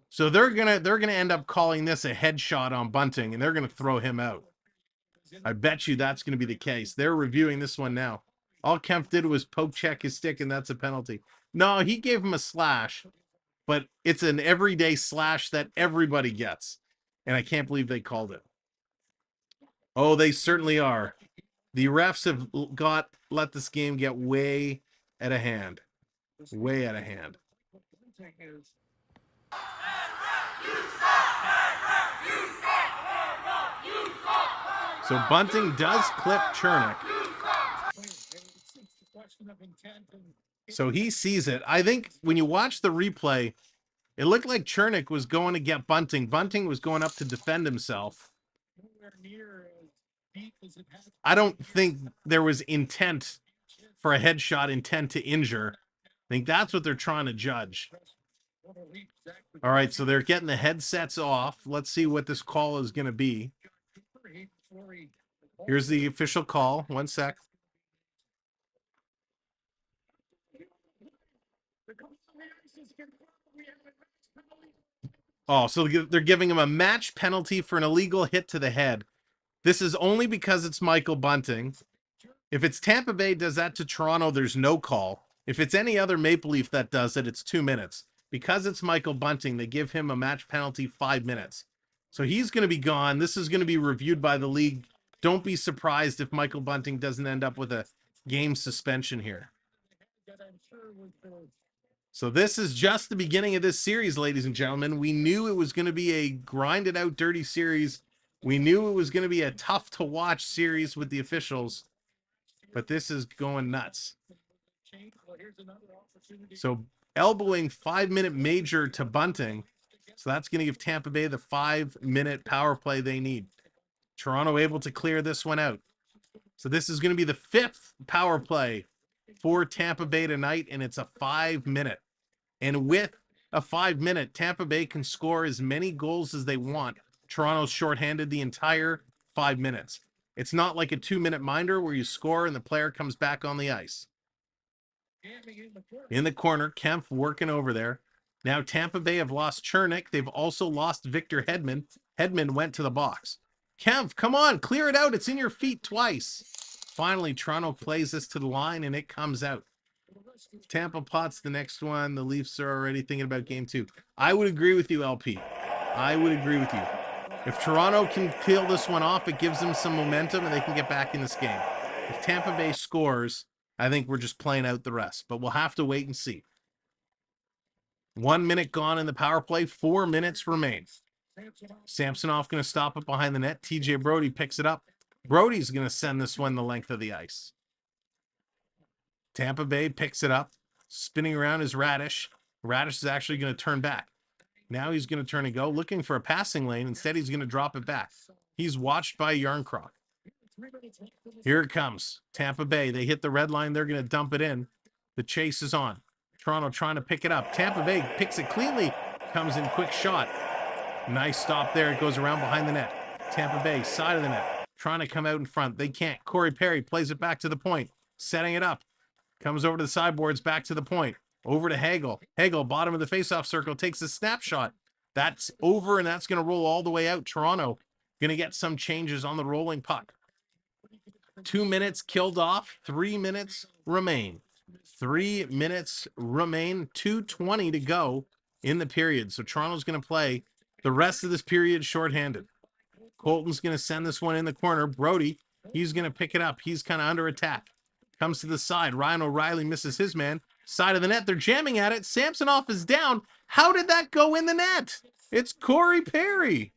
So they're gonna end up calling this a headshot on Bunting, and they're gonna throw him out. I bet you that's gonna be the case. They're reviewing this one now. All Kempf did was poke check his stick, and that's a penalty. No, he gave him a slash, but it's an everyday slash that everybody gets. And I can't believe they called it. Oh, they certainly are. The refs have let this game get way out of hand. Way out of hand. So Bunting does clip Chernak. So he sees it. I think when you watch the replay, It looked like Chernik was going to get Bunting. Bunting was going up to defend himself. I don't think there was intent for a headshot, intent to injure. I think that's what they're trying to judge. All right, so they're getting the headsets off. Let's see what this call is going to be. Here's the official call. One sec. Oh, so they're giving him a match penalty for an illegal hit to the head. This is only because it's Michael Bunting. If it's Tampa Bay does that to Toronto, there's no call. If it's any other Maple Leaf that does it, it's 2 minutes. Because it's Michael Bunting, they give him a match penalty 5 minutes. So he's going to be gone. This is going to be reviewed by the league. Don't be surprised if Michael Bunting doesn't end up with a game suspension here. So this is just the beginning of this series, ladies and gentlemen. We knew it was going to be a grinded out dirty series. We knew it was going to be a tough to watch series with the officials, but this is going nuts. So elbowing 5-minute major to Bunting. So that's going to give Tampa Bay the 5-minute power play they need. Toronto able to clear this one out. So this is going to be the 5th power play for Tampa Bay tonight, and it's a 5-minute. And with a 5-minute, Tampa Bay can score as many goals as they want. Toronto's shorthanded the entire 5 minutes. It's not like a 2-minute minder where you score and the player comes back on the ice. In the corner, Kempf working over there. Now Tampa Bay have lost Chernik. They've also lost Victor Hedman. Hedman went to the box. Kempf, come on, clear it out. It's in your feet twice. Finally, Toronto plays this to the line, and it comes out. Tampa pots the next one. The Leafs are already thinking about game 2. I would agree with you, LP. I would agree with you. If Toronto can peel this one off, it gives them some momentum, and they can get back in this game. If Tampa Bay scores, I think we're just playing out the rest. But we'll have to wait and see. 1 minute gone in the power play. 4 minutes remain. Samsonov going to stop it behind the net. TJ Brody picks it up. Brody's going to send this one the length of the ice. Tampa Bay picks it up. Spinning around is Radish. Radish is actually going to turn back. Now he's going to turn and go, looking for a passing lane. Instead, he's going to drop it back. He's watched by Yarncroc. Here it comes. Tampa Bay. They hit the red line. They're going to dump it in. The chase is on. Toronto trying to pick it up. Tampa Bay picks it cleanly. Comes in quick shot. Nice stop there. It goes around behind the net. Tampa Bay, side of the net. Trying to come out in front. They can't. Corey Perry plays it back to the point. Setting it up. Comes over to the sideboards, back to the point. Over to Hagel. Hagel, bottom of the faceoff circle, takes a snapshot. That's over, and that's going to roll all the way out. Toronto going to get some changes on the rolling puck. 2 minutes killed off. 3 minutes remain. 3 minutes remain. 2:20 to go in the period. So Toronto's going to play the rest of this period shorthanded. Colton's going to send this one in the corner. Brody, he's going to pick it up. He's kind of under attack. Comes to the side. Ryan O'Reilly misses his man. Side of the net. They're jamming at it. Samsonov is down. How did that go in the net? It's Corey Perry.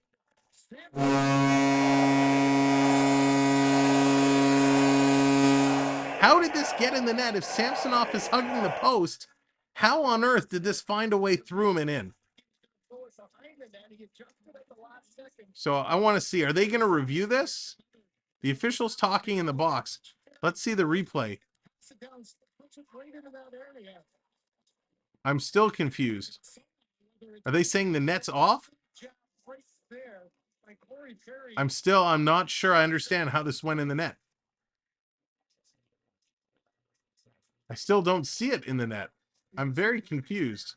How did this get in the net? If Samsonov is hugging the post, how on earth did this find a way through him and in? So I want to see, are they going to review this? The official's talking in the box. Let's see the replay. I'm still confused. Are they saying the net's off? I'm not sure I understand how this went in the net. I still don't see it in the net. I'm very confused.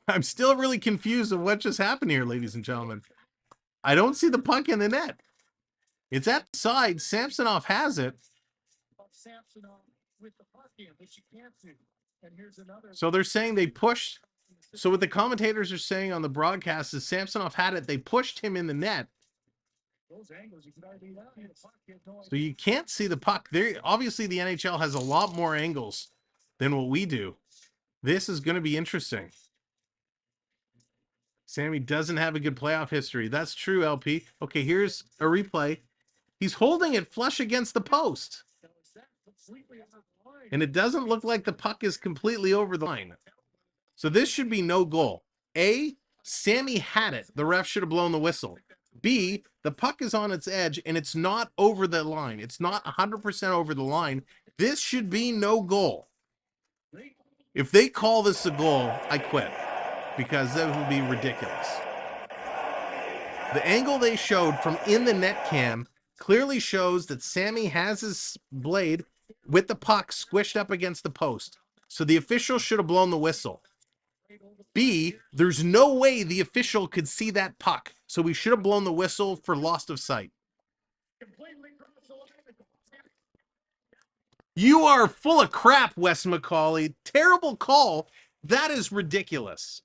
I'm still really confused of what just happened here, ladies and gentlemen. I don't see the puck in the net. It's at the side. Samsonov has it. So they're saying they pushed. So what the commentators are saying on the broadcast is Samsonov had it. They pushed him in the net. So you can't see the puck. There, obviously, the NHL has a lot more angles than what we do. This is going to be interesting. Sammy doesn't have a good playoff history. That's true, LP. Okay, here's a replay. He's holding it flush against the post. And it doesn't look like the puck is completely over the line. So this should be no goal. A, Sammy had it. The ref should have blown the whistle. B, the puck is on its edge and it's not over the line. It's not 100% over the line. This should be no goal. If they call this a goal, I quit, because that would be ridiculous. The angle they showed from in the net cam clearly shows that Sammy has his blade with the puck squished up against the post. So the official should have blown the whistle. B, there's no way the official could see that puck, so we should have blown the whistle for loss of sight. You are full of crap, Wes McCauley. Terrible call. That is ridiculous.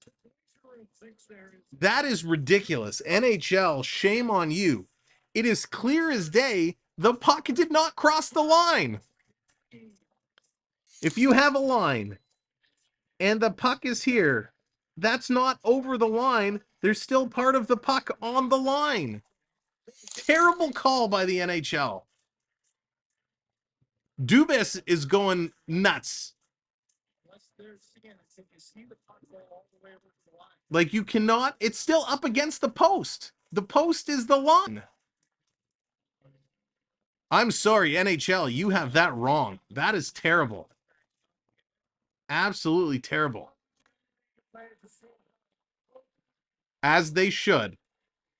That is ridiculous. NHL, shame on you. It is clear as day the puck did not cross the line. If you have a line and the puck is here, that's not over the line. There's still part of the puck on the line. Terrible call by the NHL. Dubas is going nuts. Like, you cannot, it's still up against the post. The post is the line. I'm sorry, NHL, you have that wrong. That is terrible. Absolutely terrible. As they should.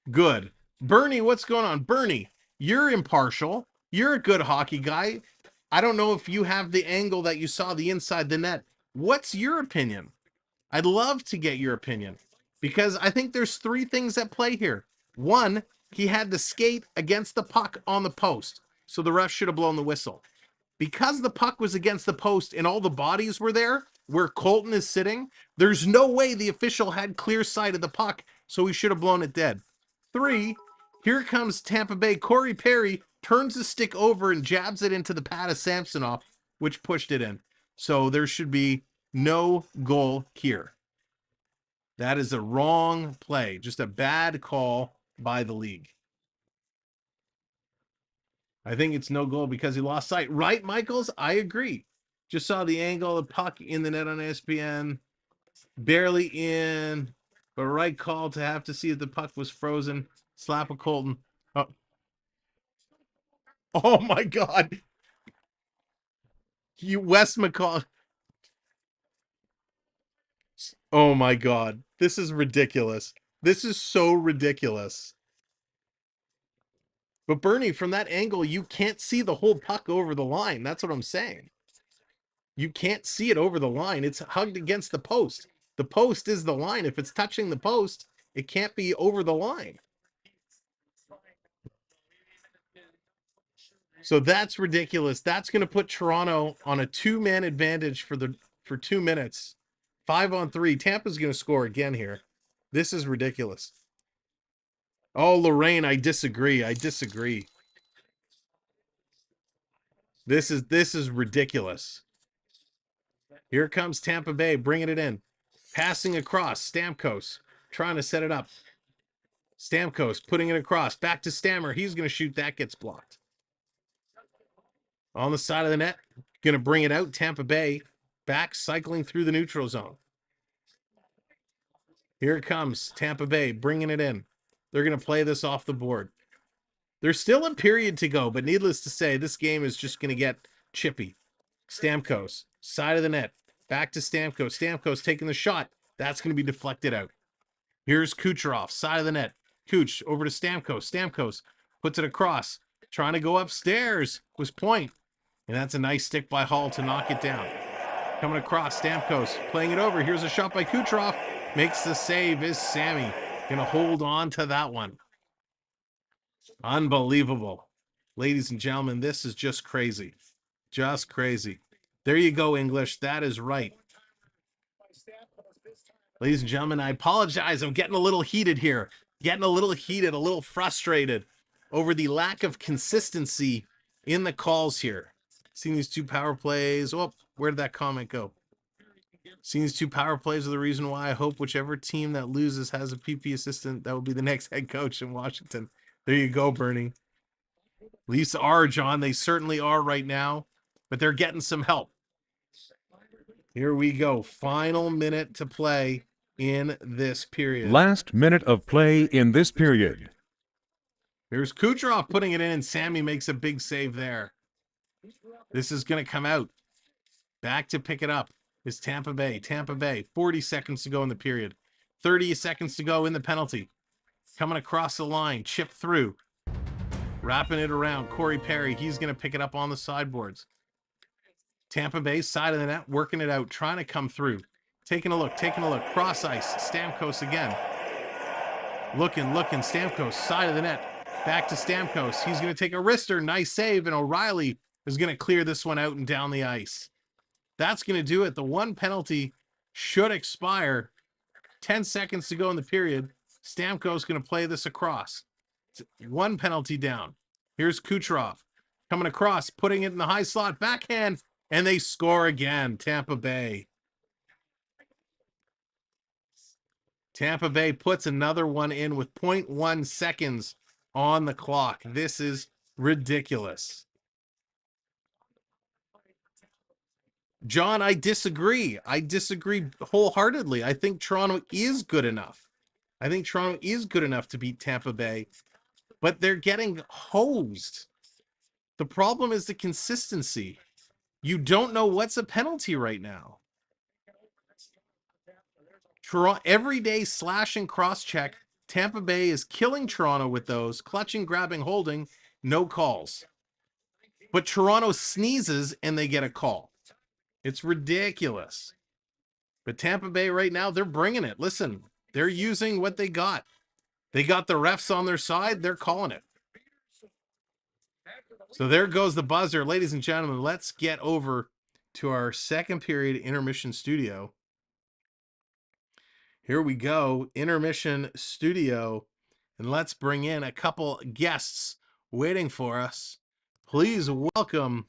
Good. Bernie, what's going on? Bernie, you're impartial. You're a good hockey guy. I don't know if you have the angle that you saw the inside the net. What's your opinion? I'd love to get your opinion, because I think there's three things at play here. One, he had the skate against the puck on the post, so the ref should have blown the whistle. Because the puck was against the post and all the bodies were there, where Colton is sitting, there's no way the official had clear sight of the puck, so he should have blown it dead. Three, here comes Tampa Bay. Corey Perry turns the stick over and jabs it into the pad of Samsonov, which pushed it in. So there should be no goal here. That is a wrong play. Just a bad call by the league. I think it's no goal because he lost sight. Right, Michaels? I agree. Just saw the angle of the puck in the net on ESPN. Barely in, but right call to have to see if the puck was frozen. Slap of Colton. Oh my God. You Wes McCall. Oh my God. This is ridiculous. This is so ridiculous. But Bernie, from that angle, you can't see the whole puck over the line. That's what I'm saying. You can't see it over the line. It's hugged against the post. The post is the line. If it's touching the post, it can't be over the line. So that's ridiculous. That's going to put Toronto on a two-man advantage for 2 minutes. 5-on-3. Tampa's going to score again here. This is ridiculous. Oh, Lorraine, I disagree. I disagree. This is ridiculous. Here comes Tampa Bay bringing it in. Passing across. Stamkos trying to set it up. Stamkos putting it across. Back to Stammer. He's going to shoot. That gets blocked. On the side of the net. Going to bring it out. Tampa Bay back cycling through the neutral zone. Here it comes. Tampa Bay bringing it in. They're going to play this off the board. There's still a period to go, but needless to say, this game is just going to get chippy. Stamkos, side of the net. Back to Stamkos. Stamkos taking the shot. That's going to be deflected out. Here's Kucherov, side of the net. Kuch over to Stamkos. Stamkos puts it across. Trying to go upstairs was point. And that's a nice stick by Hall to knock it down. Coming across, Stamkos playing it over. Here's a shot by Kucherov. Makes the save is Sammy. Going to hold on to that one. Unbelievable. Ladies and gentlemen, this is just crazy. Just crazy. There you go, English. That is right. Ladies and gentlemen, I apologize. I'm getting a little heated here. Getting a little heated, a little frustrated over the lack of consistency in the calls here. Seeing these two power plays. Oh, where did that comment go? Seeing these two power plays are the reason why I hope whichever team that loses has a PP assistant that will be the next head coach in Washington. There you go, Bernie. Leafs are, John. They certainly are right now. but they're getting some help. Here we go. Final minute to play in this period. Last minute of play in this period. Here's Kucherov putting it in, and Sammy makes a big save there. This is going to come out. Back to pick it up is Tampa Bay. Tampa Bay, 40 seconds to go in the period. 30 seconds to go in the penalty. Coming across the line, chip through. Wrapping it around. Corey Perry, he's going to pick it up on the sideboards. Tampa Bay, side of the net, working it out, trying to come through. Taking a look. Cross ice. Stamkos again. Looking. Stamkos, side of the net. Back to Stamkos. He's going to take a wrister. Nice save. And O'Reilly is going to clear this one out and down the ice. That's going to do it. The one penalty should expire. 10 seconds to go in the period. Stamkos going to play this across. It's one penalty down. Here's Kucherov coming across, putting it in the high slot, backhand, and they score again. Tampa Bay. Tampa Bay puts another one in with 0.1 seconds on the clock. This is ridiculous. John, I disagree. I disagree wholeheartedly. I think Toronto is good enough. I think Toronto is good enough to beat Tampa Bay, but they're getting hosed. The problem is the consistency. You don't know what's a penalty right now. Toronto, every day slash and cross check. Tampa Bay is killing Toronto with those. Clutching, grabbing, holding, no calls. But Toronto sneezes and they get a call. It's ridiculous. But Tampa Bay right now, they're bringing it. Listen, they're using what they got. They got the refs on their side. They're calling it. So there goes the buzzer. Ladies and gentlemen, let's get over to our second period intermission studio. Here we go, intermission studio. And let's bring in a couple guests waiting for us. Please welcome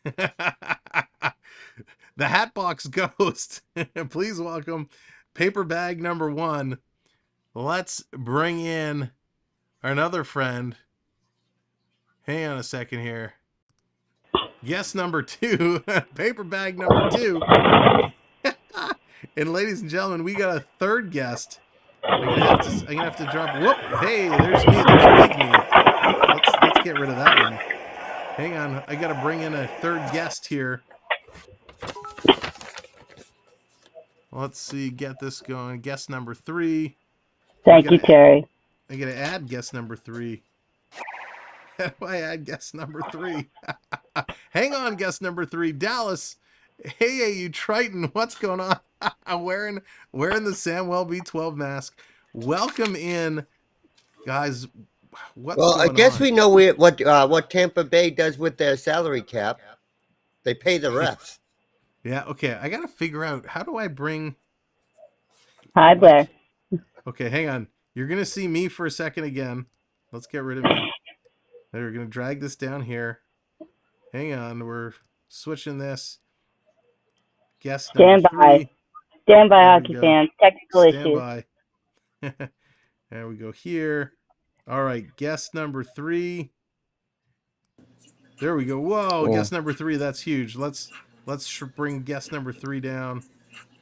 the Hatbox Ghost. Please welcome paper bag number 1. Let's bring in another friend. Hang on a second here. Guest number 2, paper bag number 2. And ladies and gentlemen, we got a third guest. I'm gonna have to drop. Whoop! Hey, there's me. There's Big Me. Let's get rid of that one. Hang on, I gotta bring in a third guest here. Let's see, get this going. Guest number 3. Thank you, Terry. I gotta add guest number 3. How do I add guest number 3? Hang on, guest number 3, Dallas. Hey, you Triton, what's going on? I'm wearing the Samwelb12 mask. Welcome in, guys. What's going on? Well, I guess we know what Tampa Bay does with their salary cap. They pay the refs. Yeah, okay. I got to figure out, how do I bring... Hi, Blair. Okay, hang on. You're going to see me for a second again. Let's get rid of me. We're going to drag this down here. Hang on. We're switching this. Guest number 3. Stand by, hockey fans. Technical issues. By. There we go here. All right, guest number 3. There we go. Whoa, guest number 3. That's huge. Let's bring guest number 3 down.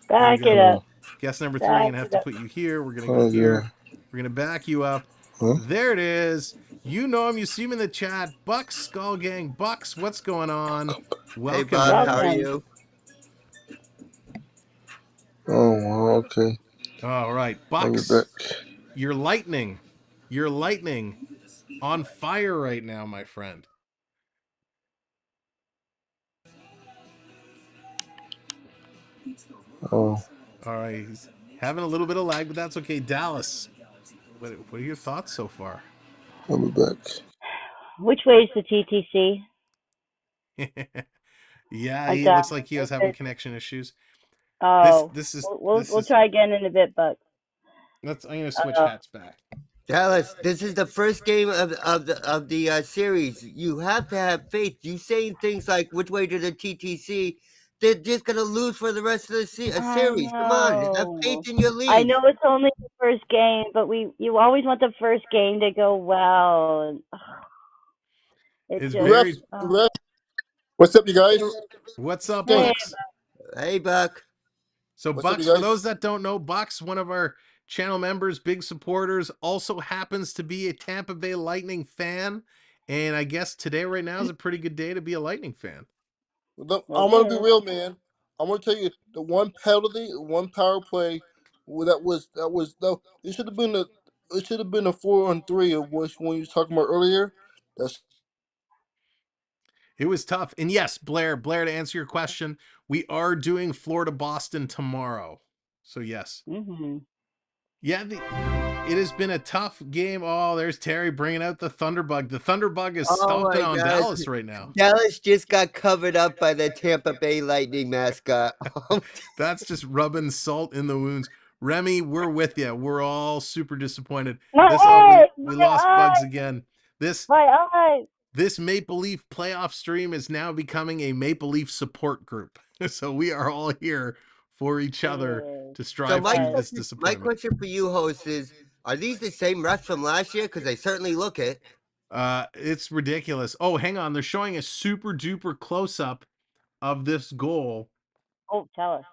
Back it up. Guest number 3. I'm gonna have to put you here. We're gonna go here. We're gonna back you up. There it is. You know him. You see him in the chat. Bucks Skull Gang. Bucks, what's going on? Welcome. Hey, Bob, how are you? Oh, okay. All right, Bucks. You're lightning. You're lightning on fire right now, my friend. Oh. All right, he's having a little bit of lag, but that's okay. Dallas, what are your thoughts so far? I'll be back. Which way is the TTC? Yeah, he looks like he was having connection issues. Oh, this is. We'll try again in a bit, Buck. I'm gonna switch hats back. Dallas, this is the first game of the series. You have to have faith. You saying things like "Which way to the TTC?" They're just gonna lose for the rest of the series. Come on, have faith in your league. I know it's only the first game, but you always want the first game to go well. It's very. What's up, you guys? What's up, Hey, Bucks? Hey, Buck. So, What's up, you Bucks, for guys? those that don't know, Bucks, one of our channel members, big supporters, also happens to be a Tampa Bay Lightning fan. And I guess today, right now, is a pretty good day to be a Lightning fan. Look, it I'm gonna be is. real, man. I'm gonna tell you the one penalty, one power play. That it should have been a 4-on-3 of which one you was talking about earlier. That's It was tough. And yes, Blair, to answer your question, we are doing Florida Boston tomorrow. So, yes. Mhm. Yeah, it has been a tough game. Oh, there's Terry bringing out the Thunderbug. The Thunderbug is Oh stomping my on God. Dallas right now. Dallas just got covered up by the Tampa Bay Lightning mascot. That's just rubbing salt in the wounds. Remy, we're with you. We're all super disappointed. My This eyes, we my lost Bugs eyes, again. This my eyes. this Maple Leaf playoff stream is now becoming a Maple Leaf support group. So we are all here for each It other is. to So strive through this my disappointment. question for you, host, is: are these the same refs from last year? Because they certainly look it. It's ridiculous. Oh, hang on. They're showing a super duper close up of this goal. Oh, tell us.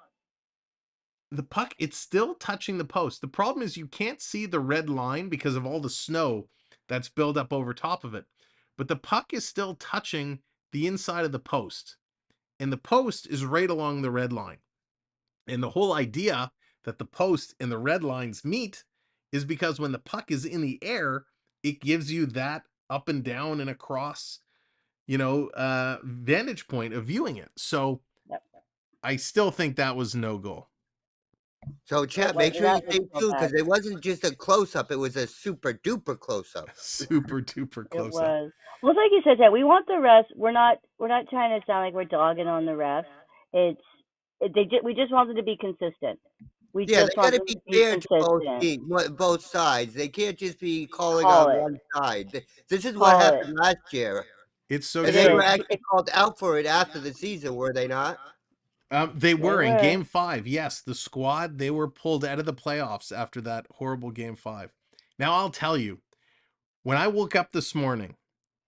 The puck, it's still touching the post. The problem is you can't see the red line because of all the snow that's built up over top of it. But the puck is still touching the inside of the post. And the post is right along the red line. And the whole idea that the post and the red lines meet is because when the puck is in the air, it gives you that up and down and across, vantage point of viewing it. So Yep. I still think that was no goal. So, chat, make sure you That was stay so tuned bad. because it wasn't just a close up; it was a super duper close up. Super duper It close up. was. Well, it's like you said, that we want the refs. We're not trying to sound like we're dogging on the refs. We just want them to be consistent. We Yeah, just they want got to them be to be fair to both consistent. teams, both sides. They can't just be calling Call on it. one side. This is what Call it. happened last year, It's so and It they true. were is. actually called out for it after the season, were they not? They They were in were. game 5. Yes, the squad, they were pulled out of the playoffs after that horrible game 5. Now I'll tell you, when I woke up this morning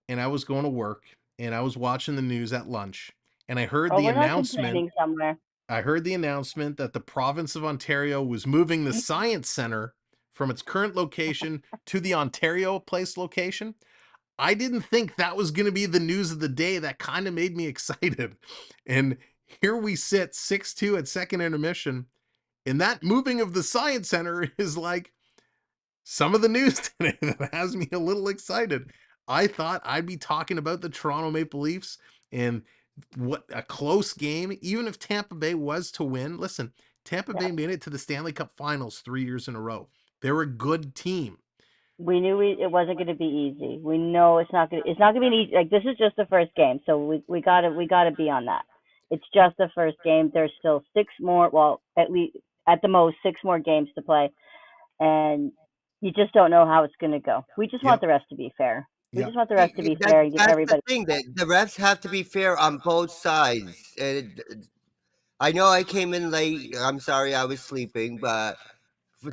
and I was going to work and I was watching the news at lunch and Oh, we're not complaining somewhere. I heard the announcement that the province of Ontario was moving the Science Center from its current location to the Ontario Place location. I didn't think that was going to be the news of the day. That kind of made me excited. And here we sit 6-2 at second intermission. And that moving of the Science Center is like some of the news today that has me a little excited. I thought I'd be talking about the Toronto Maple Leafs and what a close game, even if Tampa Bay was to win. Listen, Tampa Bay made it to the Stanley Cup Finals 3 years in a row. They're a good team. We knew it wasn't going to be easy. We know it's not going. It's not going to be easy. Like, this is just the first game, so we gotta be on that. It's just the first game. There's still 6 more. Well, at the most 6 more games to play, and you just don't know how it's going to go. We just want Yep. the refs to be fair. We Yep. just want the refs to be fair and give That's the everybody. thing, that the refs have to be fair on both sides. I know I came in late. I'm sorry, I was sleeping, but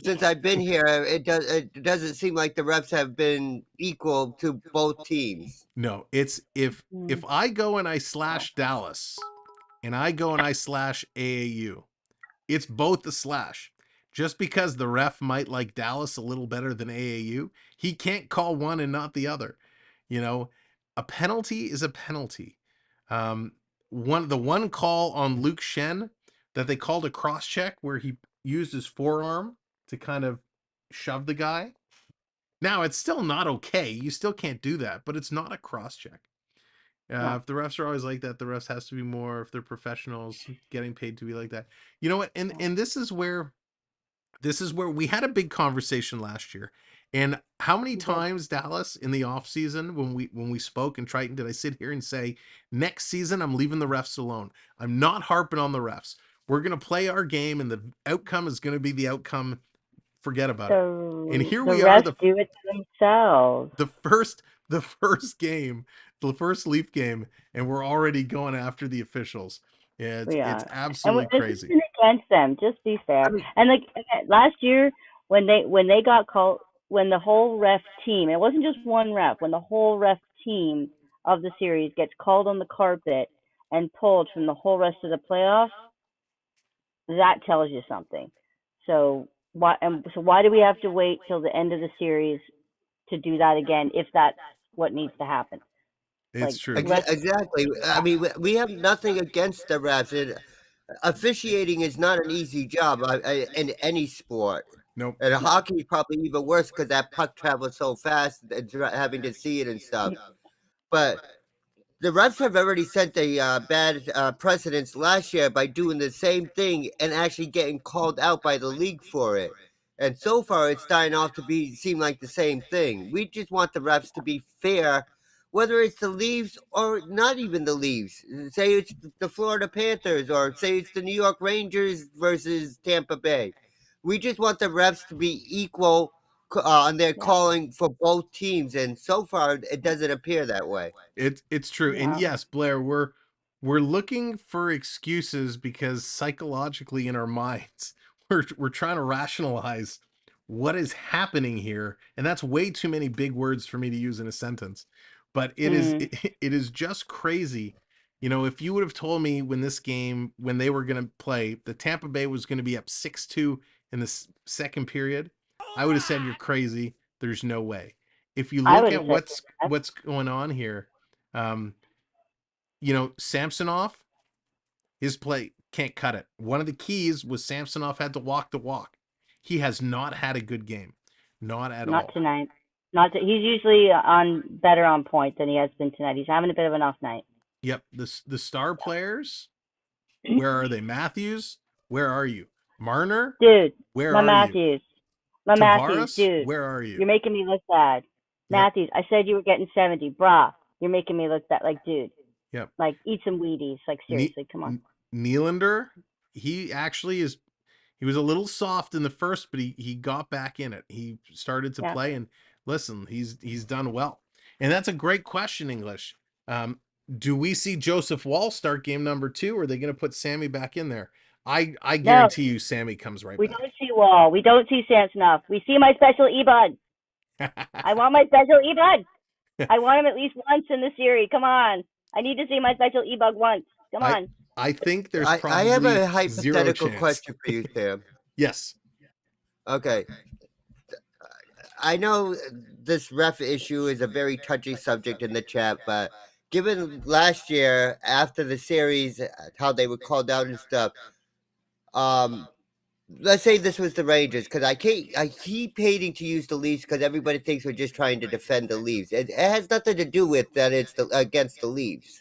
since I've been here, it doesn't seem like the refs have been equal to both teams. No, it's if I go and I slash Dallas and I go and I slash AAU, it's both the slash. Just because the ref might like Dallas a little better than AAU, he can't call one and not the other. You know, a penalty is a penalty. The one call on Luke Shen that they called a cross check where he used his forearm to kind of shove the guy. Now it's still not okay. You still can't do that, but it's not a cross check. No. If the refs are always like that, the refs has to be more. If they're professionals, getting paid to be like that. You know what? And this is where we had a big conversation last year. And how many times, Dallas, in the off season when we spoke in Triton, did I sit here and say, next season I'm leaving the refs alone. I'm not harping on the refs. We're gonna play our game, and the outcome is gonna be the outcome. Forget about it. And here The we are, refs do it themselves. the first game, the first Leaf game, and we're already going after the officials. Yeah, We it's are. absolutely This crazy. isn't against them. Just be fair. I mean, And like last year, when they got called, when the whole ref team, it wasn't just one ref, when the whole ref team of the series gets called on the carpet and pulled from the whole rest of the playoffs, that tells you something. So why do we have to wait till the end of the series to do that again if that's what needs to happen? It's true. Exactly. I mean, we have nothing against the refs. Officiating is not an easy job in any sport. Nope. And hockey is probably even worse because that puck travels so fast and having to see it and stuff. But the refs have already set a bad precedence last year by doing the same thing and actually getting called out by the league for it. And so far, it's starting off to seem like the same thing. We just want the refs to be fair, whether it's the Leafs or not even the Leafs. Say it's the Florida Panthers or say it's the New York Rangers versus Tampa Bay. We just want the refs to be equal on their calling for both teams, and so far, it doesn't appear that way. It's true. And Yeah. yes, Blair, we're looking for excuses because psychologically in our minds, we're trying to rationalize what is happening here, and that's way too many big words for me to use in a sentence. But it is just crazy. You know, if you would have told me when they were going to play, the Tampa Bay was going to be up 6-2 in the second period, I would have said you're crazy. There's no way. If you I look would at have said that. what's going on here, you know, Samsonov, his play can't cut it. One of the keys was Samsonov had to walk the walk. He has not had a good game, not at Not all. tonight. He's usually better on point than he has been tonight. He's having a bit of an off night. Yep, the star players, where are they? Matthews, where are you? Marner, Dude, where my are you? Matthews. My Matthews, Tavares, dude. where are you? You're making me look bad. Yep. Matthews, I said you were getting 70. Brah, you're making me look bad. Like, dude. Yep. Like, eat some Wheaties. Like, seriously, come on. Nylander, he actually is. He was a little soft in the first, but he got back in it. He started to play, and listen, he's done well. And that's a great question, English. Do we see Joseph Wall start game number 2, or are they going to put Sammy back in there? I guarantee you Sammy comes right We back. don't see Wall. We don't see Samsonov. We see my special E-Bud. I want my special E-Bud. I want him at least once in the series. Come on. I need to see my special E-Bug once. Come on. I think there's I probably have a zero hypothetical chance. question for you, Sam. Yes. Okay. I know this ref issue is a very touchy subject in the chat, but given last year after the series, how they were called out and stuff, let's say this was the Rangers, because I keep hating to use the Leafs because everybody thinks we're just trying to defend the Leafs. It has nothing to do with that it's against the Leafs.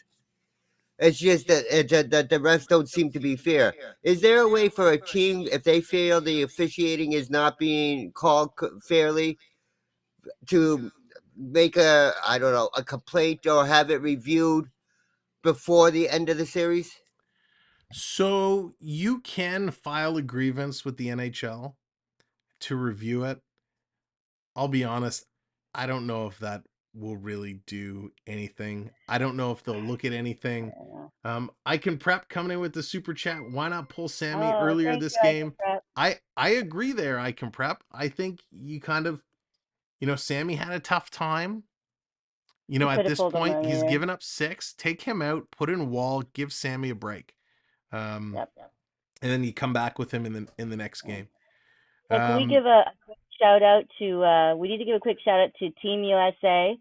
It's just that the refs don't seem to be fair. Is there a way for a team, if they feel the officiating is not being called fairly, to make a complaint or have it reviewed before the end of the series? So you can file a grievance with the NHL to review it. I'll be honest, I don't know if that will really do anything. I don't know if they'll look at anything. I can prep coming in with the super chat. Why not pull Sammy earlier thank this you, game? I I agree there. I can prep. I think you kind of, you know, Sammy had a tough time. You know, at this point, he's given up 6. Take him out, put in Wall, give Sammy a break. And then you come back with him in the next game. Can we give a quick shout out to? We need to give a quick shout out to Team USA,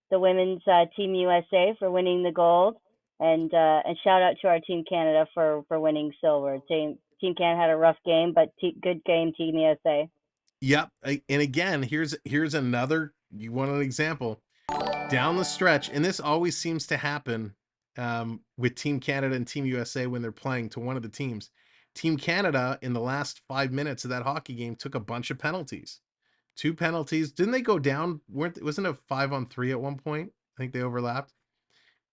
the women's Team USA for winning the gold, and shout out to our Team Canada for winning silver. Team Canada had a rough game, but good game, Team USA. Yep, and again, here's another. You want an example? Down the stretch, and this always seems to happen with Team Canada and Team USA when they're playing to one of the teams. Team Canada in the last 5 minutes of that hockey game took a bunch of penalties. 2 penalties. Wasn't it a 5-on-3 at one point? I think they overlapped.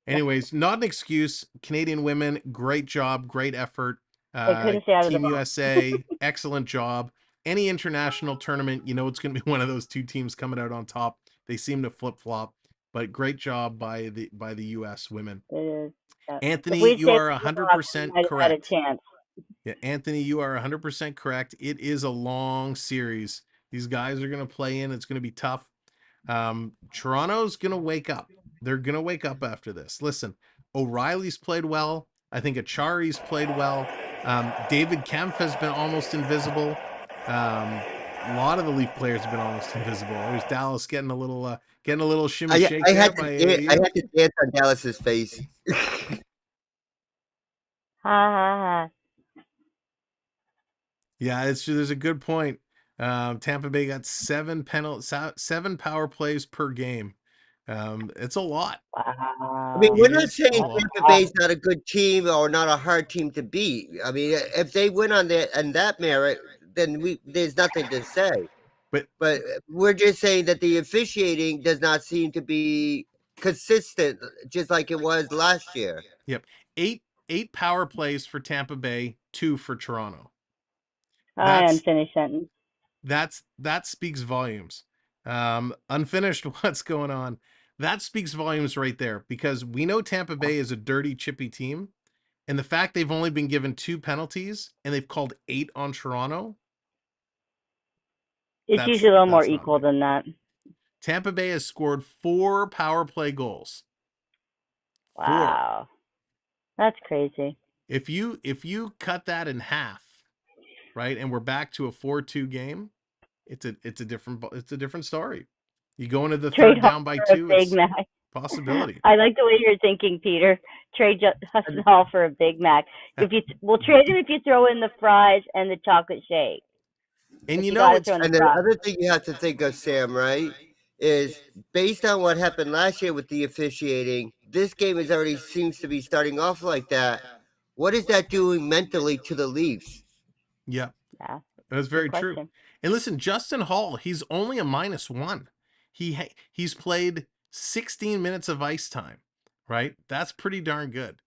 Anyways, not an excuse. Canadian women, great job, great effort. Couldn't stay out of the Team box. USA, excellent job. Any international tournament, you know it's going to be one of those 2 teams coming out on top. They seem to flip-flop, but great job by the US women. It is. Anthony, you are 100% correct. Chance. Yeah, Anthony, you are 100% correct. It is a long series. These guys are going to play in. It's going to be tough. Toronto's going to wake up. They're going to wake up after this. Listen, O'Reilly's played well. I think Achari's played well. David Kempf has been almost invisible. A lot of the Leaf players have been almost invisible. There's Dallas getting a little shimmy shake I there had by to, I AAU. had to dance on Dallas's face. Ha ha ha. Yeah, there's a good point. Tampa Bay got 7 power plays per game. It's a lot. Wow. I mean, we're not Is saying a lot. Tampa Bay's not a good team or not a hard team to beat. I mean, if they win on that merit, then there's nothing to say. But we're just saying that the officiating does not seem to be consistent, just like it was last year. Yep. 8 power plays for Tampa Bay, 2 for Toronto. Unfinished sentence. That speaks volumes. Unfinished, what's going on? That speaks volumes right there, because we know Tampa Bay is a dirty, chippy team, and the fact they've only been given 2 penalties and they've called 8 on Toronto. It's usually a little more equal than that. Tampa Bay has scored 4 power play goals. Wow. 4. That's crazy. If you cut that in half, right, and we're back to a 4-2 game, it's a different story. You go into the third down by 2, it's possibility. I like the way you're thinking, Peter. Trade Justin Hall for a Big Mac. We'll trade him if you throw in the fries and the chocolate shake. And you know, the other thing you have to think of, Sam, right, is based on what happened last year with the officiating, this game already seems to be starting off like that. What is that doing mentally to the Leafs? Yeah. That's very true. And listen, Justin Hall, he's only a -1. He's played 16 minutes of ice time, right? That's pretty darn good.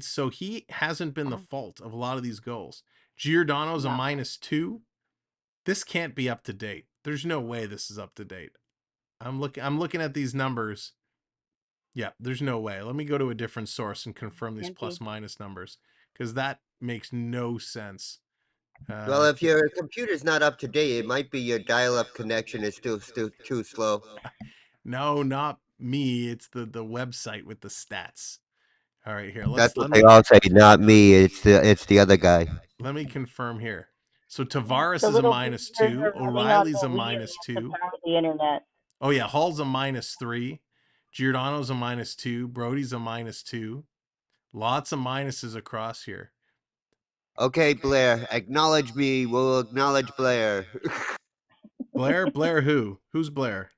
So he hasn't been the fault of a lot of these goals. Giordano's a -2. This can't be up to date. There's no way this is up to date. I'm looking at these numbers. Yeah, there's no way. Let me go to a different source and confirm these plus-minus numbers, because that makes no sense. Well, if your computer's not up to date, it might be your dial-up connection is still too slow. No, not me. It's the website with the stats. All right, here. That's what they all say. Not me. It's the other guy. Let me confirm here. So Tavares is a -2. O'Reilly's a -2. The internet. Oh yeah, Hall's a -3. Giordano's a -2. Brody's a -2. Lots of minuses across here. Okay, Blair, acknowledge me. We'll acknowledge Blair. Blair who? Who's Blair?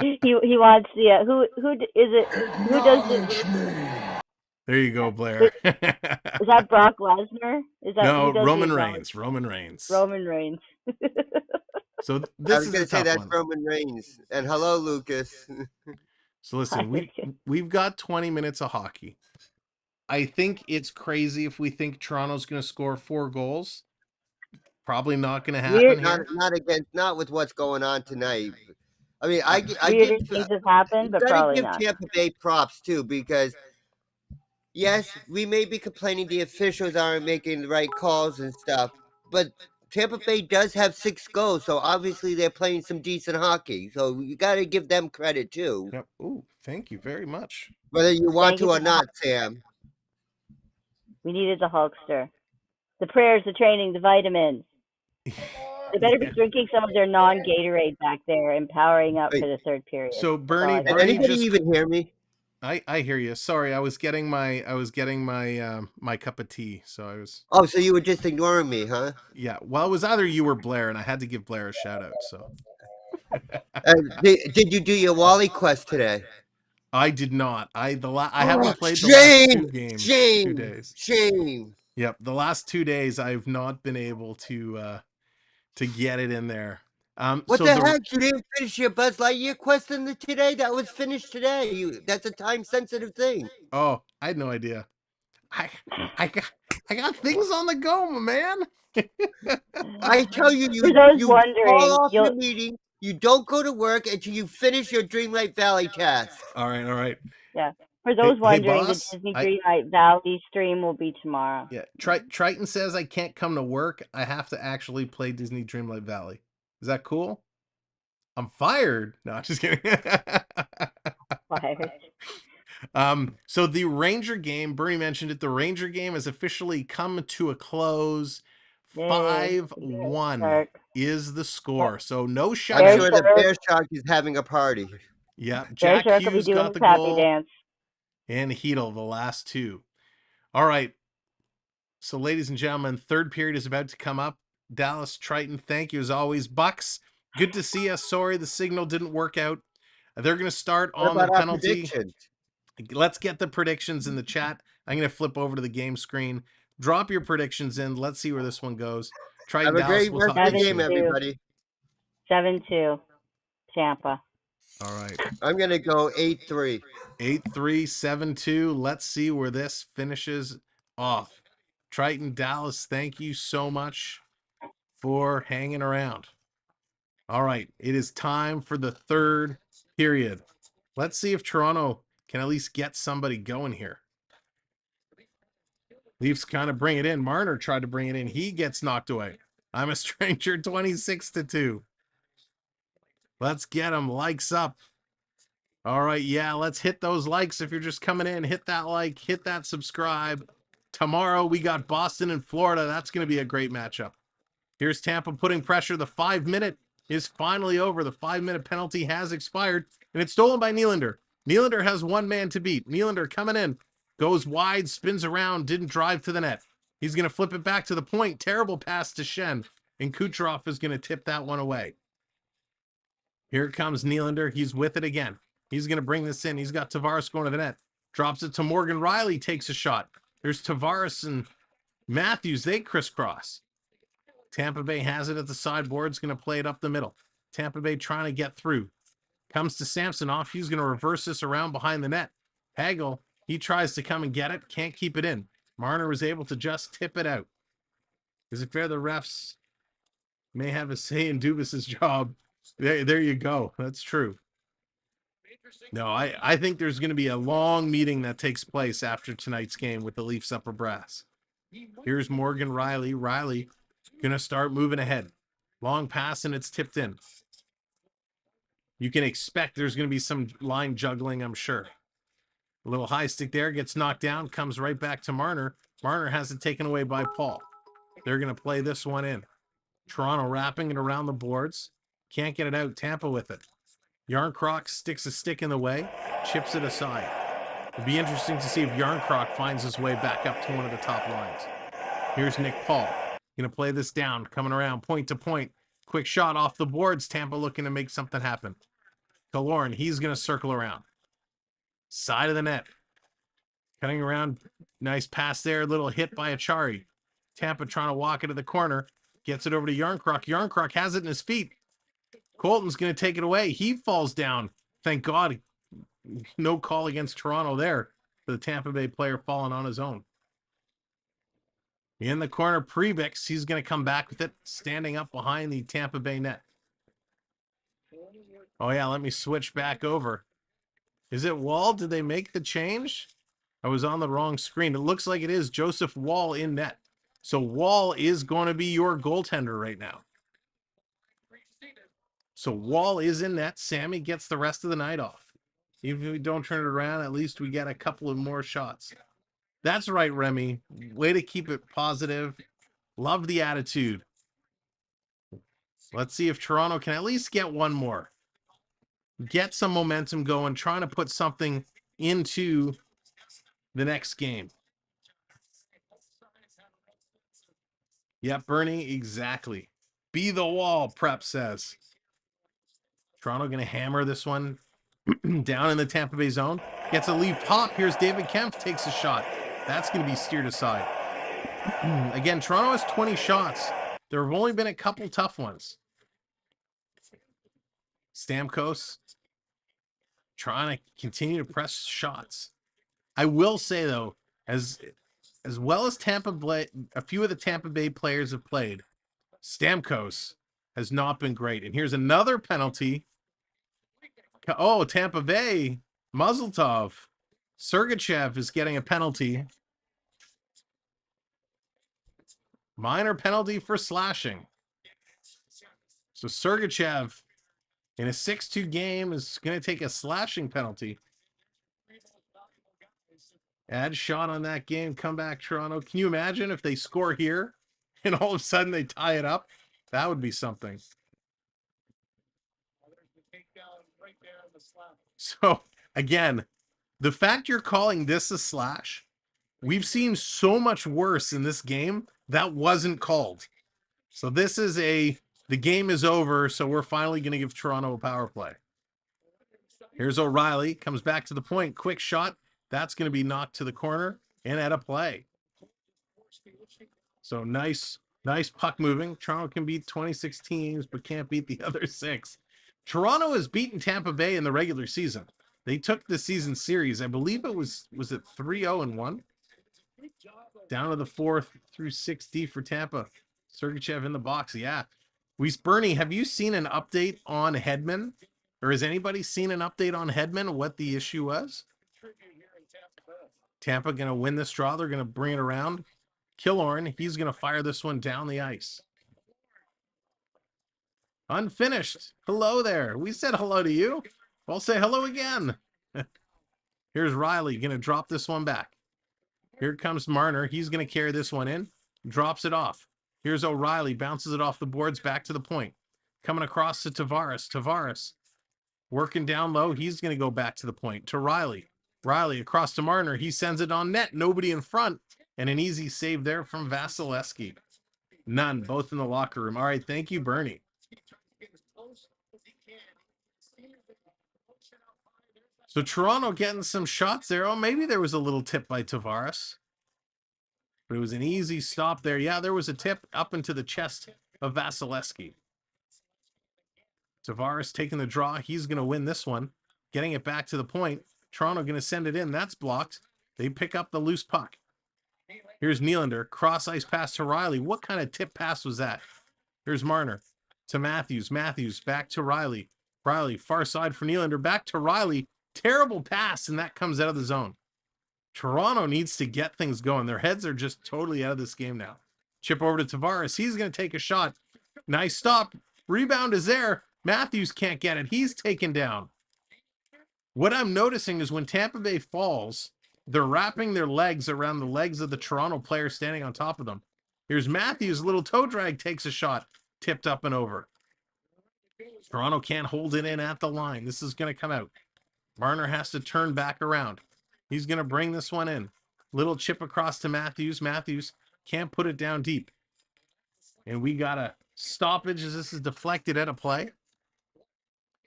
he wants the who is it? Who does it? There you go, Blair. Is that Brock Lesnar? Is that no Roman Reigns? Roman Reigns. So this I was going to say that's Roman Reigns. And hello, Lucas. So listen, we've got 20 minutes of hockey. I think it's crazy if we think Toronto's going to score 4 goals. Probably not going to happen here. Not with what's going on tonight. I mean, I give things have happened, but probably not. Tampa Bay props too, because yes, we may be complaining the officials aren't making the right calls and stuff, but Tampa Bay does have 6 goals, so obviously they're playing some decent hockey. So you got to give them credit too. Yep. Ooh, thank you very much. Whether you want to or not, Sam. We needed the Hulkster. The prayers, the training, the vitamins. They better be drinking some of their non-Gatorade back there and powering up for the third period. So Bernie, Did anybody even hear me? I hear you. Sorry, I was getting my my cup of tea, so I was. Oh, so you were just ignoring me, huh? Yeah. Well, it was either you or Blair, and I had to give Blair a shout out. So. Did you do your Wally quest today? I did not. I haven't played the last 2 games. 2 days. Shame. Yep. The last 2 days, I've not been able to get it in there. What the heck? You didn't finish your Buzz Lightyear quest today? That was finished today. That's a time-sensitive thing. Oh, I had no idea. I got things on the go, my man. I tell you, you call off your meeting. You don't go to work until you finish your Dreamlight Valley task. All right. Yeah. For those wondering, the Disney Dreamlight Valley stream will be tomorrow. Yeah. Triton says I can't come to work. I have to actually play Disney Dreamlight Valley. Is that cool? I'm fired. No, just kidding. Fired. So the Ranger game, Bernie mentioned it, the Ranger game has officially come to a close. Yay. 5-1 Shark. is the score. So no I'm Bear shutout. sure the Shark. Bear Shark is having a party. Yeah, Bear Jack Shark will be Hughes doing got his the happy goal, dance. and Heedle the last two. All right. So, ladies and gentlemen, third period is about to come up. Dallas Triton, thank you as always. Bucks, good to see us. Sorry the signal didn't work out. They're going to start What on the about our penalty. predictions? Let's get the predictions in the chat. I'm going to flip over to the game screen. Drop your predictions in. Let's see where this one goes. Triton, Have a Dallas, great we'll rest talk of to the you game, soon. 7-2. everybody. 7-2. Tampa. All right. I'm going to go 8-3. 8-3, 7-2. Let's see where this finishes off. Triton, Dallas, thank you so much for hanging around. All right, it is time for the third period. Let's see if Toronto can at least get somebody going here. Leafs kind of bring it in. Marner tried to bring it in. He gets knocked away. I'm a stranger, 26-2. Let's get him. Likes up. All right, yeah, let's hit those likes. If you're just coming in, hit that like, hit that subscribe. Tomorrow we got Boston and Florida. That's going to be a great matchup. Here's Tampa putting pressure. The 5-minute is finally over. The 5-minute penalty has expired, and it's stolen by Nylander. Nylander has one man to beat. Nylander coming in, goes wide, spins around, didn't drive to the net. He's going to flip it back to the point. Terrible pass to Shen, and Kucherov is going to tip that one away. Here comes Nylander. He's with it again. He's going to bring this in. He's got Tavares going to the net. Drops it to Morgan Riley, takes a shot. There's Tavares and Matthews. They crisscross. Tampa Bay has it at the sideboard. It's going to play it up the middle. Tampa Bay trying to get through. Comes to Samsonov. He's going to reverse this around behind the net. Hagel, he tries to come and get it. Can't keep it in. Marner was able to just tip it out. Is it fair the refs may have a say in Dubas's job? There you go. That's true. No, I think there's going to be a long meeting that takes place after tonight's game with the Leafs upper brass. Here's Morgan Riley. Riley going to start moving ahead. Long pass, and it's tipped in. You can expect there's going to be some line juggling, I'm sure. A little high stick there, gets knocked down, comes right back to Marner. Marner has it taken away by Paul. They're going to play this one in. Toronto wrapping it around the boards. Can't get it out. Tampa with it. Yarncroc sticks a stick in the way, chips it aside. It'd be interesting to see if Yarncroc finds his way back up to one of the top lines. Here's Nick Paul. Going to play this down, coming around point to point. Quick shot off the boards. Tampa looking to make something happen. Killorn, he's going to circle around. Side of the net. Cutting around. Nice pass there. Little hit by Achari. Tampa trying to walk into the corner. Gets it over to Yarncroc. Yarncroc has it in his feet. Colton's going to take it away. He falls down. Thank God. No call against Toronto there for the Tampa Bay player falling on his own. In the corner, Prebix. He's going to come back with it, standing up behind the Tampa Bay net. Oh, yeah, let me switch back over. Is it Wall? Did they make the change? I was on the wrong screen. It looks like it is Joseph Wall in net. So Wall is going to be your goaltender right now. So Wall is in net. Sammy gets the rest of the night off. Even if we don't turn it around, at least we get a couple of more shots. That's right, Remy. Way to keep it positive. Love the attitude. Let's see if Toronto can at least get one more. Get some momentum going, trying to put something into the next game. Yep, Bernie, exactly. Be the Wall, Prep says. Toronto going to hammer this one down in the Tampa Bay zone. Gets a lead top. Here's David Kempf, takes a shot. That's going to be steered aside. Again, Toronto has 20 shots. There have only been a couple tough ones. Stamkos trying to continue to press shots. I will say, though, as well as a few of the Tampa Bay players have played, Stamkos has not been great. And here's another penalty. Oh, Tampa Bay, Muzzletov. Sergachev is getting a penalty. Minor penalty for slashing. So Sergachev, in a 6-2 game, is going to take a slashing penalty. Add shot on that game. Come back, Toronto. Can you imagine if they score here and all of a sudden they tie it up? That would be something. So, again, the fact you're calling this a slash, we've seen so much worse in this game that wasn't called. So this is the game is over, so we're finally going to give Toronto a power play. Here's O'Reilly, comes back to the point, quick shot. That's going to be knocked to the corner and at a play. So nice puck moving. Toronto can beat 26 teams, but can't beat the other 6. Toronto has beaten Tampa Bay in the regular season. They took the season series. I believe it was it 3-0-1? Down to the 4th through 6D for Tampa. Sergachev in the box. Yeah. Bernie, have you seen an update on Hedman? Or has anybody seen an update on Hedman, what the issue was? Tampa going to win this draw. They're going to bring it around. Killorn, he's going to fire this one down the ice. Unfinished. Hello there. We said hello to you. I'll say hello again. Here's Riley going to drop this one back. Here comes Marner. He's going to carry this one in. Drops it off. Here's O'Reilly. Bounces it off the boards back to the point. Coming across to Tavares. Tavares working down low. He's going to go back to the point. To Riley. Riley across to Marner. He sends it on net. Nobody in front. And an easy save there from Vasilevsky. None. Both in the locker room. All right. Thank you, Bernie. So Toronto getting some shots there. Oh, maybe there was a little tip by Tavares. But it was an easy stop there. Yeah, there was a tip up into the chest of Vasilevsky. Tavares taking the draw. He's going to win this one. Getting it back to the point. Toronto going to send it in. That's blocked. They pick up the loose puck. Here's Nylander. Cross ice pass to Riley. What kind of tip pass was that? Here's Marner. To Matthews. Matthews back to Riley. Riley far side for Nylander. Back to Riley. Terrible pass, and that comes out of the zone. Toronto needs to get things going. Their heads are just totally out of this game now. Chip over to Tavares. He's going to take a shot. Nice stop. Rebound is there. Matthews can't get it. He's taken down. What I'm noticing is when Tampa Bay falls, they're wrapping their legs around the legs of the Toronto player standing on top of them. Here's Matthews. A little toe drag takes a shot. Tipped up and over. Toronto can't hold it in at the line. This is going to come out. Marner has to turn back around. He's going to bring this one in. Little chip across to Matthews. Matthews can't put it down deep. And we got a stoppage as this is deflected at a play.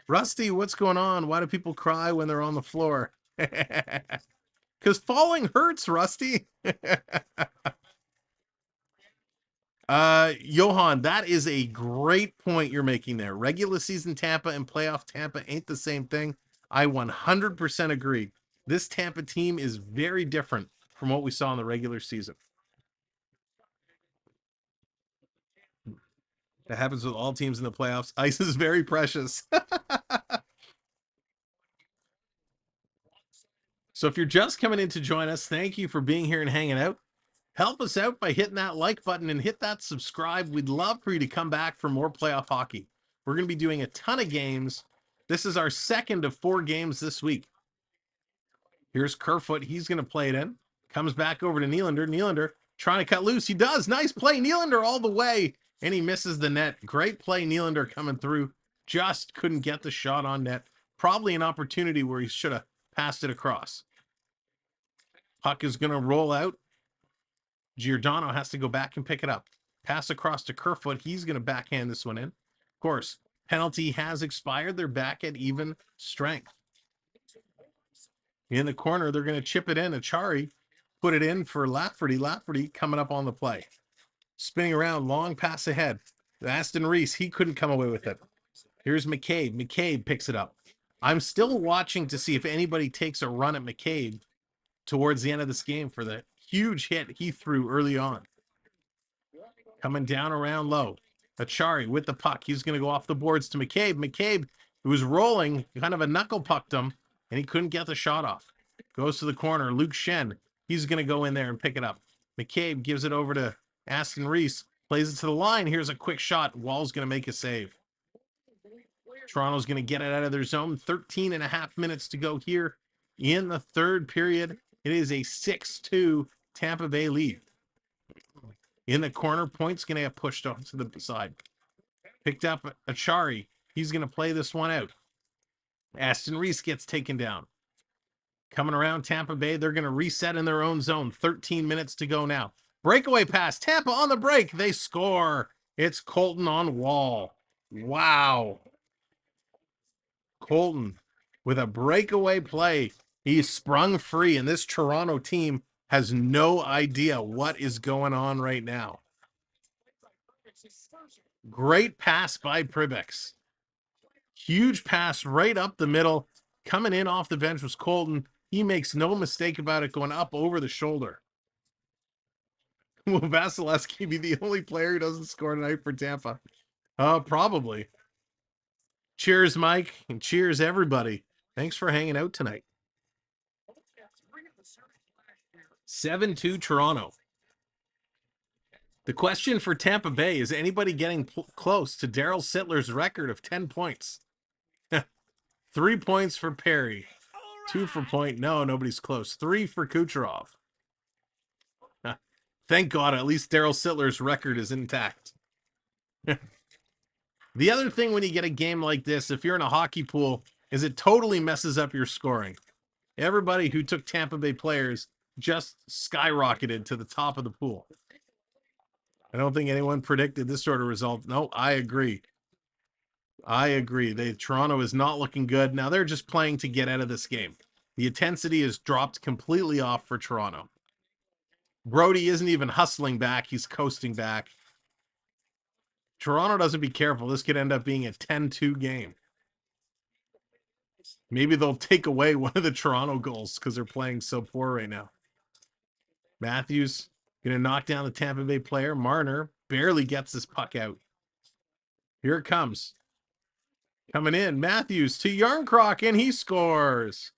Rusty, what's going on? Why do people cry when they're on the floor? Because falling hurts, Rusty. Johan, that is a great point you're making there. Regular season Tampa and playoff Tampa ain't the same thing. I 100% agree. This Tampa team is very different from what we saw in the regular season. That happens with all teams in the playoffs. Ice is very precious. So if you're just coming in to join us, thank you for being here and hanging out. Help us out by hitting that like button and hit that subscribe. We'd love for you to come back for more playoff hockey. We're going to be doing a ton of games. This is our second of 4 games this week. Here's Kerfoot. He's going to play it in. Comes back over to Nylander. Nylander trying to cut loose. He does. Nice play. Nylander all the way. And he misses the net. Great play, Nylander coming through. Just couldn't get the shot on net. Probably an opportunity where he should have passed it across. Puck is going to roll out. Giordano has to go back and pick it up. Pass across to Kerfoot. He's going to backhand this one in. Of course, penalty has expired. They're back at even strength. In the corner, they're going to chip it in. Achari put it in for Lafferty. Lafferty coming up on the play. Spinning around, long pass ahead. Aston Reese, he couldn't come away with it. Here's McCabe. McCabe picks it up. I'm still watching to see if anybody takes a run at McCabe towards the end of this game for the huge hit he threw early on. Coming down around low. Achari with the puck. He's going to go off the boards to McCabe. McCabe, who was rolling, kind of a knuckle pucked him, and he couldn't get the shot off. Goes to the corner. Luke Shen, he's going to go in there and pick it up. McCabe gives it over to Aston Reese. Plays it to the line. Here's a quick shot. Wall's going to make a save. Toronto's going to get it out of their zone. 13 and a half minutes to go here in the third period. It is a 6-2 Tampa Bay lead. In the corner, Point's going to get pushed off to the side. Picked up Achari. He's going to play this one out. Aston Reese gets taken down. Coming around Tampa Bay, they're going to reset in their own zone. 13 minutes to go now. Breakaway pass. Tampa on the break. They score. It's Colton on Wall. Wow. Colton with a breakaway play. He's sprung free, and this Toronto team has no idea what is going on right now. Great pass by Pribex. Huge pass right up the middle. Coming in off the bench was Colton. He makes no mistake about it, going up over the shoulder. Will Vasilevsky be the only player who doesn't score tonight for Tampa? Probably. Cheers, Mike, and cheers, everybody. Thanks for hanging out tonight. 7-2 Toronto. The question for Tampa Bay, is anybody getting close to Daryl Sittler's record of 10 points? 3 points for Perry. 2 for Point. No, nobody's close. 3 for Kucherov. Thank God, at least Daryl Sittler's record is intact. The other thing when you get a game like this, if you're in a hockey pool, is it totally messes up your scoring. Everybody who took Tampa Bay players just skyrocketed to the top of the pool. I don't think anyone predicted this sort of result. No, I agree. Toronto is not looking good. Now they're just playing to get out of this game. The intensity is dropped completely off for Toronto. Brody isn't even hustling back. He's coasting back. Toronto doesn't be careful. This could end up being a 10-2 game. Maybe they'll take away one of the Toronto goals because they're playing so poor right now. Matthews going to knock down the Tampa Bay player. Marner barely gets this puck out. Here it comes. Coming in, Matthews to Yarncroc, and he scores.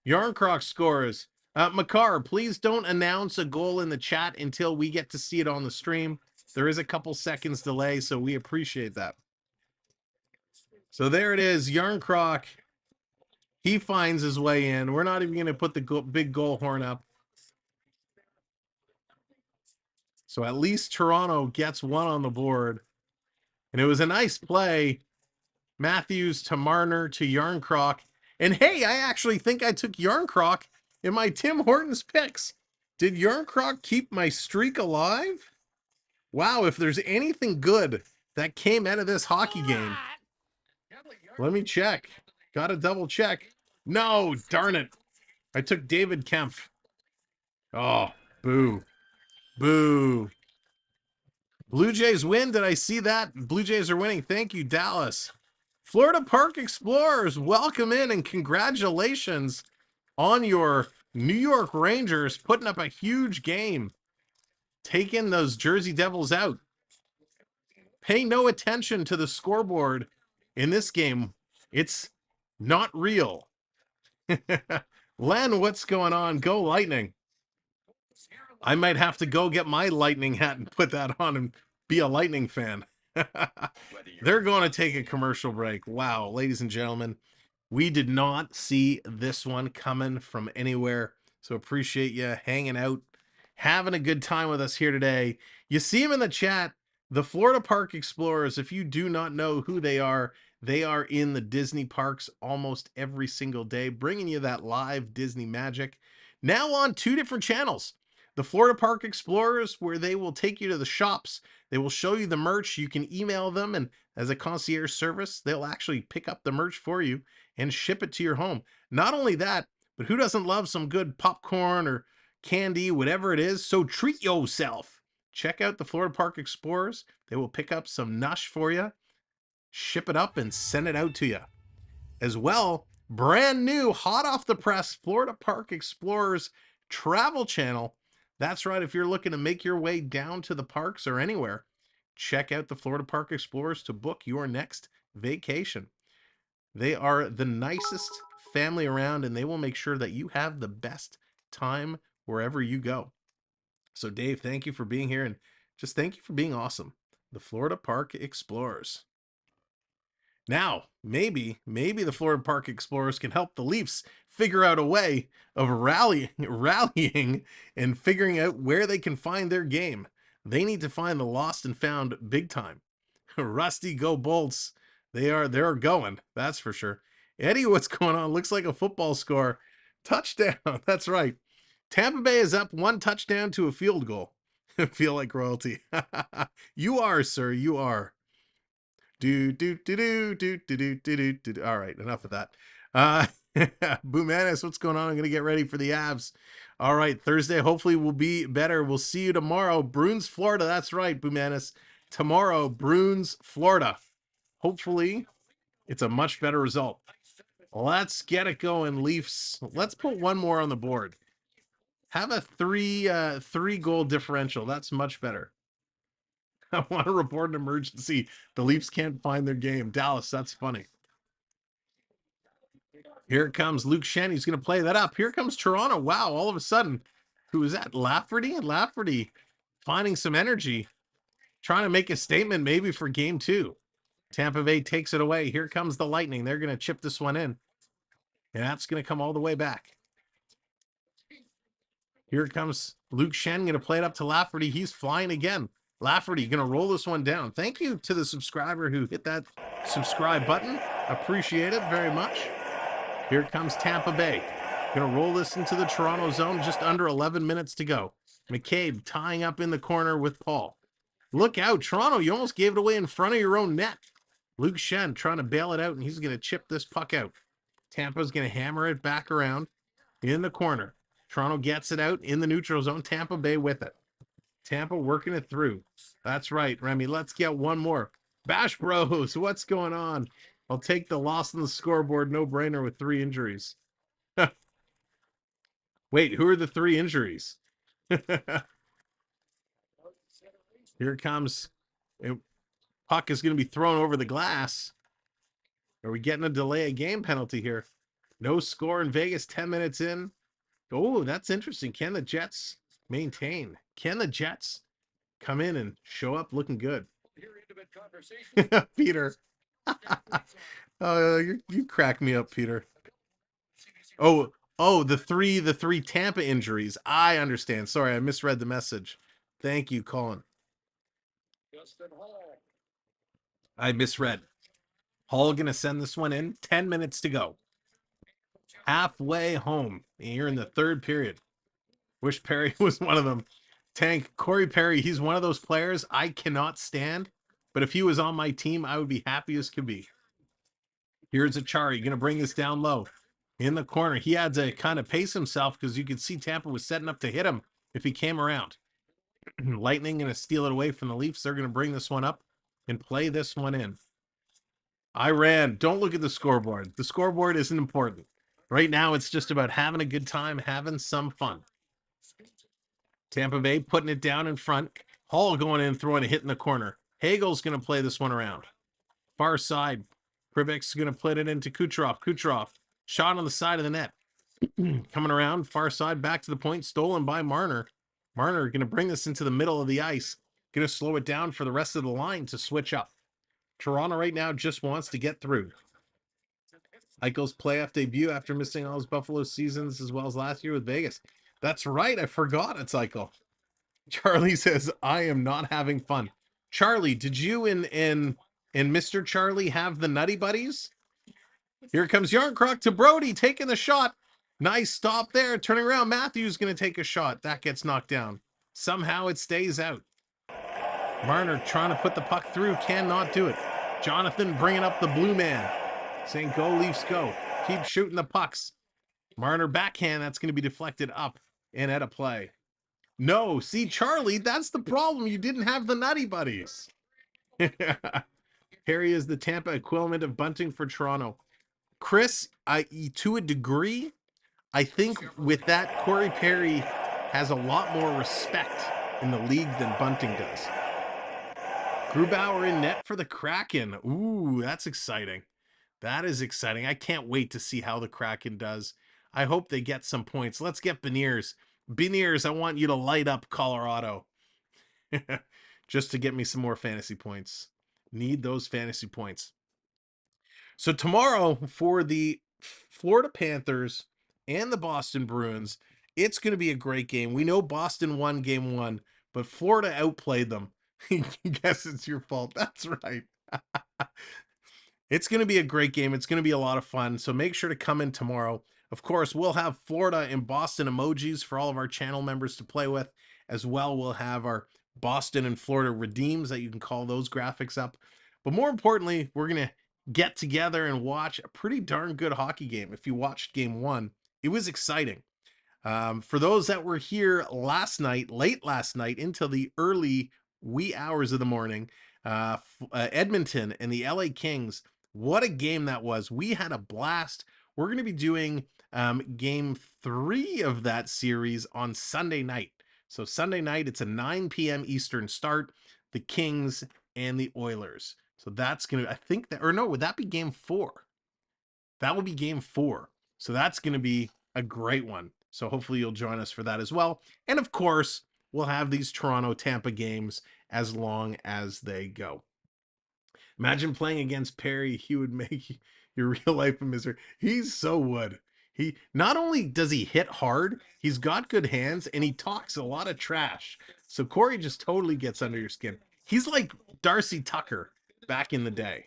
Yarncroc scores. Makar, please don't announce a goal in the chat until we get to see it on the stream. There is a couple seconds delay, so we appreciate that. So there it is, Yarncroc. He finds his way in. We're not even going to put the big goal horn up. So at least Toronto gets one on the board. And it was a nice play. Matthews to Marner to Yarncroc. And hey, I actually think I took Yarncroc in my Tim Hortons picks. Did Yarncroc keep my streak alive? Wow, if there's anything good that came out of this hockey game. Let me check. Gotta double check. No, darn it. I took David Kempf. Oh, boo. Boo. Blue Jays win. Did I see that? Blue Jays are winning. Thank you, Dallas. Florida Park Explorers, welcome in and congratulations on your New York Rangers putting up a huge game, taking those Jersey Devils out. Pay no attention to the scoreboard in this game. It's not real. Len, what's going on? Go Lightning. I might have to go get my Lightning hat and put that on and be a Lightning fan. They're going to take a commercial break. Wow, ladies and gentlemen, we did not see this one coming from anywhere. So appreciate you hanging out, having a good time with us here today. You see them in the chat, the Florida Park Explorers. If you do not know who they are in the Disney parks almost every single day, bringing you that live Disney magic. Now on 2 different channels. The Florida Park Explorers, where they will take you to the shops. They will show you the merch. You can email them, and as a concierge service, they'll actually pick up the merch for you and ship it to your home. Not only that, but who doesn't love some good popcorn or candy, whatever it is? So treat yourself. Check out the Florida Park Explorers. They will pick up some nush for you, ship it up, and send it out to you. As well, brand new, hot off the press, Florida Park Explorers travel channel. That's right, if you're looking to make your way down to the parks or anywhere, check out the Florida Park Explorers to book your next vacation. They are the nicest family around, and they will make sure that you have the best time wherever you go. So Dave, thank you for being here, and just thank you for being awesome. The Florida Park Explorers. Now, maybe the Florida Park Explorers can help the Leafs figure out a way of rallying and figuring out where they can find their game. They need to find the lost and found big time. Rusty, go Bolts. They're going, that's for sure. Eddie, what's going on? Looks like a football score. Touchdown. That's right. Tampa Bay is up 1 touchdown to a field goal. Feel like royalty. You are, sir. You are. Do do do do do do do do do do. All right, enough of that. Boomanis, what's going on? I'm gonna get ready for the Avs. All right, Thursday hopefully will be better. We'll see you tomorrow. Bruins, Florida. That's right, Boomanis. Tomorrow, Bruins, Florida. Hopefully, it's a much better result. Let's get it going, Leafs. Let's put one more on the board. Have a three goal differential. That's much better. I want to report an emergency. The Leafs can't find their game. Dallas, that's funny. Here it comes. Luke Shen. He's going to play that up. Here comes Toronto. Wow, all of a sudden. Who is that? Lafferty? Lafferty finding some energy. Trying to make a statement maybe for game 2. Tampa Bay takes it away. Here comes the Lightning. They're going to chip this one in. And that's going to come all the way back. Here comes Luke Shen. Going to play it up to Lafferty. He's flying again. Lafferty going to roll this one down. Thank you to the subscriber who hit that subscribe button. Appreciate it very much. Here comes Tampa Bay. Going to roll this into the Toronto zone. Just under 11 minutes to go. McCabe tying up in the corner with Paul. Look out, Toronto. You almost gave it away in front of your own net. Luke Shen trying to bail it out, and he's going to chip this puck out. Tampa's going to hammer it back around in the corner. Toronto gets it out in the neutral zone. Tampa Bay with it. Tampa working it through. That's right, Remy. Let's get one more. Bash Bros, what's going on? I'll take the loss on the scoreboard. No brainer with 3 injuries. Wait, who are the 3 injuries? Here comes. Puck is going to be thrown over the glass. Are we getting a delay of game penalty here? No score in Vegas 10 minutes in. Oh, that's interesting. Can the Jets maintain? Can the Jets come in and show up looking good? Peter. You crack me up, Peter. Oh, the three Tampa injuries. I understand. Sorry, I misread the message. Thank you, Colin. I misread. Hall gonna send this one in. 10 minutes to go. Halfway home. Here in the 3rd period. Wish Perry was one of them. Tank, Corey Perry, he's one of those players I cannot stand. But if he was on my team, I would be happy as could be. Here's Achari. Going to bring this down low. In the corner. He had to kind of pace himself because you could see Tampa was setting up to hit him if he came around. Lightning going to steal it away from the Leafs. They're going to bring this one up and play this one in. I ran. Don't look at the scoreboard. The scoreboard isn't important. Right now, it's just about having a good time, having some fun. Tampa Bay putting it down in front. Hall going in, throwing a hit in the corner. Hagel's going to play this one around. Far side. Krivic's going to put it into Kucherov. Kucherov. Shot on the side of the net. Coming around. Far side. Back to the point. Stolen by Marner. Marner going to bring this into the middle of the ice. Going to slow it down for the rest of the line to switch up. Toronto right now just wants to get through. Eichel's playoff debut after missing all his Buffalo seasons as well as last year with Vegas. That's right. I forgot it's Eichel. Charlie says, I am not having fun. Charlie, did you and Mr. Charlie have the Nutty Buddies? Here comes Yarncroc to Brody taking the shot. Nice stop there. Turning around. Matthews going to take a shot. That gets knocked down. Somehow it stays out. Marner trying to put the puck through. Cannot do it. Jonathan bringing up the blue man. Saying, go Leafs, go. Keep shooting the pucks. Marner backhand. That's going to be deflected up and at a play. No, see, Charlie, that's the problem. You didn't have the Nutty Buddies. Harry is the Tampa equivalent of bunting for Toronto. Chris, to a degree, I think with that, Corey Perry has a lot more respect in the league than bunting does. Grubauer in net for the Kraken. Ooh, that's exciting. That is exciting. I can't wait to see how the Kraken does. I hope they get some points. Let's get Beniers. Beniers, I want you to light up Colorado. Just to get me some more fantasy points. Need those fantasy points. So tomorrow for the Florida Panthers and the Boston Bruins, it's going to be a great game. We know Boston won game 1, but Florida outplayed them. Guess it's your fault. That's right. It's going to be a great game. It's going to be a lot of fun. So make sure to come in tomorrow. Of course, we'll have Florida and Boston emojis for all of our channel members to play with. As well, we'll have our Boston and Florida redeems that you can call those graphics up. But more importantly, we're going to get together and watch a pretty darn good hockey game. If you watched game 1, it was exciting. For those that were here last night, late last night, until the early wee hours of the morning, Edmonton and the LA Kings, what a game that was. We had a blast. We're going to be doing game 3 of that series on Sunday night. So Sunday night, it's a 9 p.m. Eastern start, the Kings and the Oilers. So that's going to, I think that, or no, would that be game 4? That will be game 4. So that's going to be a great one. So hopefully you'll join us for that as well. And of course, we'll have these Toronto-Tampa games as long as they go. Imagine playing against Perry. He would make your real life a misery. He's so wood. He not only does he hit hard, he's got good hands and he talks a lot of trash. So Corey just totally gets under your skin. He's like Darcy Tucker back in the day.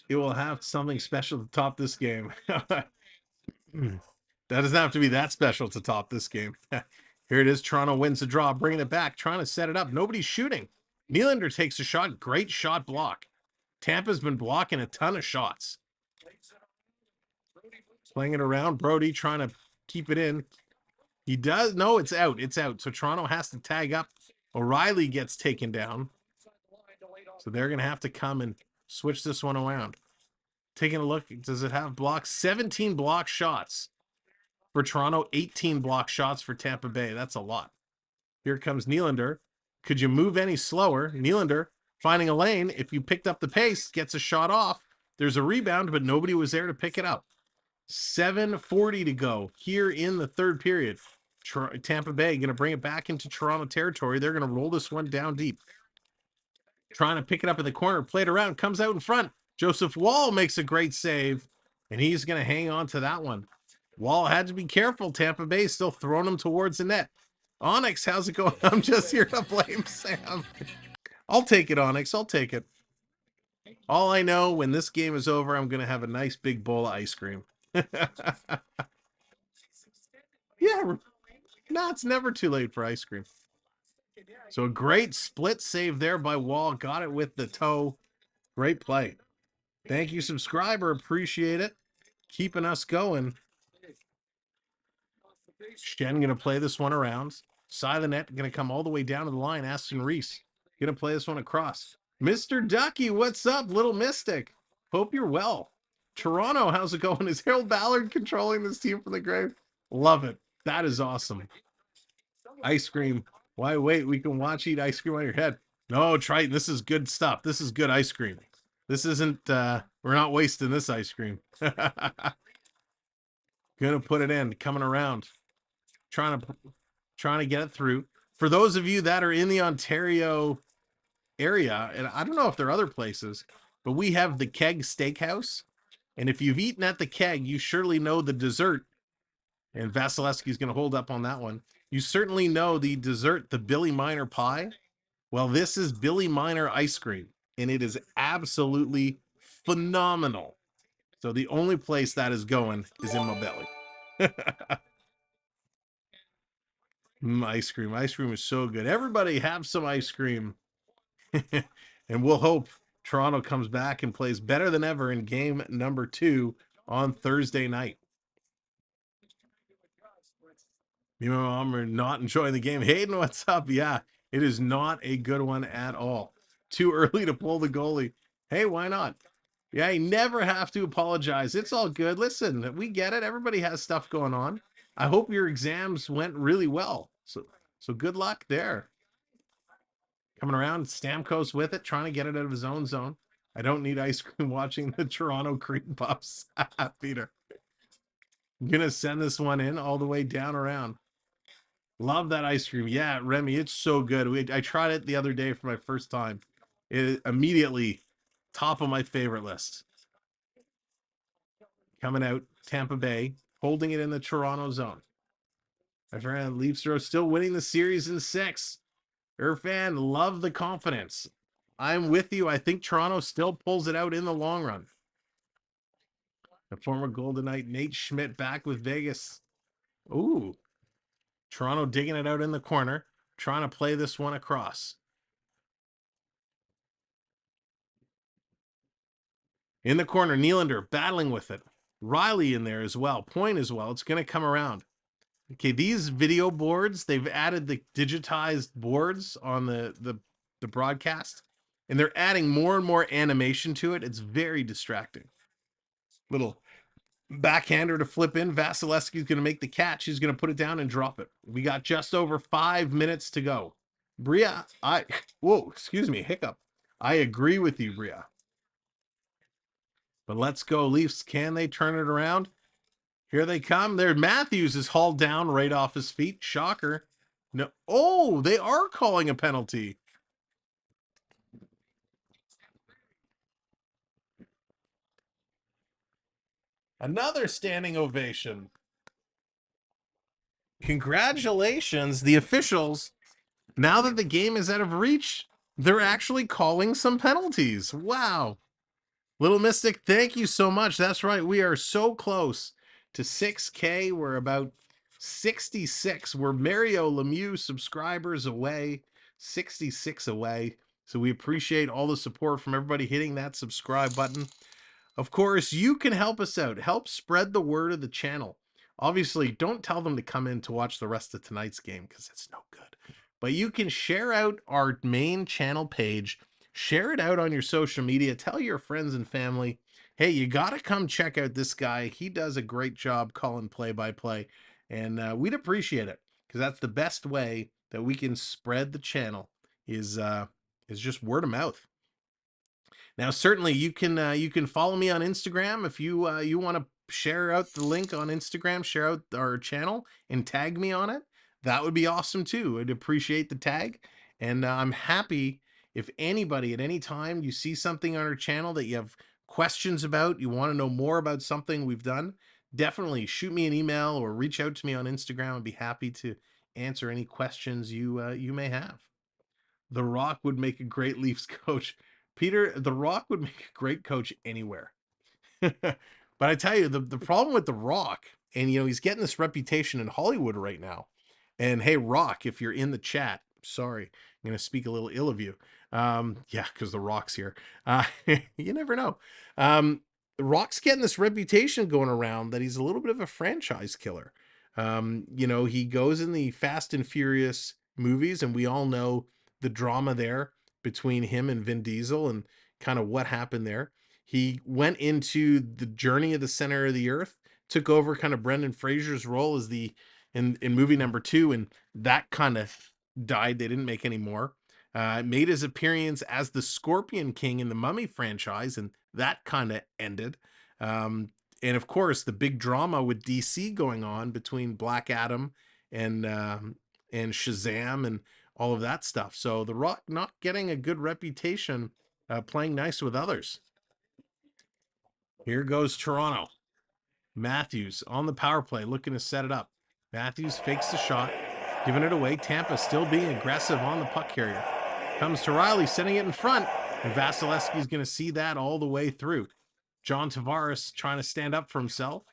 It will have something special to top this game. That doesn't have to be that special to top this game. Here it is. Toronto wins the draw, bringing it back, trying to set it up. Nobody's shooting. Nylander takes a shot. Great shot block. Tampa's been blocking a ton of shots. Playing it around. Brody trying to keep it in. He does. No, it's out. It's out. So Toronto has to tag up. O'Reilly gets taken down. So they're going to have to come and switch this one around. Taking a look. Does it have blocks? 17 block shots for Toronto. 18 block shots for Tampa Bay. That's a lot. Here comes Nylander. Could you move any slower? Nylander finding a lane. If you picked up the pace, gets a shot off. There's a rebound, but nobody was there to pick it up. 7:40 to go here in the third period. Tampa Bay going to bring it back into Toronto territory. They're going to roll this one down deep. Trying to pick it up in the corner. Played around. Comes out in front. Joseph Wall makes a great save. And he's going to hang on to that one. Wall had to be careful. Tampa Bay still throwing him towards the net. Onyx, how's it going? I'm just here to blame Sam. I'll take it, Onyx. I'll take it. All I know, when this game is over, I'm going to have a nice big bowl of ice cream. Yeah. No, it's never too late for ice cream. So a great split save there by Wall. Got it with the toe. Great play. Thank you, subscriber. Appreciate it. Keeping us going. Shen going to play this one around. Side of the net. Going to come all the way down to the line. Aston Reese going to play this one across. Mr. Ducky, what's up, Little Mystic? Hope you're well. Toronto, how's it going? Is Harold Ballard controlling this team from the grave? Love it. That is awesome. Ice cream. Why wait? We can watch eat ice cream on your head. No, Triton, this is good stuff. This is good ice cream. This isn't, we're not wasting this ice cream. Gonna put it in, coming around. Trying to get it through. For those of you that are in the Ontario area, and I don't know if there are other places, but we have the Keg Steakhouse. And if you've eaten at the Keg, you surely know the dessert. And Vasilevsky's going to hold up on that one. You certainly know the dessert, the Billy Miner pie. Well, this is Billy Miner ice cream, and it is absolutely phenomenal. So the only place that is going is in my belly. Ice cream. Ice cream is so good. Everybody have some ice cream. And we'll hope Toronto comes back and plays better than ever in game number 2 on Thursday night. Me and my mom are not enjoying the game. Hayden, what's up? Yeah, it is not a good one at all. Too early to pull the goalie. Hey, why not? Yeah, you never have to apologize. It's all good. Listen, we get it. Everybody has stuff going on. I hope your exams went really well. So good luck there. Coming around, Stamkos with it, trying to get it out of his own zone. I don't need ice cream watching the Toronto Cream Puffs. Peter. I'm going to send this one in all the way down around. Love that ice cream. Yeah, Remy, it's so good. I tried it the other day for my first time. Immediately top of my favorite list. Coming out, Tampa Bay, holding it in the Toronto zone. My friend, Leafs are still winning the series in 6. Fan, love the confidence. I'm with you. I think Toronto still pulls it out in the long run. The former Golden Knight Nate Schmidt back with Vegas. Ooh. Toronto digging it out in the corner, trying to play this one across. In the corner, Nylander battling with it. Riley in there as well. Point as well. It's going to come around. Okay, these video boards, they've added the digitized boards on the broadcast, and they're adding more and more animation to it. It's very distracting. Little backhander to flip in. Vasilevsky's going to make the catch. He's going to put it down and drop it. We got just over 5 minutes to go. Bria, whoa, excuse me, hiccup. I agree with you, Bria. But let's go, Leafs. Can they turn it around? Here they come. There, Matthews is hauled down right off his feet. Shocker. No. Oh, they are calling a penalty. Another standing ovation. Congratulations, the officials. Now that the game is out of reach, they're actually calling some penalties. Wow. Little Mystic, thank you so much. That's right. We are so close to 6K. We're about 66. We're Mario Lemieux subscribers away, 66 away. So we appreciate all the support from everybody hitting that subscribe button. Of course, you can help us out. Help spread the word of the channel. Obviously, don't tell them to come in to watch the rest of tonight's game because it's no good. But you can share out our main channel page. Share it out on your social media. Tell your friends and family, hey, you got to come check out this guy. He does a great job calling play-by-play. And we'd appreciate it because that's the best way that we can spread the channel is just word of mouth. Now, certainly you can follow me on Instagram if you you want to share out the link on Instagram, share out our channel and tag me on it. That would be awesome too. I'd appreciate the tag, and I'm happy if anybody at any time you see something on our channel that you have questions about, you want to know more about something we've done, definitely shoot me an email or reach out to me on Instagram. I'd be happy to answer any questions you may have. The Rock would make a great Leafs coach. Peter, The Rock would make a great coach anywhere. But I tell you, the problem with The Rock, and he's getting this reputation in Hollywood right now. And hey, Rock, if you're in the chat, sorry, I'm going to speak a little ill of you. Yeah, because The Rock's here. You never know. The Rock's getting this reputation going around that he's a little bit of a franchise killer. He goes in the Fast and Furious movies, and we all know the drama there between him and Vin Diesel and kind of what happened there. He went into the Journey of the Center of the Earth, took over kind of Brendan Fraser's role as in movie number 2, and that kind of died. They didn't make any more. Made his appearance as the Scorpion King in the Mummy franchise, and that kind of ended. And of course, the big drama with DC going on between Black Adam and Shazam and all of that stuff. So The Rock not getting a good reputation playing nice with others. Here goes Toronto. Matthews on the power play, looking to set it up. Matthews fakes the shot, giving it away. Tampa still being aggressive on the puck carrier. Comes to Riley, setting it in front, and Vasilevsky's going to see that all the way through. John Tavares trying to stand up for himself.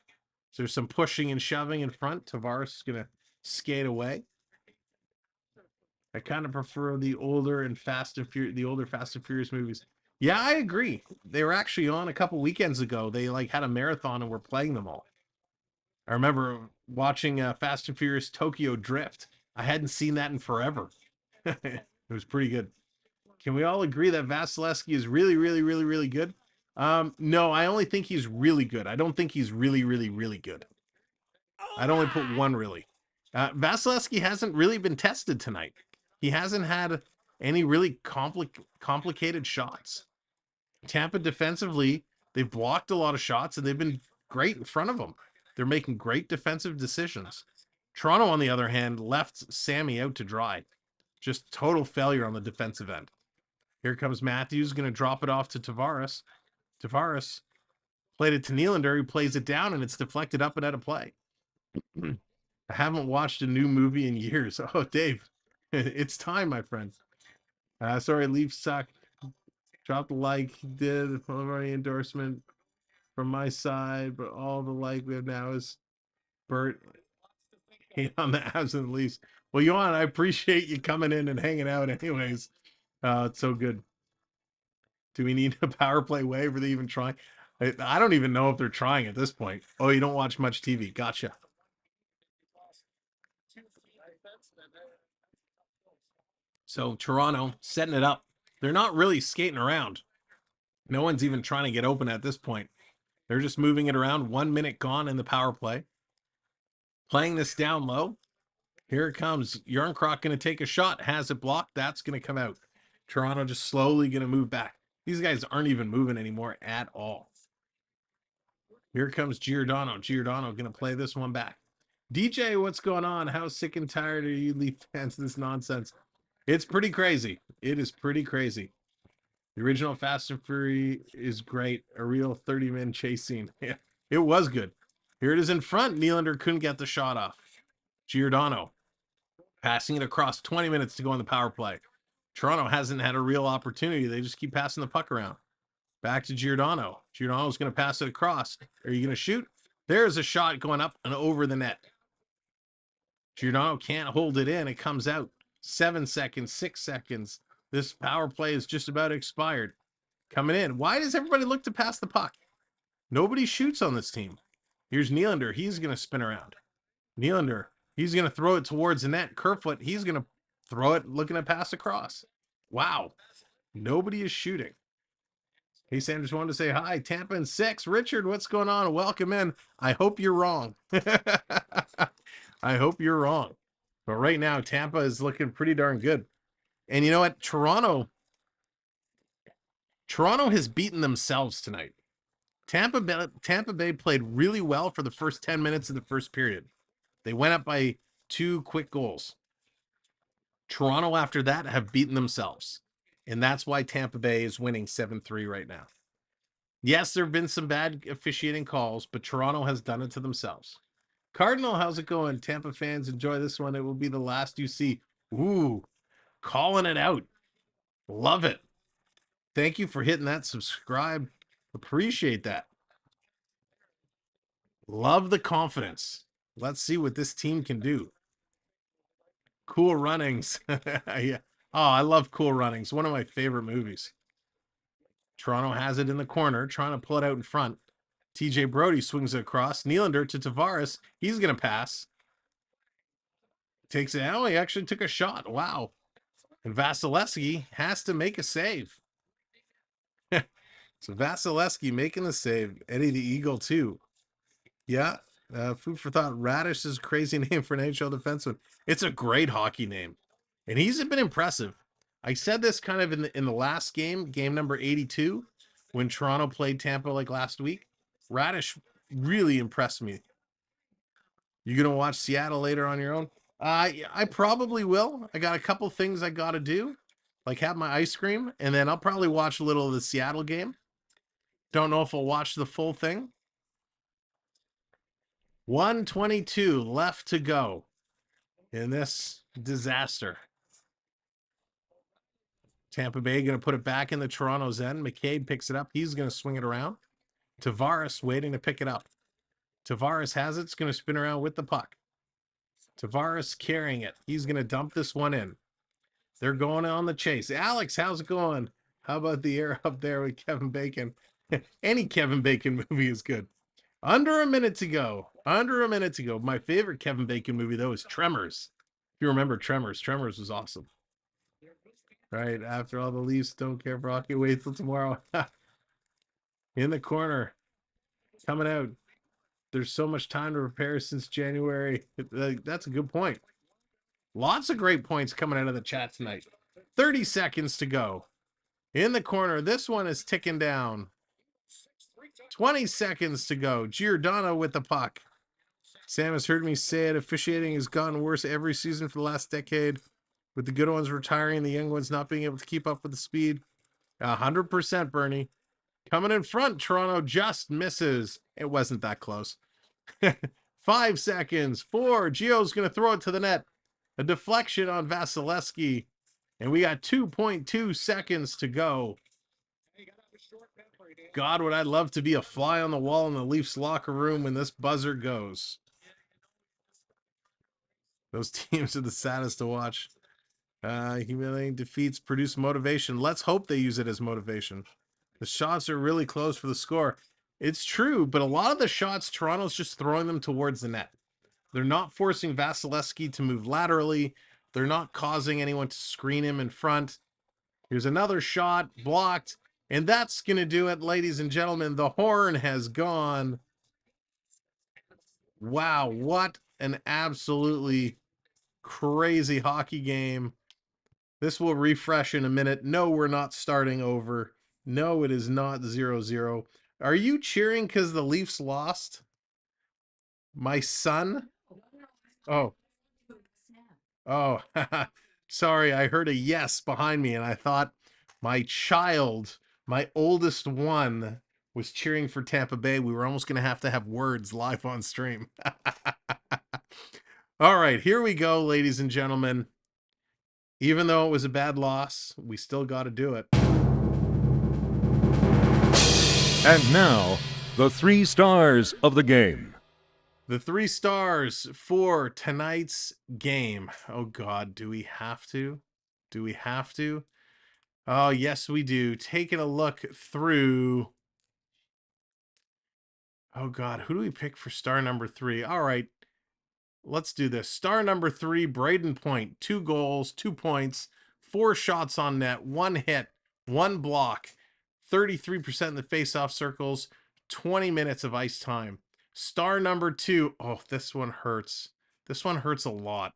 So there's some pushing and shoving in front. Tavares is going to skate away. I kind of prefer the older Fast and Furious movies. Yeah, I agree. They were actually on a couple weekends ago. They had a marathon and were playing them all. I remember watching Fast and Furious Tokyo Drift. I hadn't seen that in forever. It was pretty good. Can we all agree that Vasilevsky is really, really, really, really good? No, I only think he's really good. I don't think he's really, really, really good. I'd only put one really. Vasilevsky hasn't really been tested tonight. He hasn't had any really complicated shots. Tampa defensively, they've blocked a lot of shots and they've been great in front of them. They're making great defensive decisions. Toronto, on the other hand, left Sammy out to dry. Just total failure on the defensive end. Here comes Matthews, going to drop it off to Tavares. Tavares played it to Nylander, who plays it down, and it's deflected up and out of play. I haven't watched a new movie in years. Oh, Dave, it's time, my friend. Sorry, Leafs suck. Drop the like. Did preliminary endorsement from my side, but all the like we have now is Bert hate on the Avs and the Leafs. Well, Johan, I appreciate you coming in and hanging out anyways. It's so good. Do we need a power play wave? Are they even trying? I don't even know if they're trying at this point. Oh, you don't watch much TV. Gotcha. So Toronto setting it up. They're not really skating around. No one's even trying to get open at this point. They're just moving it around. 1 minute gone in the power play. Playing this down low. Here it comes. Yarncroc going to take a shot. Has it blocked. That's going to come out. Toronto just slowly going to move back. These guys aren't even moving anymore at all. Here comes Giordano. Giordano going to play this one back. DJ, what's going on? How sick and tired are you Leaf fans of this nonsense? It's pretty crazy. It is pretty crazy. The original Fast and Fury is great. A real 30-man chase scene. Yeah, it was good. Here it is in front. Nylander couldn't get the shot off. Giordano passing it across. 20 minutes to go on the power play. Toronto hasn't had a real opportunity. They just keep passing the puck around. Back to Giordano. Giordano's going to pass it across. Are you going to shoot? There's a shot going up and over the net. Giordano can't hold it in. It comes out. 7 seconds, 6 seconds. This power play is just about expired. Coming in. Why does everybody look to pass the puck? Nobody shoots on this team. Here's Nylander. He's going to spin around. Nylander. He's going to throw it towards the net. Kerfoot. He's going to throw it looking to pass across. Wow. Nobody is shooting. Hey, Sanders wanted to say hi. Tampa in 6. Richard, what's going on? Welcome in. I hope you're wrong. I hope you're wrong. But right now, Tampa is looking pretty darn good. And you know what? Toronto has beaten themselves tonight. Tampa Bay played really well for the first 10 minutes of the first period. They went up by 2 quick goals. Toronto, after that, have beaten themselves. And that's why Tampa Bay is winning 7-3 right now. Yes, there have been some bad officiating calls, but Toronto has done it to themselves. Cardinal, how's it going? Tampa fans, enjoy this one. It will be the last you see. Ooh, calling it out. Love it. Thank you for hitting that subscribe. Appreciate that. Love the confidence. Let's see what this team can do. Cool Runnings. Yeah. Oh, I love Cool Runnings. One of my favorite movies. Toronto has it in the corner, trying to pull it out in front. TJ Brody swings it across. Nylander to Tavares. He's going to pass. Takes it out. He actually took a shot. Wow. And Vasilevsky has to make a save. So Vasilevsky making the save. Eddie the Eagle too. Yeah. Food for thought. Radish is a crazy name for an NHL defenseman. It's a great hockey name. And he's been impressive. I said this kind of in the last game, game number 82, when Toronto played Tampa like last week. Radish really impressed me. You gonna watch Seattle later on your own? I probably will. I got a couple things I got to do, like have my ice cream, and then I'll probably watch a little of the Seattle game. Don't know if I'll watch the full thing. 1:22 left to go in this disaster. Tampa Bay going to put it back in the Toronto's end. McCabe picks it up. He's going to swing it around. Tavares waiting to pick it up. Tavares has it. It's going to spin around with the puck. Tavares carrying it. He's going to dump this one in. They're going on the chase. Alex, how's it going? How about the air up there with Kevin Bacon? Any Kevin Bacon movie is good. Under a minute to go. Under a minute to go. My favorite Kevin Bacon movie, though, is Tremors. If you remember Tremors, Tremors was awesome. Right after all the Leafs don't care for hockey, wait till tomorrow. In the corner, coming out. There's so much time to prepare since January. That's a good point. Lots of great points coming out of the chat tonight. 30 seconds to go. In the corner, this one is ticking down. 20 seconds to go. Giordano with the puck. Sam has heard me say it. Officiating has gotten worse every season for the last decade, with the good ones retiring and the young ones not being able to keep up with the speed. 100%, Bernie. Coming in front, Toronto just misses. It wasn't that close. 5 seconds. 4. Gio's going to throw it to the net. A deflection on Vasilevsky. And we got 2.2 seconds to go. God, would I love to be a fly on the wall in the Leafs locker room when this buzzer goes. Those teams are the saddest to watch. Humiliating defeats produce motivation. Let's hope they use it as motivation. The shots are really close for the score. It's true, but a lot of the shots, Toronto's just throwing them towards the net. They're not forcing Vasilevsky to move laterally. They're not causing anyone to screen him in front. Here's another shot, blocked. And that's going to do it, ladies and gentlemen. The horn has gone. Wow, what an absolutely crazy hockey game. This will refresh in a minute. No, we're not starting over. No, it is not 0-0. Are you cheering because the Leafs lost? My son? Oh. Oh, sorry. I heard a yes behind me, and I thought my child, my oldest one, was cheering for Tampa Bay. We were almost going to have words live on stream. All right, here we go, ladies and gentlemen. Even though it was a bad loss, we still got to do it. And now, the 3 stars of the game. The 3 stars for tonight's game. Oh, God, do we have to? Do we have to? Oh, yes, we do. Taking a look through. Oh, God, who do we pick for star number 3? All right, let's do this. Star number 3, Braden Point. 2 goals, 2 points, 4 shots on net, 1 hit, 1 block, 33% in the face-off circles, 20 minutes of ice time. Star number 2, oh, this one hurts. This one hurts a lot.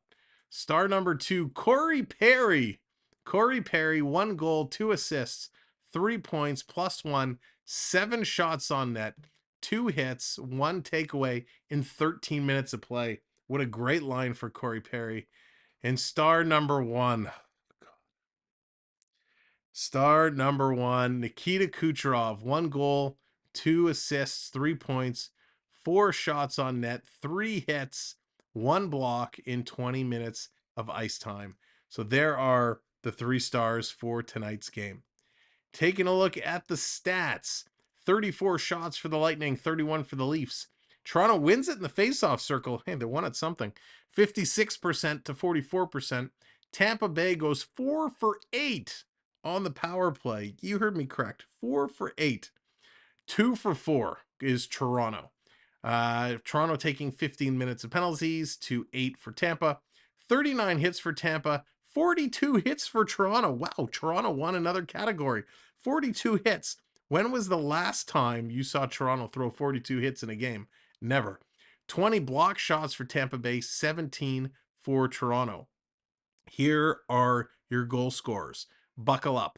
Star number 2, Corey Perry. Corey Perry, 1 goal, 2 assists, 3 points, +1, 7 shots on net, 2 hits, 1 takeaway in 13 minutes of play. What a great line for Corey Perry. And star number 1. Star number 1, Nikita Kucherov. 1 goal, 2 assists, 3 points, 4 shots on net, 3 hits, 1 block in 20 minutes of ice time. So there are the 3 stars for tonight's game. Taking a look at the stats. 34 shots for the Lightning, 31 for the Leafs. Toronto wins it in the faceoff circle. Hey, they won at something. 56% to 44%. Tampa Bay goes 4 for 8 on the power play. You heard me correct. 4 for 8. 2 for 4 is Toronto. Toronto taking 15 minutes of penalties to 8 for Tampa. 39 hits for Tampa. 42 hits for Toronto. Wow, Toronto won another category. 42 hits. When was the last time you saw Toronto throw 42 hits in a game? Never. 20 block shots for Tampa Bay, 17 for Toronto. Here are your goal scorers. Buckle up.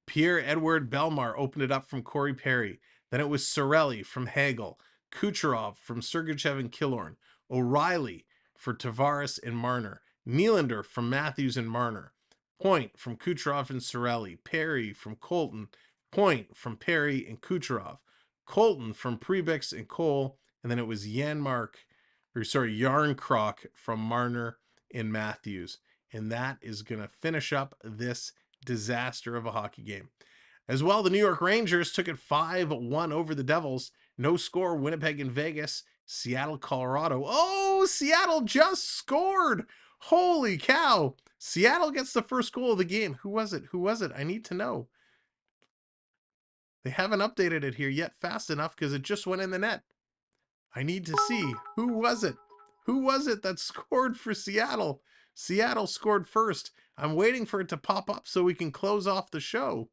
Pierre-Edouard Bellemare opened it up from Corey Perry. Then it was Cirelli from Hagel. Kucherov from Sergachev and Killorn. O'Reilly for Tavares and Marner. Nylander from Matthews and Marner. Point from Kucherov and Cirelli. Perry from Colton. Point from Perry and Kucherov. Colton from Prebix and Cole. And then it was Yarncroc from Marner and Matthews. And that is going to finish up this disaster of a hockey game. As well, the New York Rangers took it 5-1 over the Devils. No score, Winnipeg and Vegas. Seattle, Colorado. Oh, Seattle just scored. Holy cow. Seattle gets the first goal of the game. Who was it? Who was it? I need to know. They haven't updated it here yet fast enough because it just went in the net. I need to see. Who was it? Who was it that scored for Seattle? Seattle scored first. I'm waiting for it to pop up so we can close off the show.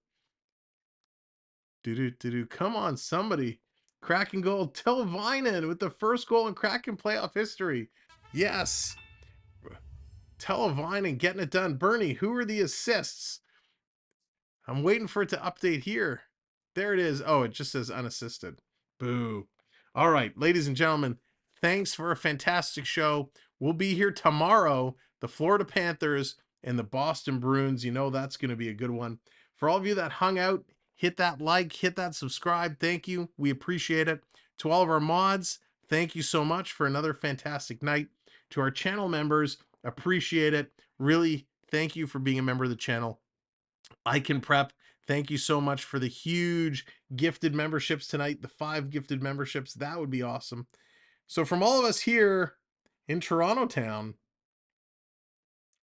Come on, somebody. Kraken goal. Telvainen with the first goal in Kraken playoff history. Yes. Telvainen getting it done. Bernie, who are the assists? I'm waiting for it to update here. There it is. Oh, it just says unassisted. Boo. All right, ladies and gentlemen, thanks for a fantastic show. We'll be here tomorrow. The Florida Panthers and the Boston Bruins. You know that's going to be a good one. For all of you that hung out, hit that like, hit that subscribe. Thank you. We appreciate it. To all of our mods, thank you so much for another fantastic night. To our channel members, appreciate it. Really, thank you for being a member of the channel. I Can Prep, thank you so much for the huge gifted memberships tonight, the 5 gifted memberships. That would be awesome. So from all of us here in Toronto town,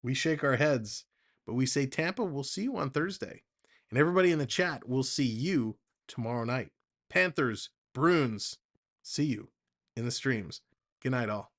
we shake our heads, but we say, Tampa, we'll see you on Thursday. And everybody in the chat, we'll see you tomorrow night. Panthers, Bruins, see you in the streams. Good night, all.